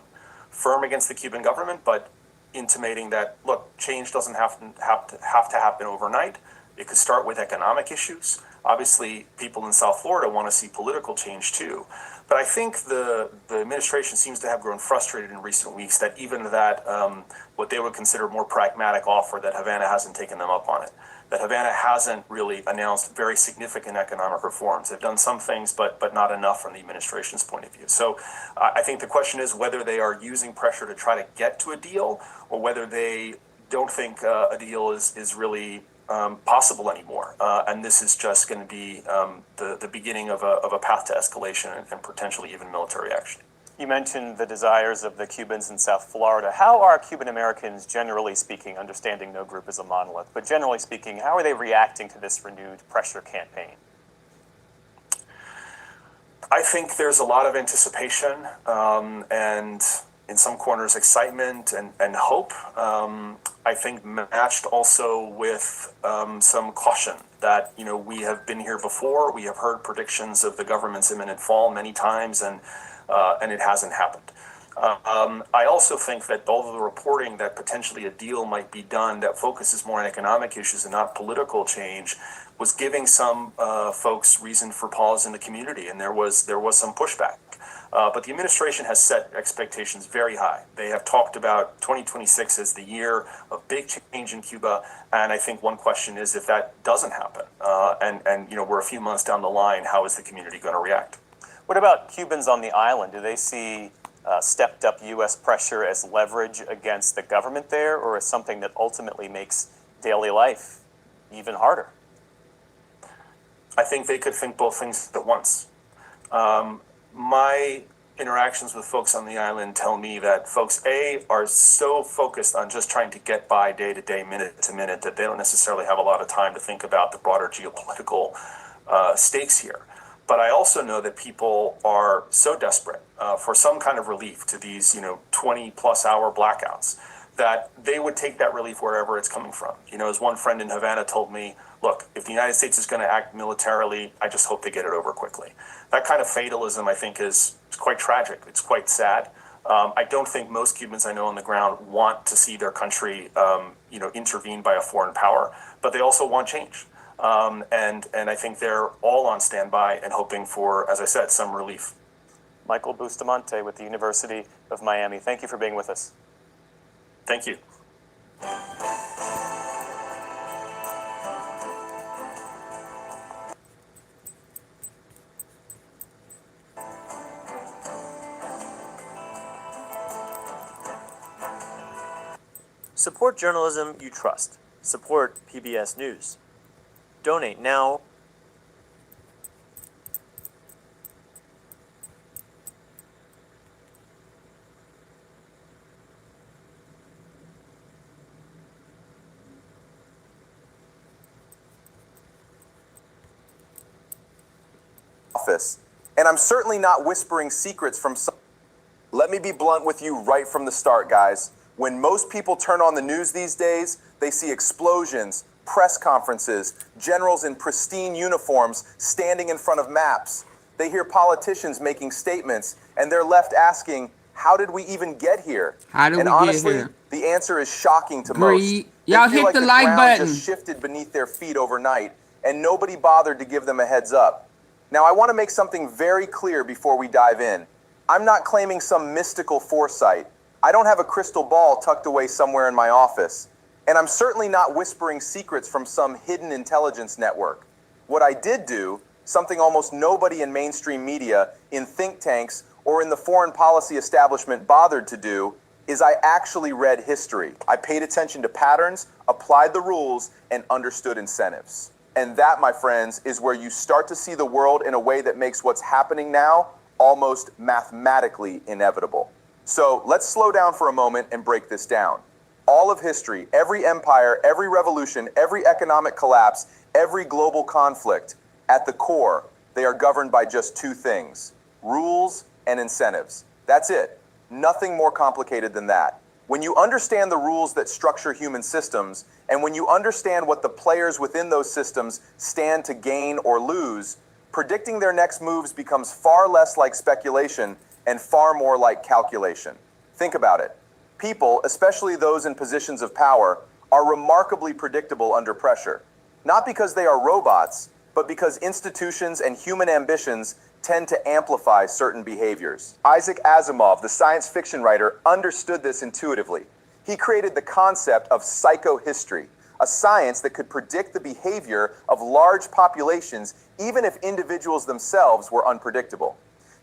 firm against the Cuban government, but intimating that, look, change doesn't have to happen overnight. It could start with economic issues. Obviously, people in South Florida want to see political change too. But I think the administration seems to have grown frustrated in recent weeks that even that, what they would consider more pragmatic offer, that Havana hasn't taken them up on it. That Havana hasn't really announced very significant economic reforms. They've done some things, but not enough from the administration's point of view. So I think the question is whether they are using pressure to try to get to a deal, or whether they don't think a deal is really possible anymore. And this is just going to be the beginning of a path to escalation and potentially even military action. You mentioned the desires of the Cubans in South Florida. How are Cuban Americans, generally speaking, understanding no group is a monolith, but generally speaking, how are they reacting to this renewed pressure campaign? I think there's a lot of anticipation and in some corners excitement and hope. I think matched also with some caution that, you know, we have been here before. We have heard predictions of the government's imminent fall many times, and it hasn't happened. I also think that all of the reporting that potentially a deal might be done that focuses more on economic issues and not political change was giving some folks reason for pause in the community, and there was some pushback. But the administration has set expectations very high. They have talked about 2026 as the year of big change in Cuba, and I think one question is if that doesn't happen, and you know, we're a few months down the line, how is the community going to react? What about Cubans on the island? Do they see stepped up U.S. pressure as leverage against the government there, or as something that ultimately makes daily life even harder? I think they could think both things at once. My interactions with folks on the island tell me that folks, A, are so focused on just trying to get by day to day, minute to minute, that they don't necessarily have a lot of time to think about the broader geopolitical stakes here. But I also know that people are so desperate for some kind of relief to these, 20-plus hour blackouts, that they would take that relief wherever it's coming from. As one friend in Havana told me, look, if the United States is going to act militarily, I just hope they get it over quickly. That kind of fatalism, I think, is quite tragic. It's quite sad. I don't think most Cubans I know on the ground want to see their country, intervened by a foreign power, but they also want change. And I think they're all on standby and hoping for, as I said, some relief. Michael Bustamante with the University of Miami. Thank you for being with us. Thank you. Support journalism you trust. Support PBS News. Donate now. Office. And I'm certainly not whispering secrets from some. Let me be blunt with you right from the start, guys. When most people turn on the news these days, they see explosions, press conferences, generals in pristine uniforms standing in front of maps. They hear politicians making statements, and they're left asking, how did we even get here? How did and we honestly, get here? the answer is shocking to Greed. most. They Y'all feel hit like the the like ground button. just shifted beneath their feet overnight, and nobody bothered to give them a heads up. Now, I want to make something very clear before we dive in. I'm not claiming some mystical foresight. I don't have a crystal ball tucked away somewhere in my office. And I'm certainly not whispering secrets from some hidden intelligence network. What I did do, something almost nobody in mainstream media, in think tanks, or in the foreign policy establishment bothered to do, is I actually read history. I paid attention to patterns, applied the rules, and understood incentives. And that, my friends, is where you start to see the world in a way that makes what's happening now almost mathematically inevitable. So let's slow down for a moment and break this down. All of history, every empire, every revolution, every economic collapse, every global conflict, at the core, they are governed by just two things: rules and incentives. That's it. Nothing more complicated than that. When you understand the rules that structure human systems, and when you understand what the players within those systems stand to gain or lose, predicting their next moves becomes far less like speculation and far more like calculation. Think about it. People, especially those in positions of power, are remarkably predictable under pressure. Not because they are robots, but because institutions and human ambitions tend to amplify certain behaviors. Isaac Asimov, the science fiction writer, understood this intuitively. He created the concept of psychohistory, a science that could predict the behavior of large populations even if individuals themselves were unpredictable.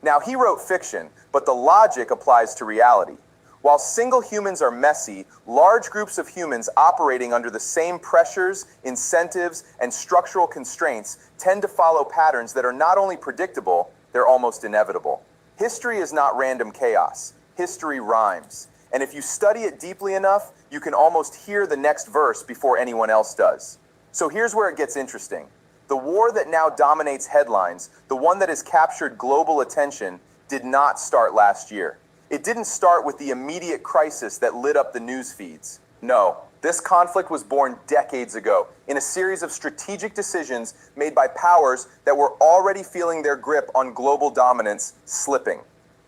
Now, he wrote fiction, but the logic applies to reality. While single humans are messy, large groups of humans operating under the same pressures, incentives, and structural constraints tend to follow patterns that are not only predictable, they're almost inevitable. History is not random chaos. History rhymes. And if you study it deeply enough, you can almost hear the next verse before anyone else does. So here's where it gets interesting. The war that now dominates headlines, the one that has captured global attention, did not start last year. It didn't start with the immediate crisis that lit up the news feeds. No, this conflict was born decades ago in a series of strategic decisions made by powers that were already feeling their grip on global dominance slipping.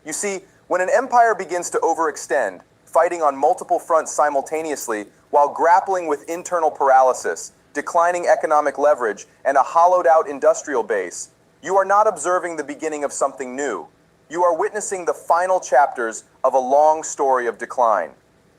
You see, when an empire begins to overextend, fighting on multiple fronts simultaneously while grappling with internal paralysis, declining economic leverage, and a hollowed-out industrial base, you are not observing the beginning of something new. You are witnessing the final chapters of a long story of decline.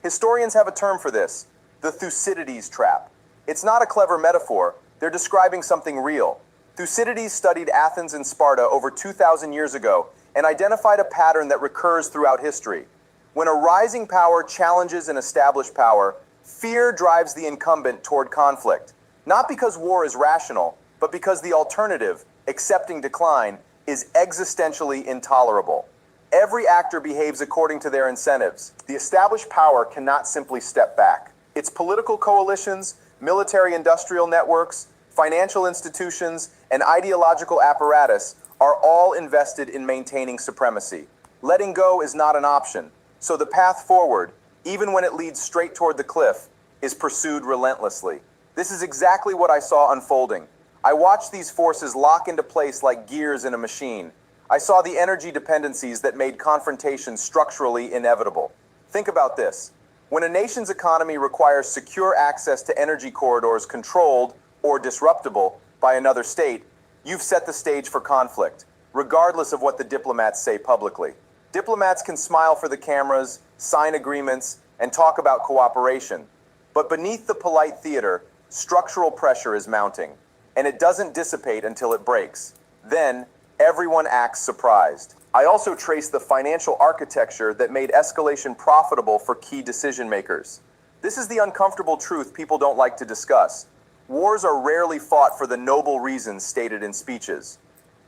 Historians have a term for this, the Thucydides trap. It's not a clever metaphor, they're describing something real. Thucydides studied Athens and Sparta over 2,000 years ago and identified a pattern that recurs throughout history. When a rising power challenges an established power, fear drives the incumbent toward conflict. Not because war is rational, but because the alternative, accepting decline, is existentially intolerable. Every actor behaves according to their incentives. The established power cannot simply step back. Its political coalitions, military-industrial networks, financial institutions, and ideological apparatus are all invested in maintaining supremacy. Letting go is not an option, so the path forward, even when it leads straight toward the cliff, is pursued relentlessly. This is exactly what I saw unfolding. I watched these forces lock into place like gears in a machine. I saw the energy dependencies that made confrontation structurally inevitable. Think about this. When a nation's economy requires secure access to energy corridors controlled or disruptible by another state, you've set the stage for conflict, regardless of what the diplomats say publicly. Diplomats can smile for the cameras, sign agreements, and talk about cooperation. But beneath the polite theater, structural pressure is mounting, and it doesn't dissipate until it breaks. Then, everyone acts surprised. I also traced the financial architecture that made escalation profitable for key decision makers. This is the uncomfortable truth people don't like to discuss. Wars are rarely fought for the noble reasons stated in speeches.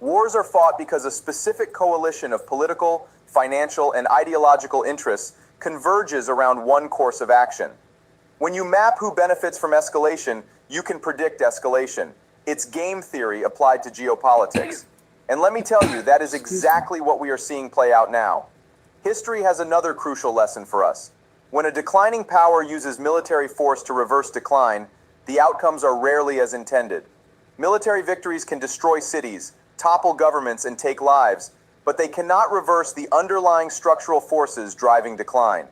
Wars are fought because a specific coalition of political, financial, and ideological interests converges around one course of action. When you map who benefits from escalation, you can predict escalation. It's game theory applied to geopolitics. And let me tell you, that is exactly what we are seeing play out now. History has another crucial lesson for us. When a declining power uses military force to reverse decline, the outcomes are rarely as intended. Military victories can destroy cities, topple governments, and take lives, but they cannot reverse the underlying structural forces driving decline.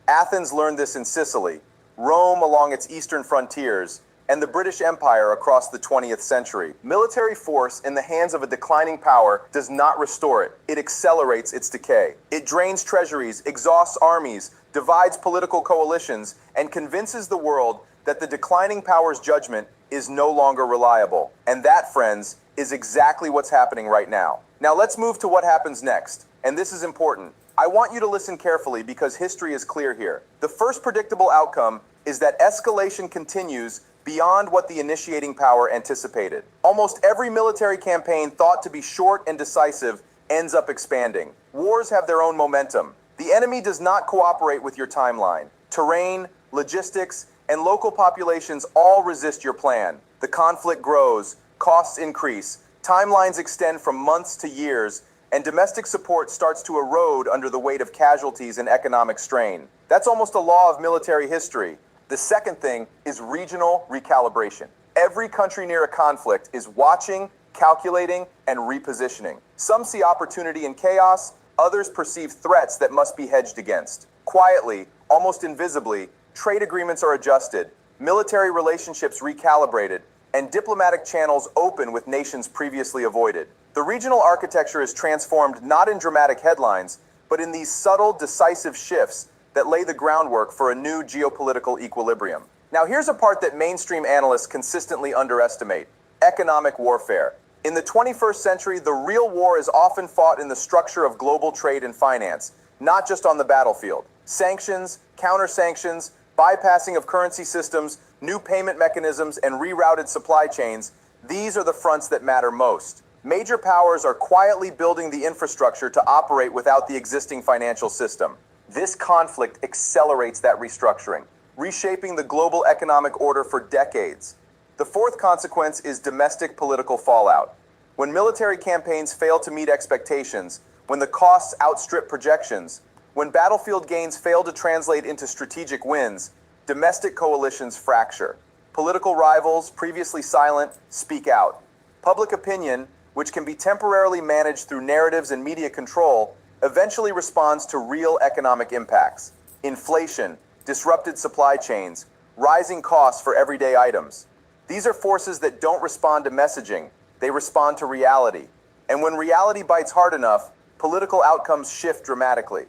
Athens learned this in Sicily, Rome along its eastern frontiers, and the British Empire across the 20th century. Military force in the hands of a declining power does not restore it. It accelerates its decay. It drains treasuries, exhausts armies, divides political coalitions, and convinces the world that the declining power's judgment is no longer reliable. And that, friends, is exactly what's happening right now. Now let's move to what happens next. And this is important. I want you to listen carefully because history is clear here. The first predictable outcome is that escalation continues beyond what the initiating power anticipated. Almost every military campaign thought to be short and decisive ends up expanding. Wars have their own momentum. The enemy does not cooperate with your timeline. Terrain, logistics, and local populations all resist your plan. The conflict grows, costs increase, timelines extend from months to years, and domestic support starts to erode under the weight of casualties and economic strain. That's almost a law of military history. The second thing is regional recalibration. Every country near a conflict is watching, calculating, and repositioning. Some see opportunity in chaos, others perceive threats that must be hedged against. Quietly, almost invisibly, trade agreements are adjusted, military relationships recalibrated, and diplomatic channels open with nations previously avoided. The regional architecture is transformed not in dramatic headlines, but in these subtle, decisive shifts that lay the groundwork for a new geopolitical equilibrium. Now here's a part that mainstream analysts consistently underestimate: economic warfare. In the 21st century, the real war is often fought in the structure of global trade and finance, not just on the battlefield. Sanctions, counter-sanctions, bypassing of currency systems, new payment mechanisms, and rerouted supply chains, these are the fronts that matter most. Major powers are quietly building the infrastructure to operate without the existing financial system. This conflict accelerates that restructuring, reshaping the global economic order for decades. The fourth consequence is domestic political fallout. When military campaigns fail to meet expectations, when the costs outstrip projections, when battlefield gains fail to translate into strategic wins, domestic coalitions fracture. Political rivals, previously silent, speak out. Public opinion, which can be temporarily managed through narratives and media control, eventually responds to real economic impacts. Inflation, disrupted supply chains, rising costs for everyday items. These are forces that don't respond to messaging, they respond to reality. And when reality bites hard enough, political outcomes shift dramatically.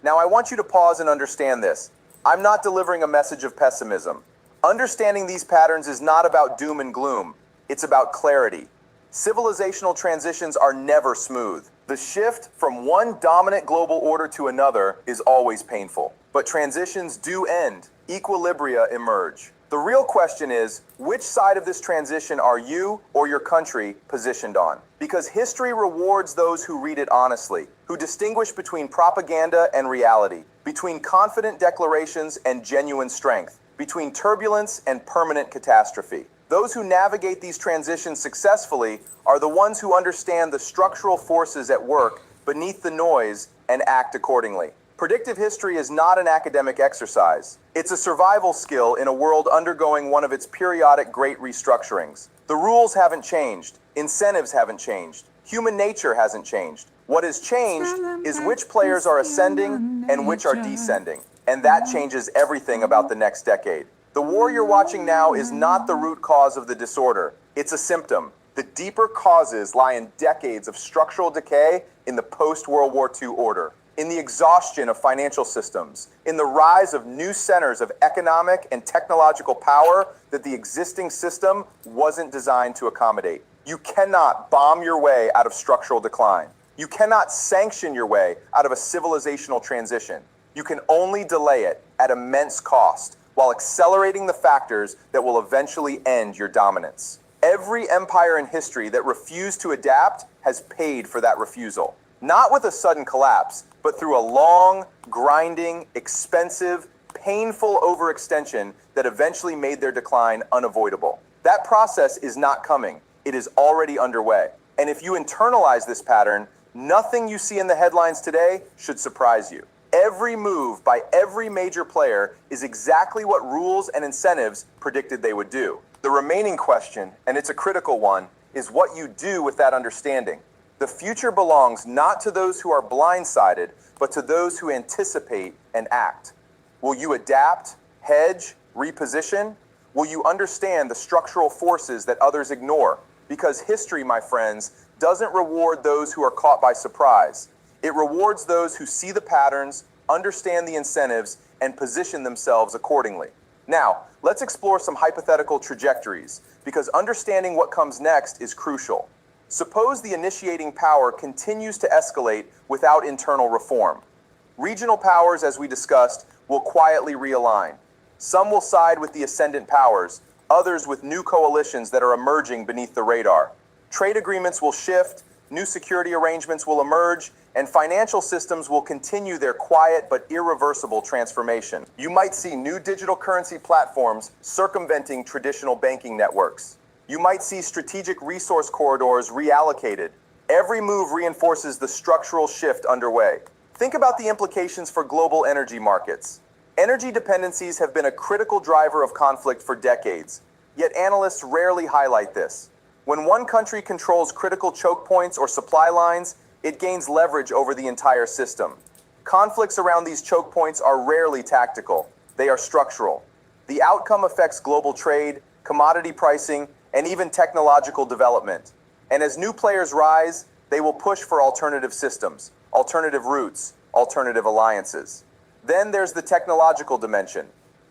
Now, I want you to pause and understand this. I'm not delivering a message of pessimism. Understanding these patterns is not about doom and gloom. It's about clarity. Civilizational transitions are never smooth. The shift from one dominant global order to another is always painful. But transitions do end. Equilibria emerge. The real question is, which side of this transition are you or your country positioned on? Because history rewards those who read it honestly, who distinguish between propaganda and reality, between confident declarations and genuine strength, between turbulence and permanent catastrophe. Those who navigate these transitions successfully are the ones who understand the structural forces at work beneath the noise and act accordingly. Predictive history is not an academic exercise. It's a survival skill in a world undergoing one of its periodic great restructurings. The rules haven't changed. Incentives haven't changed. Human nature hasn't changed. What has changed is which players are ascending and which are descending. And that changes everything about the next decade. The war you're watching now is not the root cause of the disorder. It's a symptom. The deeper causes lie in decades of structural decay in the post-World War II order, in the exhaustion of financial systems, in the rise of new centers of economic and technological power that the existing system wasn't designed to accommodate. You cannot bomb your way out of structural decline. You cannot sanction your way out of a civilizational transition. You can only delay it at immense cost while accelerating the factors that will eventually end your dominance. Every empire in history that refused to adapt has paid for that refusal. Not with a sudden collapse, but through a long, grinding, expensive, painful overextension that eventually made their decline unavoidable. That process is not coming. It is already underway. And if you internalize this pattern, nothing you see in the headlines today should surprise you. Every move by every major player is exactly what rules and incentives predicted they would do. The remaining question, and it's a critical one, is what you do with that understanding. The future belongs not to those who are blindsided, but to those who anticipate and act. Will you adapt, hedge, reposition? Will you understand the structural forces that others ignore? Because history, my friends, doesn't reward those who are caught by surprise. It rewards those who see the patterns, understand the incentives, and position themselves accordingly. Now, let's explore some hypothetical trajectories, because understanding what comes next is crucial. Suppose the initiating power continues to escalate without internal reform. Regional powers, as we discussed, will quietly realign. Some will side with the ascendant powers, others with new coalitions that are emerging beneath the radar. Trade agreements will shift, new security arrangements will emerge, and financial systems will continue their quiet but irreversible transformation. You might see new digital currency platforms circumventing traditional banking networks. You might see strategic resource corridors reallocated. Every move reinforces the structural shift underway. Think about the implications for global energy markets. Energy dependencies have been a critical driver of conflict for decades, yet analysts rarely highlight this. When one country controls critical choke points or supply lines, it gains leverage over the entire system. Conflicts around these choke points are rarely tactical. They are structural. The outcome affects global trade, commodity pricing, and even technological development. And as new players rise, they will push for alternative systems, alternative routes, alternative alliances. Then there's the technological dimension.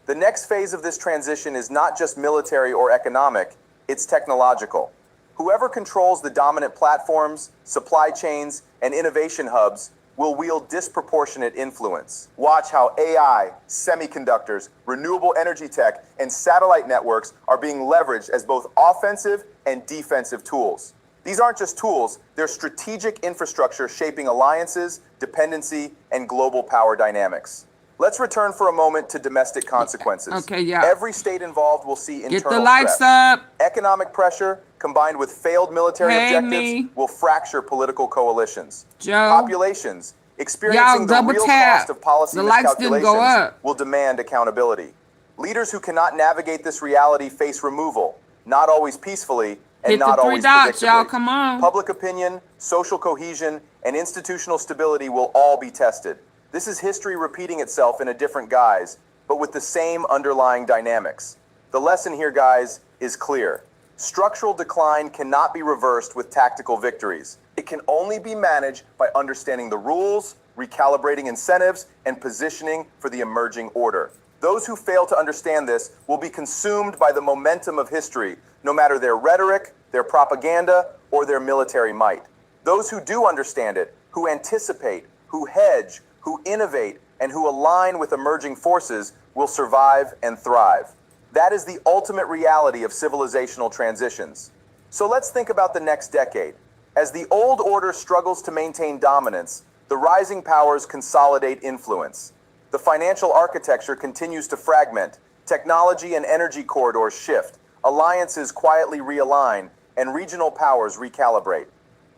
The next phase of this transition is not just military or economic, it's technological. Whoever controls the dominant platforms, supply chains, and innovation hubs will wield disproportionate influence. Watch how AI, semiconductors, renewable energy tech, and satellite networks are being leveraged as both offensive and defensive tools. These aren't just tools, they're strategic infrastructure shaping alliances, dependency, and global power dynamics. Let's return for a moment to domestic consequences. Okay, yeah. Every state involved will see internal Get the lights stress. up. Economic pressure, combined with failed military objectives, will fracture political coalitions. Joe. Populations experiencing the real cost of policy The lights didn't go miscalculations up. will demand accountability. Leaders who cannot navigate this reality face removal, not always peacefully, and Hit not the three always dots, y'all. predictably. Come on. Public opinion, social cohesion, and institutional stability will all be tested. This is history repeating itself in a different guise, but with the same underlying dynamics. The lesson here, guys, is clear. Structural decline cannot be reversed with tactical victories. It can only be managed by understanding the rules, recalibrating incentives, and positioning for the emerging order. Those who fail to understand this will be consumed by the momentum of history, no matter their rhetoric, their propaganda, or their military might. Those who do understand it, who anticipate, who hedge, who innovate, and who align with emerging forces will survive and thrive. That is the ultimate reality of civilizational transitions. So let's think about the next decade. As the old order struggles to maintain dominance, the rising powers consolidate influence. The financial architecture continues to fragment, technology and energy corridors shift, alliances quietly realign, and regional powers recalibrate.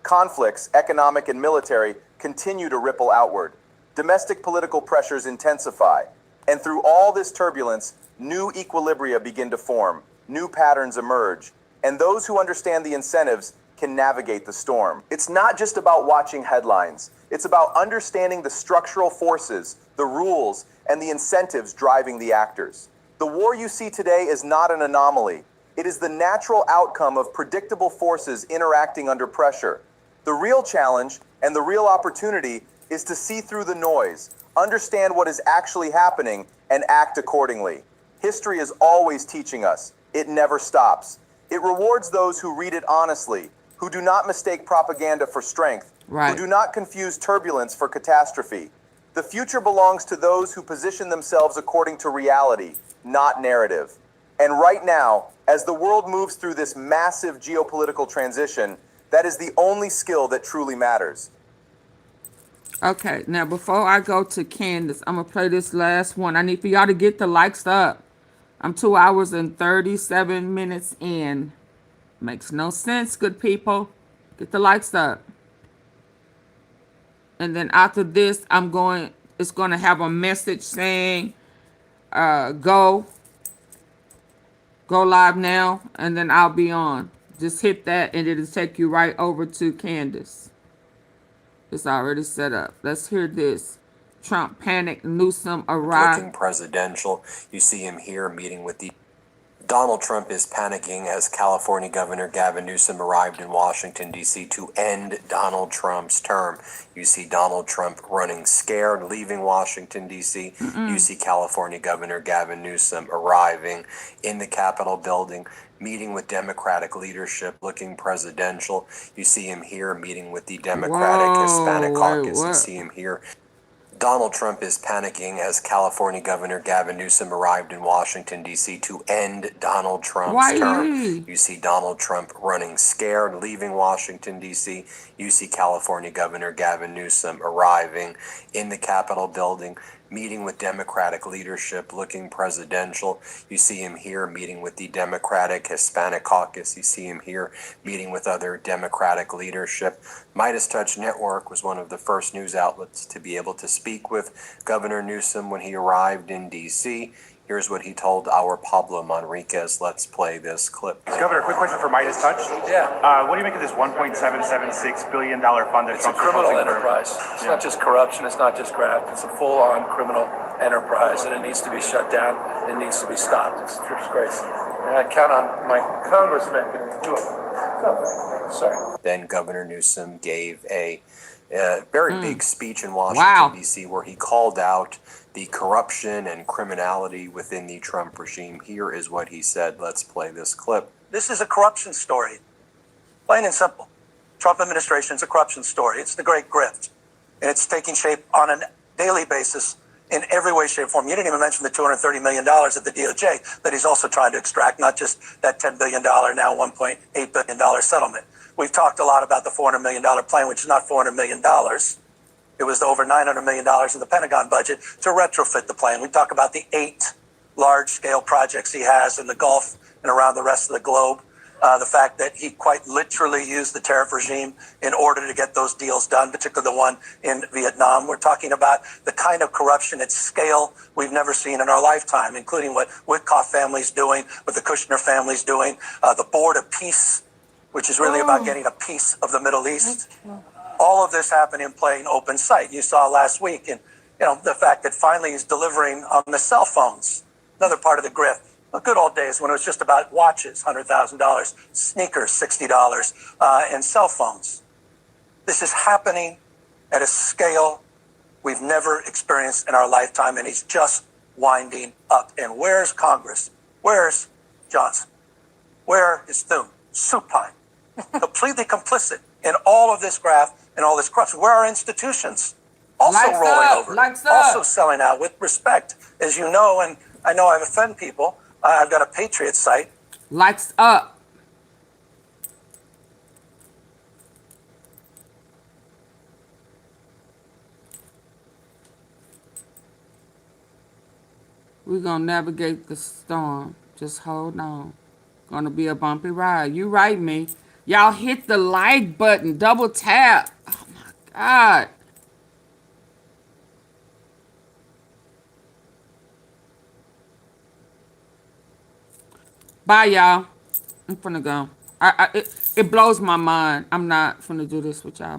Conflicts, economic and military, continue to ripple outward. Domestic political pressures intensify, and through all this turbulence, new equilibria begin to form, new patterns emerge, and those who understand the incentives can navigate the storm. It's not just about watching headlines. It's about understanding the structural forces, the rules, and the incentives driving the actors. The war you see today is not an anomaly. It is the natural outcome of predictable forces interacting under pressure. The real challenge and the real opportunity is to see through the noise, understand what is actually happening, and act accordingly. History is always teaching us. It never stops. It rewards those who read it honestly, who do not mistake propaganda for strength, who do not confuse turbulence for catastrophe. The future belongs to those who position themselves according to reality, not narrative. And right now, as the world moves through this massive geopolitical transition, that is the only skill that truly matters. Okay, now before I go to Candace, I'm going to play this last one. I need for y'all to get the likes up. I'm 2 hours and 37 minutes in. Makes no sense, good people. Get the likes up. And then after this, it's going to have a message saying, go live now, and then I'll be on. Just hit that, and it'll take you right over to Candace. It's already set up. Let's hear this. Trump panicked, Newsom arrived. Looking presidential. You see him here meeting with the... Donald Trump is panicking as California Governor Gavin Newsom arrived in Washington, D.C. to end Donald Trump's term. You see Donald Trump running scared, leaving Washington, D.C. You see California Governor Gavin Newsom arriving in the Capitol building, meeting with Democratic leadership, looking presidential. You see him here meeting with the Democratic Hispanic Caucus. You see him here. Donald Trump is panicking as California Governor Gavin Newsom arrived in Washington, D.C. to end Donald Trump's term. You see Donald Trump running scared, leaving Washington, D.C. You see California Governor Gavin Newsom arriving in the Capitol building, meeting with Democratic leadership, looking presidential. You see him here meeting with the Democratic Hispanic Caucus. You see him here meeting with other Democratic leadership. Midas Touch Network was one of the first news outlets to be able to speak with Governor Newsom when he arrived in D.C. Here's what he told our Pablo Manriquez. Let's play this clip. Governor, quick question for Midas Touch. Yeah. What do you make of this $1.776 billion fund that It's a criminal enterprise. It's not just corruption. It's not just graft. It's a full-on criminal enterprise, and it needs to be shut down. It needs to be stopped. It's a disgrace. And I count on my congressman to do it. Sorry. Then Governor Newsom gave a very big speech in Washington, D.C., where he called out the corruption and criminality within the Trump regime. Here is what he said. Let's play this clip. This is a corruption story. Plain and simple. Trump administration is a corruption story. It's the great grift. And it's taking shape on a daily basis in every way, shape, or form. You didn't even mention the $230 million at the DOJ that he's also trying to extract, not just that $10 billion, now $1.8 billion settlement. We've talked a lot about the $400 million plan, which is not $400 million. It was over $900 million in the Pentagon budget to retrofit the plane. We talk about the 8 large-scale projects he has in the Gulf and around the rest of the globe. The fact that he quite literally used the tariff regime in order to get those deals done, particularly the one in Vietnam. We're talking about the kind of corruption at scale we've never seen in our lifetime, including what Witkoff family's doing, what the Kushner family's doing, the Board of Peace, which is really about getting a piece of the Middle East. All of this happened in plain open sight. You saw last week, and the fact that finally he's delivering on the cell phones, another part of the grift. The good old days when it was just about watches, $100,000, sneakers, $60, and cell phones. This is happening at a scale we've never experienced in our lifetime, and he's just winding up. And where's Congress? Where's Johnson? Where is Thune? Supine. Completely complicit in all of this graft and all this corruption. Where are institutions? Also rolling over. Also selling out with respect, as you know, and I know I've offended people. I've got a Patriot site. Lights up. We're going to navigate the storm. Just hold on. Going to be a bumpy ride. You right, me. Y'all hit the like button. Double tap. Oh, my God. Bye, y'all. I'm finna go. It blows my mind. I'm not finna do this with y'all.